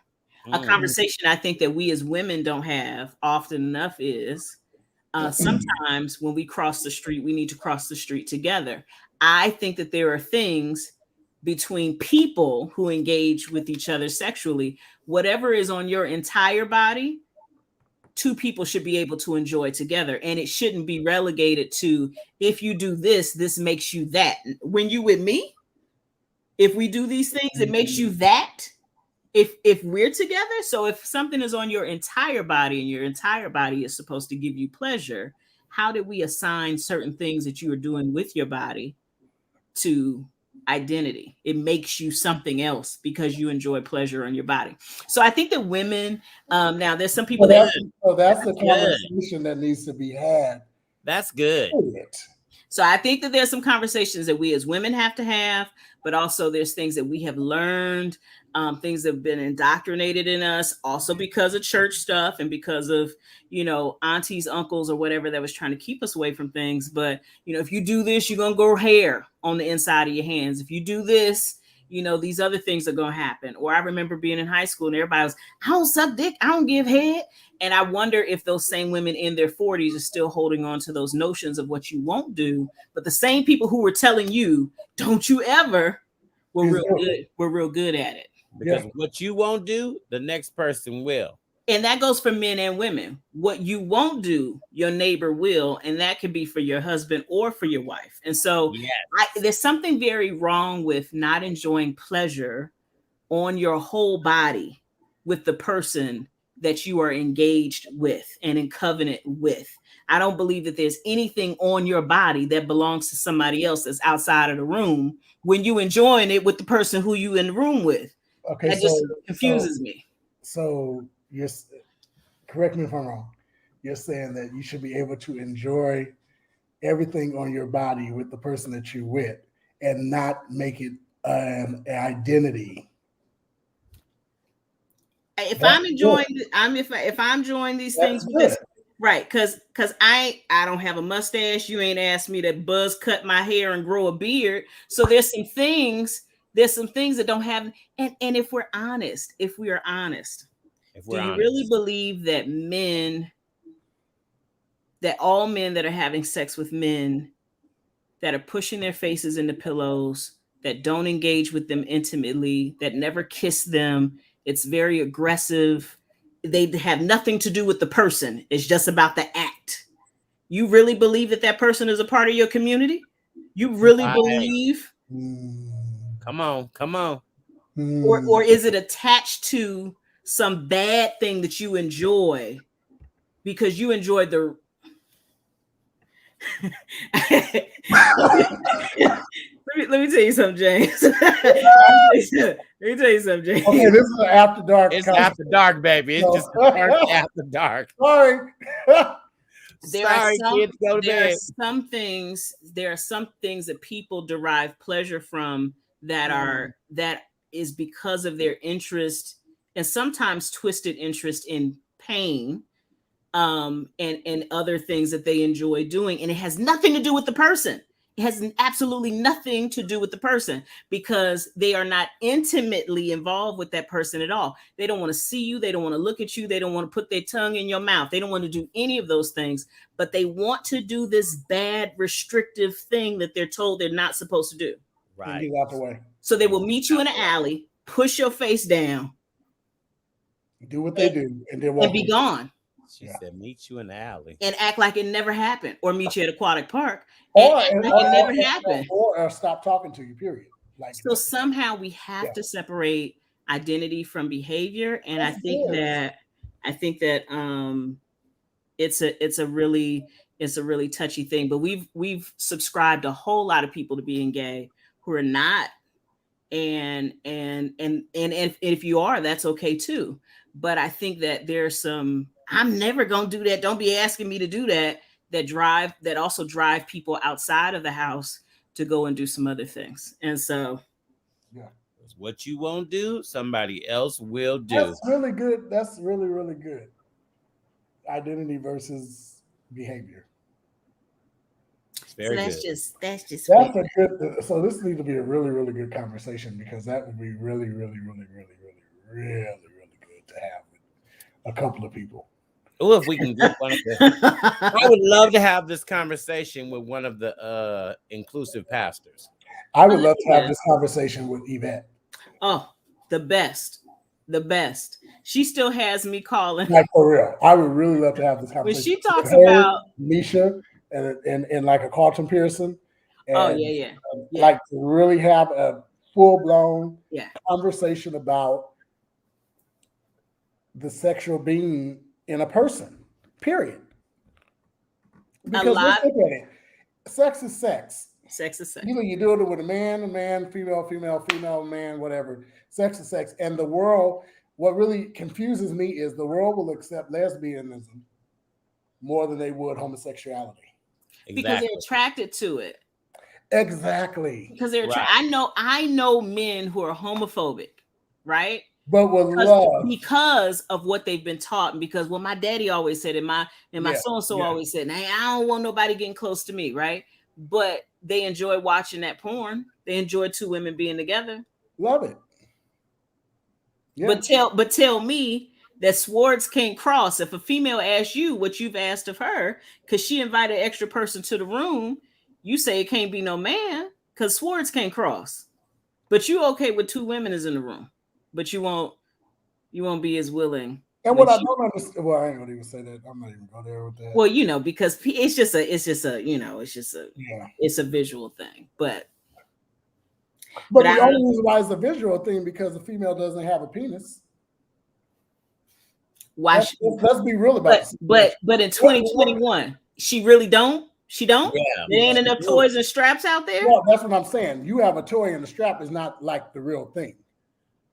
A conversation I think that we as women don't have often enough is sometimes when we cross the street, we need to cross the street together. I think that there are things between people who engage with each other sexually, whatever is on your entire body, two people should be able to enjoy together. And it shouldn't be relegated to, if you do this, this makes you that. When you with me, if we do these things, it makes you that. If we're together, so if something is on your entire body and your entire body is supposed to give you pleasure, how did we assign certain things that you are doing with your body to identity? It makes you something else because you enjoy pleasure on your body. So I think that women, now there's some people that's the conversation that needs to be had. That's good. So I think that there's some conversations that we as women have to have, but also there's things that we have learned, things that have been indoctrinated in us, also because of church stuff and because of, aunties, uncles, or whatever that was trying to keep us away from things. But, if you do this, you're going to grow hair on the inside of your hands. If you do this, these other things are going to happen. Or I remember being in high school and everybody was, I don't suck dick, I don't give head. And I wonder if those same women in their 40s are still holding on to those notions of what you won't do. But the same people who were telling you, don't you ever, were real good at it. Because what you won't do, the next person will. And that goes for men and women. What you won't do, your neighbor will. And that could be for your husband or for your wife. And so there's something very wrong with not enjoying pleasure on your whole body with the person that you are engaged with and in covenant with. I don't believe that there's anything on your body that belongs to somebody else that's outside of the room when you enjoying it with the person who you in the room with. Okay, that just confuses me. So you're, correct me if I'm wrong, you're saying that you should be able to enjoy everything on your body with the person that you're with and not make it an identity. If I'm enjoying these things with this, right? Because I don't have a mustache. You ain't asked me to buzz cut my hair and grow a beard. So there's some things that don't have. And if we are honest, do you really believe that men that all men that are having sex with men that are pushing their faces into pillows, that don't engage with them intimately, that never kiss them, it's very aggressive. They have nothing to do with the person. It's just about the act. You really believe that that person is a part of your community? You really believe? Come on. Or is it attached to some bad thing that you enjoy because you enjoy the let me tell you something, James. Let me tell you something, James. Okay, this is an after dark. It's after dark, baby. It's just after dark. Sorry. There are some things that people derive pleasure from that is because of their interest and sometimes twisted interest in pain, and other things that they enjoy doing, and it has nothing to do with the person. It has absolutely nothing to do with the person because they are not intimately involved with that person at all. They don't want to see you. They don't want to look at you. They don't want to put their tongue in your mouth. They don't want to do any of those things, but they want to do this bad, restrictive thing that they're told they're not supposed to do. Right. Get out the way. So they will meet you in an alley, push your face down, do what they do, and then be gone. She said, "Meet you in the alley," and act like it never happened, or meet you at Aquatic Park, or it never happened, or stop talking to you. Period. Like so somehow we have to separate identity from behavior, and I think that it's a really touchy thing. But we've subscribed a whole lot of people to being gay who are not, and if you are, that's okay too. But I think that there's some, I'm never gonna do that, don't be asking me to do that, that also drive people outside of the house to go and do some other things. And so what you won't do, somebody else will do. That's really good. That's really, really good. Identity versus behavior. Very that's good. That's a good. So this needs to be a really, really good conversation because that would be really, really, really, really, really, really, really good to have with a couple of people. Oh, if we can get one of the, I would love to have this conversation with one of the inclusive pastors. I would love to have this conversation with Yvette. Oh, the best. She still has me calling. Like for real, I would really love to have this conversation. When she talks about Misha and like a Carlton Pearson. And, yeah. Like to really have a full blown conversation about the sexual being in a person. Period. Because look at it, sex is sex. Sex is sex. Either you do it with a man, female, man, whatever. Sex is sex. And the world, what really confuses me is the world will accept lesbianism more than they would homosexuality. Exactly. Because they're attracted to it. Exactly. Because they're I know men who are homophobic, right? But with love. Because of what they've been taught, and because what my daddy always said, and my so-and-so always said, hey, I don't want nobody getting close to me, right? But they enjoy watching that porn. They enjoy two women being together. Love it. Yeah. But tell me that Swords can't cross. If a female asks you what you've asked of her, because she invited an extra person to the room, you say it can't be no man because Swords can't cross. But you okay with two women is in the room, but you won't be as willing. And what I don't understand, well, I ain't gonna even say that. I'm not even going there with that. Well, because it's just a it's a visual thing, but the only reason why it's a visual thing because the female doesn't have a penis. Why? Let's be real about it. But in 2021, she really don't. She don't. Yeah, there ain't enough toys and straps out there. Well, that's what I'm saying. You have a toy and the strap is not like the real thing.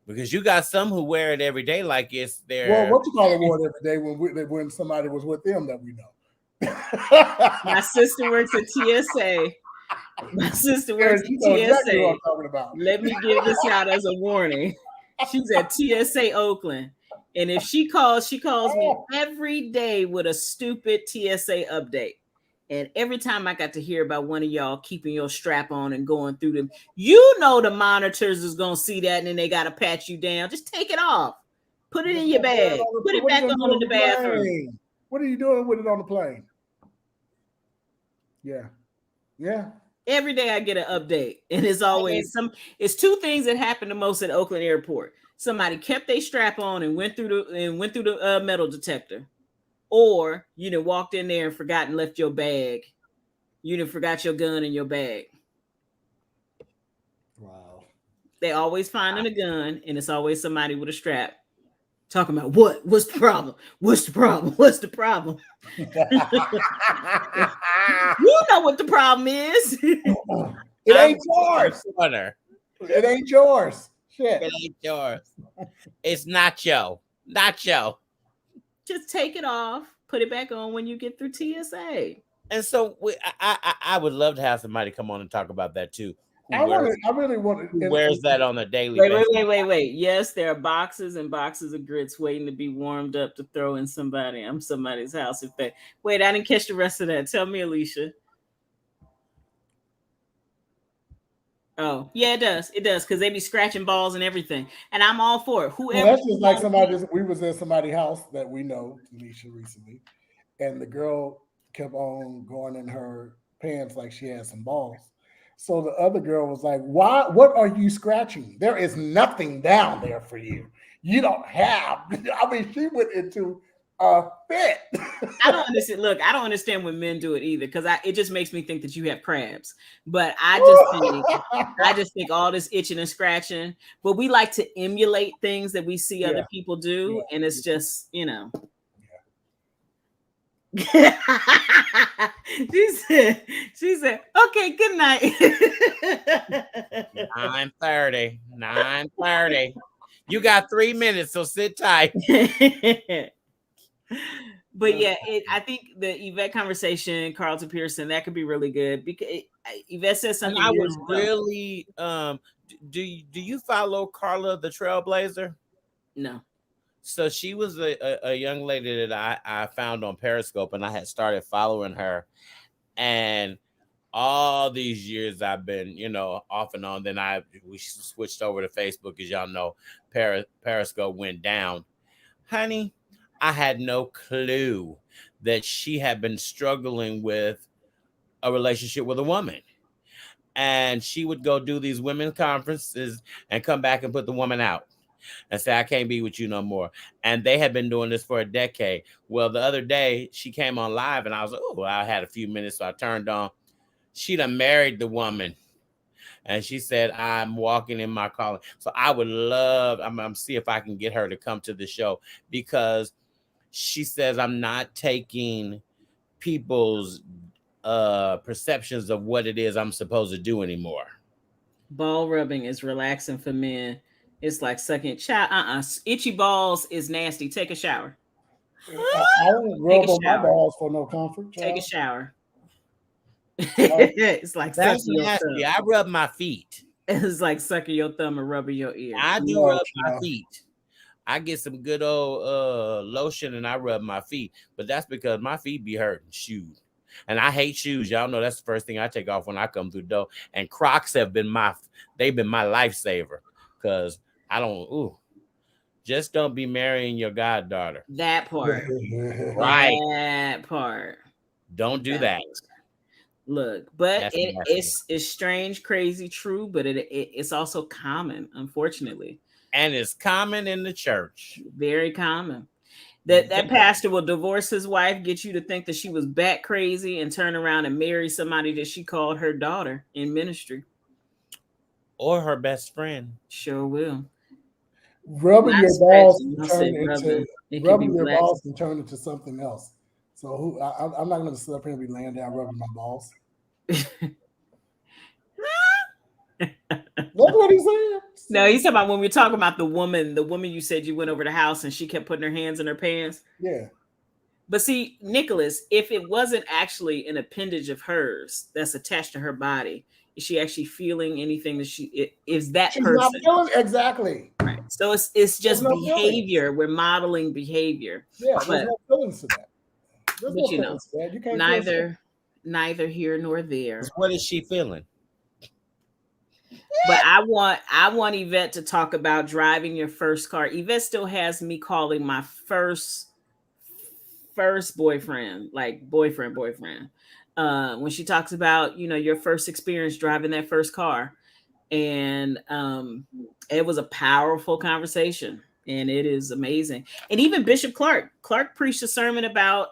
Because you got some who wear it every day, like it's their. Well, what you call it wore it every day when somebody was with them that we know. My sister works at TSA. Exactly what I'm talking about. Let me give this out as a warning. She's at TSA Oakland. And if she calls me every day with a stupid TSA update. And every time I got to hear about one of y'all keeping your strap on and going through them, the monitors is going to see that and then they got to pat you down. Just take it off. Put it in your bag. Put it back on in the bathroom. What are you doing with it on the plane? Yeah. Yeah. Every day I get an update, and it's always it's two things that happen the most at Oakland Airport. Somebody kept their strap on and went through the metal detector, or you know walked in there and forgot and left your bag. You done forgot your gun in your bag. Wow. They always finding a gun, and it's always somebody with a strap. Talking about what? What's the problem? What's the problem? What's the problem? You know what the problem is. It ain't yours. It ain't yours. Shit. It ain't yours. It's nacho. Nacho. Just take it off, put it back on when you get through TSA. And so I would love to have somebody come on and talk about that too. I really want Who wears that on a daily Wait, basis? wait. Yes, there are boxes and boxes of grits waiting to be warmed up to throw in somebody's house. If they wait, I didn't catch the rest of that. Tell me, Alicia. Oh, yeah, it does. It does, because they be scratching balls and everything. And I'm all for it. Whoever that's just like we was at somebody's house that we know, Tanisha, recently, and the girl kept on going in her pants like she had some balls. So the other girl was like, "Why? What are you scratching? There is nothing down there for you. You don't have." I mean, she went into a fit. I don't understand. Look, I don't understand when men do it either, because it just makes me think that you have crabs. But I just think all this itching and scratching. But we like to emulate things that we see other people do, and it's just, you know. Yeah. she said, okay, good night. 9:30. You got 3 minutes, so sit tight. But yeah, I think the Yvette conversation, Carlton Pearson, that could be really good, because Yvette says something. And I would really do you follow Carla the Trailblazer? No. So she was a young lady that I found on Periscope, and I had started following her. And all these years I've been, off and on. Then we switched over to Facebook, as y'all know. Periscope went down. Honey, I had no clue that she had been struggling with a relationship with a woman. And she would go do these women's conferences and come back and put the woman out and say, I can't be with you no more. And they had been doing this for a decade. Well, the other day she came on live, and I was like, oh, I had a few minutes, so I turned on. She done married the woman. And she said, I'm walking in my calling. So I would love, I'm see if I can get her to come to the show, because she says, I'm not taking people's perceptions of what it is I'm supposed to do anymore. Ball rubbing is relaxing for men. It's like sucking itchy balls is nasty. Take a shower. I don't rub on my balls for no comfort. Take a shower. It's like that's nasty. I rub my feet. It's like sucking your thumb and rubbing your ear. I do rub my feet. I get some good old lotion and I rub my feet, but that's because my feet be hurting. Shoes. And I hate shoes. Y'all know that's the first thing I take off when I come through the door. And Crocs have been my lifesaver, because I don't. Just don't be marrying your goddaughter. That part, right? That part. Don't do that. Look, but it's strange, crazy, true, but it's also common, unfortunately. And it's common in the church. Very common. That pastor will divorce his wife, get you to think that she was bat crazy, and turn around and marry somebody that she called her daughter in ministry. Or her best friend. Sure will. Rubbing your balls can turn into something else. So I'm not going to sit up here and be laying down rubbing my balls. That's what he said. No, he's talking about when we're talking about the woman you said you went over the house and she kept putting her hands in her pants. Yeah. But see, Nicholas, if it wasn't actually an appendage of hers that's attached to her body, is she actually feeling anything that she's person? Not feeling, exactly. Right. So it's just behavior. Feelings. We're modeling behavior. Yeah, there's no feelings to that. But you know, you can't neither here nor there. What is she feeling? But I want Yvette to talk about driving your first car. Yvette still has me calling my first boyfriend, like boyfriend. when she talks about, your first experience driving that first car. And it was a powerful conversation, and it is amazing. And even Bishop Clark preached a sermon about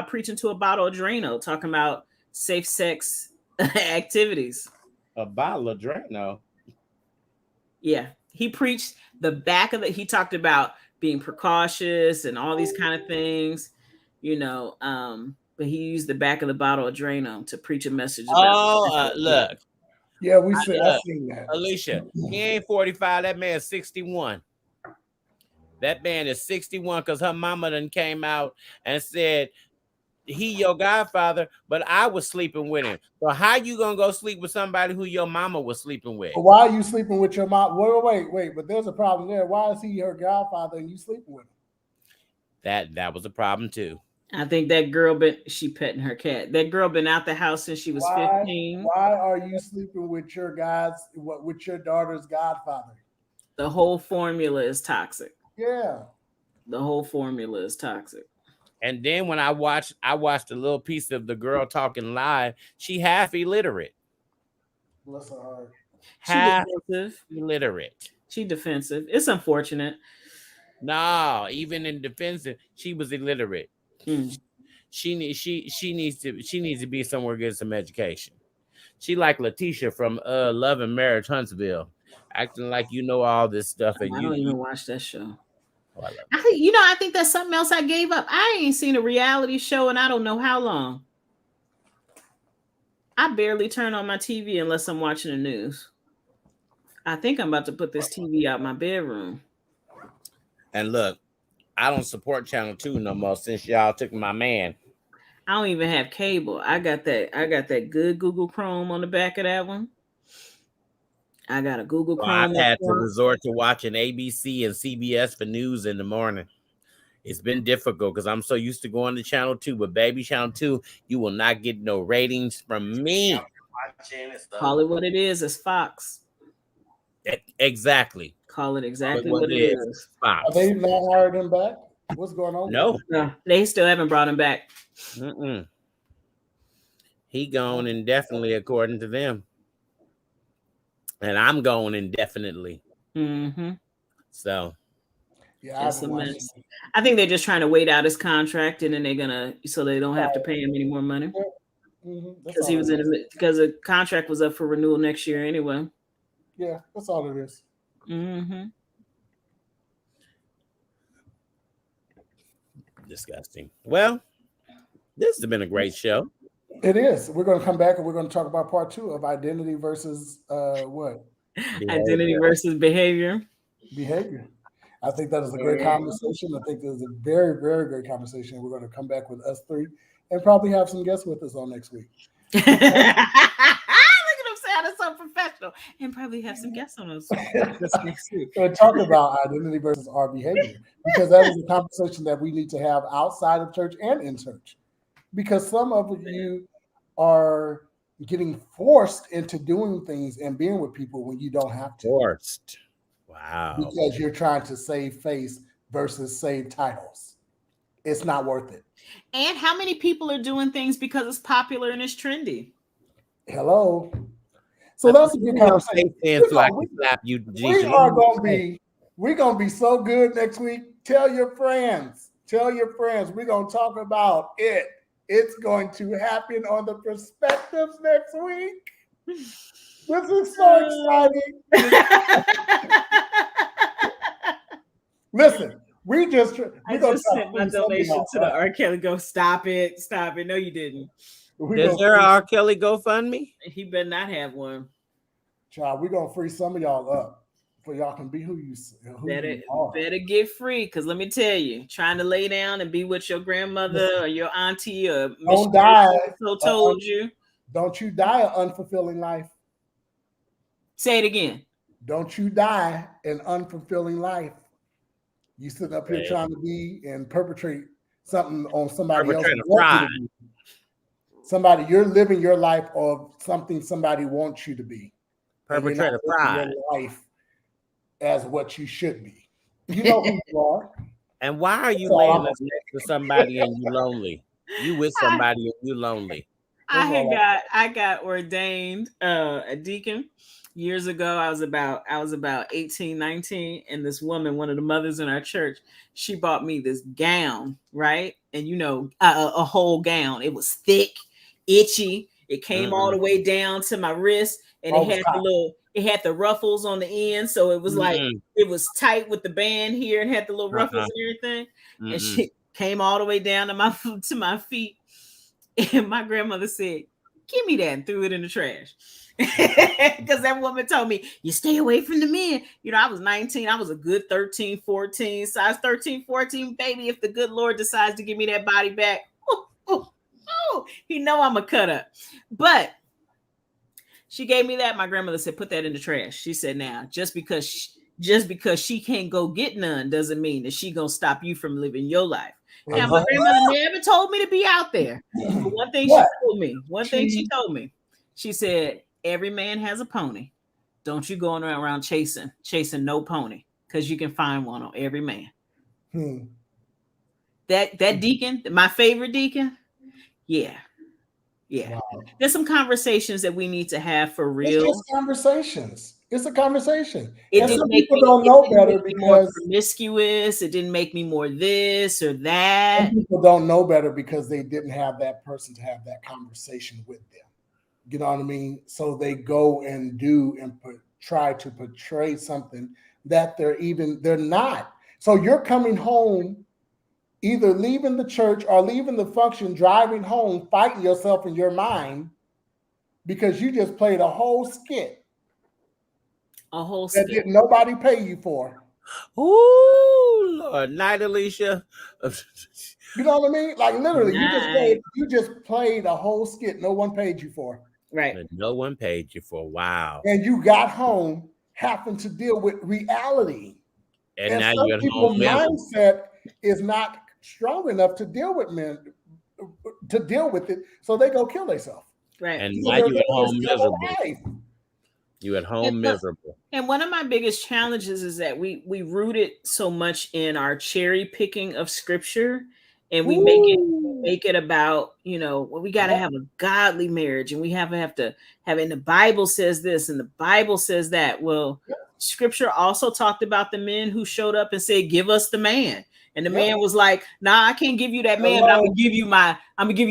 preaching to a bottle of Drano, talking about safe sex activities. A bottle of Drano. Yeah, he preached the back of it. He talked about being precautious and all these kind of things, but he used the back of the bottle of Drano to preach a message about look. Yeah, I've seen that. Alicia, he ain't 45. That man's 61. That man is 61 because her mama done came out and said, he your godfather, but I was sleeping with him. So how you gonna go sleep with somebody who your mama was sleeping with? Why are you sleeping with your mom? Wait, but there's a problem there. Why is he her godfather and you sleeping with him? That was a problem too. I think that girl she petting her cat. That girl been out the house since she was 15. Why are you sleeping with your daughter's godfather? The whole formula is toxic. Yeah. The whole formula is toxic. And then when I watched a little piece of the girl talking live, she half illiterate. Bless her heart. Half illiterate. She defensive. It's unfortunate. No, even in defensive, she was illiterate. She needs to be somewhere get some education. She like Letitia from Love and Marriage Huntsville, acting like you know all this stuff. And I don't even watch that show. Oh, I love it. I think that's something else I gave up. I ain't seen a reality show and I don't know how long. I barely turn on my TV unless I'm watching the news. I think I'm about to put this TV out my bedroom. And look, I don't support Channel 2 no more since y'all took my man. I don't even have cable. I got that good Google Chrome on the back of that one. I got a Google Chrome. I've had to resort to watching ABC and CBS for news in the morning. It's been difficult because I'm so used to going to Channel 2, but baby, Channel 2, you will not get no ratings from me. Call it what it is. It's Fox. Exactly. Call it exactly what it is. Are they not hired him back? What's going on? No, they still haven't brought him back. He gone indefinitely, according to them, and I'm going indefinitely. So, yeah, I think they're just trying to wait out his contract, and then so they don't have to pay him any more money because because the contract was up for renewal next year anyway. Yeah, that's all it is. Disgusting. Well, this has been a great show. It is. We're going to come back and we're going to talk about part 2 of identity versus what? Identity versus behavior. Behavior. I think that is a great conversation. I think it was a very, very great conversation. We're going to come back with us 3 and probably have some guests with us on next week. Look at him sounding so professional, and probably have some guests on us next week. And talk about identity versus our behavior, because that is a conversation that we need to have outside of church and in church. Because some of you are getting forced into doing things and being with people when you don't have to. Forced. Wow. Because you're trying to save face versus save titles. It's not worth it. And how many people are doing things because it's popular and it's trendy? Hello. So that's a good conversation. We're gonna be so good next week. Tell your friends. We're gonna talk about it. It's going to happen on the Perspectives next week. This is so exciting. Listen, I just sent my donation to the R. Kelly. Go stop it. No, you didn't. Is there an R. Kelly GoFundMe? He better not have one. Child, we're gonna free some of y'all up. So y'all can be who you are. Better get free, because let me tell you, trying to lay down and be with your grandmother or your auntie or don't die. So told you. Don't you die an unfulfilling life. Say it again. Don't you die an unfulfilling life. You sitting up here trying to be and perpetrate something on somebody else. You're living your life of something somebody wants you to be. Perpetrate a pride. Your life as what you should be. You know who you are. And why are you laying next to somebody and you lonely? You with somebody and you lonely. I got ordained a deacon years ago. I was about 18, 19, and this woman, one of the mothers in our church, she bought me this gown, right? And a whole gown. It was thick, itchy. It came all the way down to my wrist, and it had the ruffles on the end, so it was like it was tight with the band here and had the little ruffles and everything. And she came all the way down to my feet. And my grandmother said, "Give me that," and threw it in the trash. Because that woman told me, "You stay away from the men." I was 19. I was a good 13, 14, size 13, 14, baby. If the good Lord decides to give me that body back, he know I'm a cut up. But she gave me that. My grandmother said, "Put that in the trash." She said, "Now, just because she can't go get none doesn't mean that she gonna stop you from living your life." Now, my grandmother never told me to be out there. But one thing she told me, she said, "Every man has a pony. Don't you go around chasing no pony, because you can find one on every man." That deacon, my favorite deacon, yeah. Wow. There's some conversations that we need to have for real. It's just conversations. It's a conversation. Some people don't know better because more promiscuous. It didn't make me more this or that. Some people don't know better because they didn't have that person to have that conversation with them. You know what I mean? So they go and do and try to portray something that they're not. So you're coming home, either leaving the church or leaving the function, driving home, fighting yourself in your mind because you just played a whole skit. That didn't nobody pay you for. Ooh, Lord, night, Alicia. You know what I mean? Like literally, you just played a whole skit no one paid you for. Right. No one paid you for. Wow. And you got home having to deal with reality. And now you're at home. Mindset is not strong enough to deal with it, so they go kill themselves. Right. And now you're at home miserable. You at home miserable. And one of my biggest challenges is that we root it so much in our cherry picking of scripture, and we make it about, we got to have a godly marriage, and we have to have, and the Bible says this and the Bible says that. Well, scripture also talked about the men who showed up and said, "Give us the man." And the man was like, "Nah, I can't give you that man, but I'm gonna give you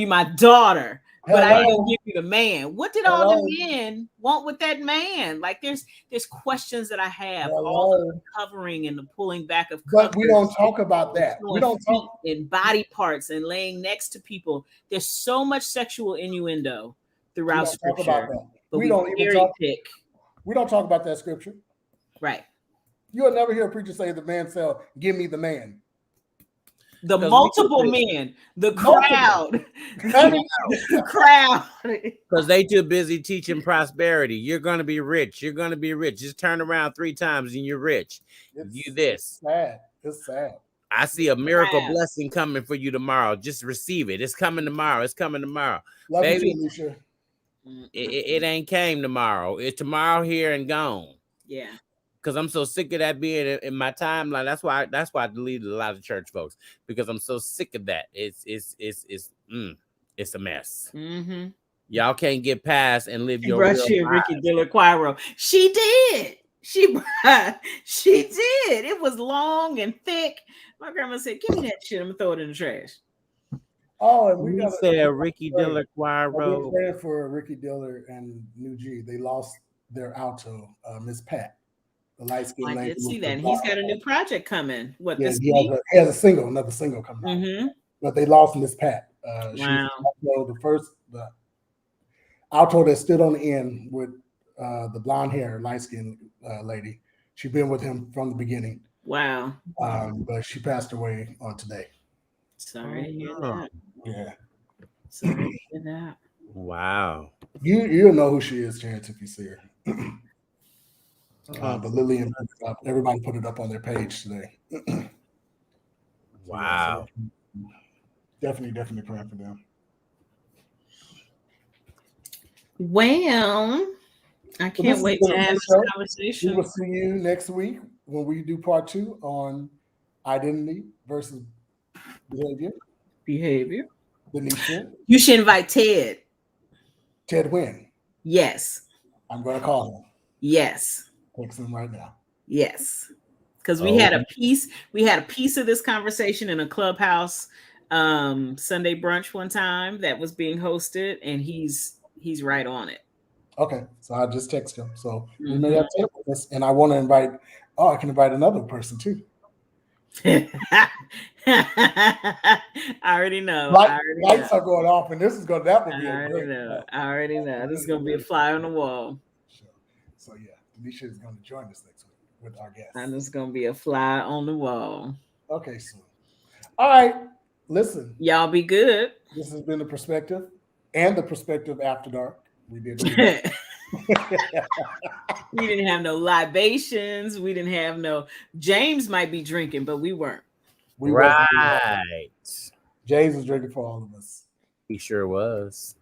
my daughter. But I ain't gonna give you the man." What did all the men want with that man? Like there's questions that I have, all the covering and the pulling back of covers. But we don't talk about that. We don't talk in body parts and laying next to people. There's so much sexual innuendo throughout scripture. Talk about that. But we don't even pick. We don't talk about that scripture. Right. You'll never hear a preacher say the man said, "Give me the man." The multiple men, the crowd, the crowd. Because they too busy teaching prosperity. You're going to be rich. You're going to be rich. Just turn around 3 times and you're rich. It's sad. It's sad. I see a miracle blessing coming for you tomorrow. Just receive it. It's coming tomorrow. It's coming tomorrow. Love baby, you, Alicia. It ain't came tomorrow. It's tomorrow here and gone. Yeah. Because I'm so sick of that being in my timeline. That's why I deleted a lot of church folks, because I'm so sick of that. It's a mess. Mm-hmm. Y'all can't get past and live your real life. Ricky Delaquiro. She did. She did. It was long and thick. My grandma said, "Give me that shit. I'm gonna throw it in the trash." Oh, and we said Ricky Delaquiro. We're praying for Ricky Diller and New G. They lost their alto, Miss Pat. The light skin. I did see that. And he's got a new project coming. What this week? He has another single coming out. Mm-hmm. But they lost Miss Pat. Wow. The alto that stood on the end with the blonde hair, light skin lady. She's been with him from the beginning. Wow. But she passed away on today. Sorry to hear that. Yeah. Sorry to hear that. Wow. You'll know who she is, Chance, if you see her. But Lillian, everybody put it up on their page today. Wow. So definitely praying for them. Well, I can't wait to have this conversation. We will see you next week when we do part 2 on identity versus behavior. Denisha. You should invite Ted. Ted Wynn. Yes. I'm going to call him. Yes. Text him right now. Yes. Because we had a piece of this conversation in a Clubhouse Sunday brunch one time that was being hosted, and he's right on it. Okay, so I'll just text him. So we may have to with this, and I want to invite. Oh, I can invite another person too. I already know. Lights are going off, and this is going. That would be I a great. I already know. This is going to be a fly on the wall. Sure. So yeah, Denisha is going to join us next week with our guests. And it's going to be a fly on the wall. Okay, so all right. Listen, y'all be good. This has been the perspective and the perspective after dark. We did. We didn't have no libations. We didn't have no. James might be drinking, but we weren't. Right. James was drinking for all of us. He sure was.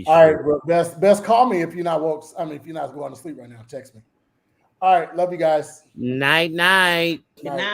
All right, well, best call me if you're not woke. I mean, if you're not going to sleep right now, text me. All right, love you guys. Night. Good night.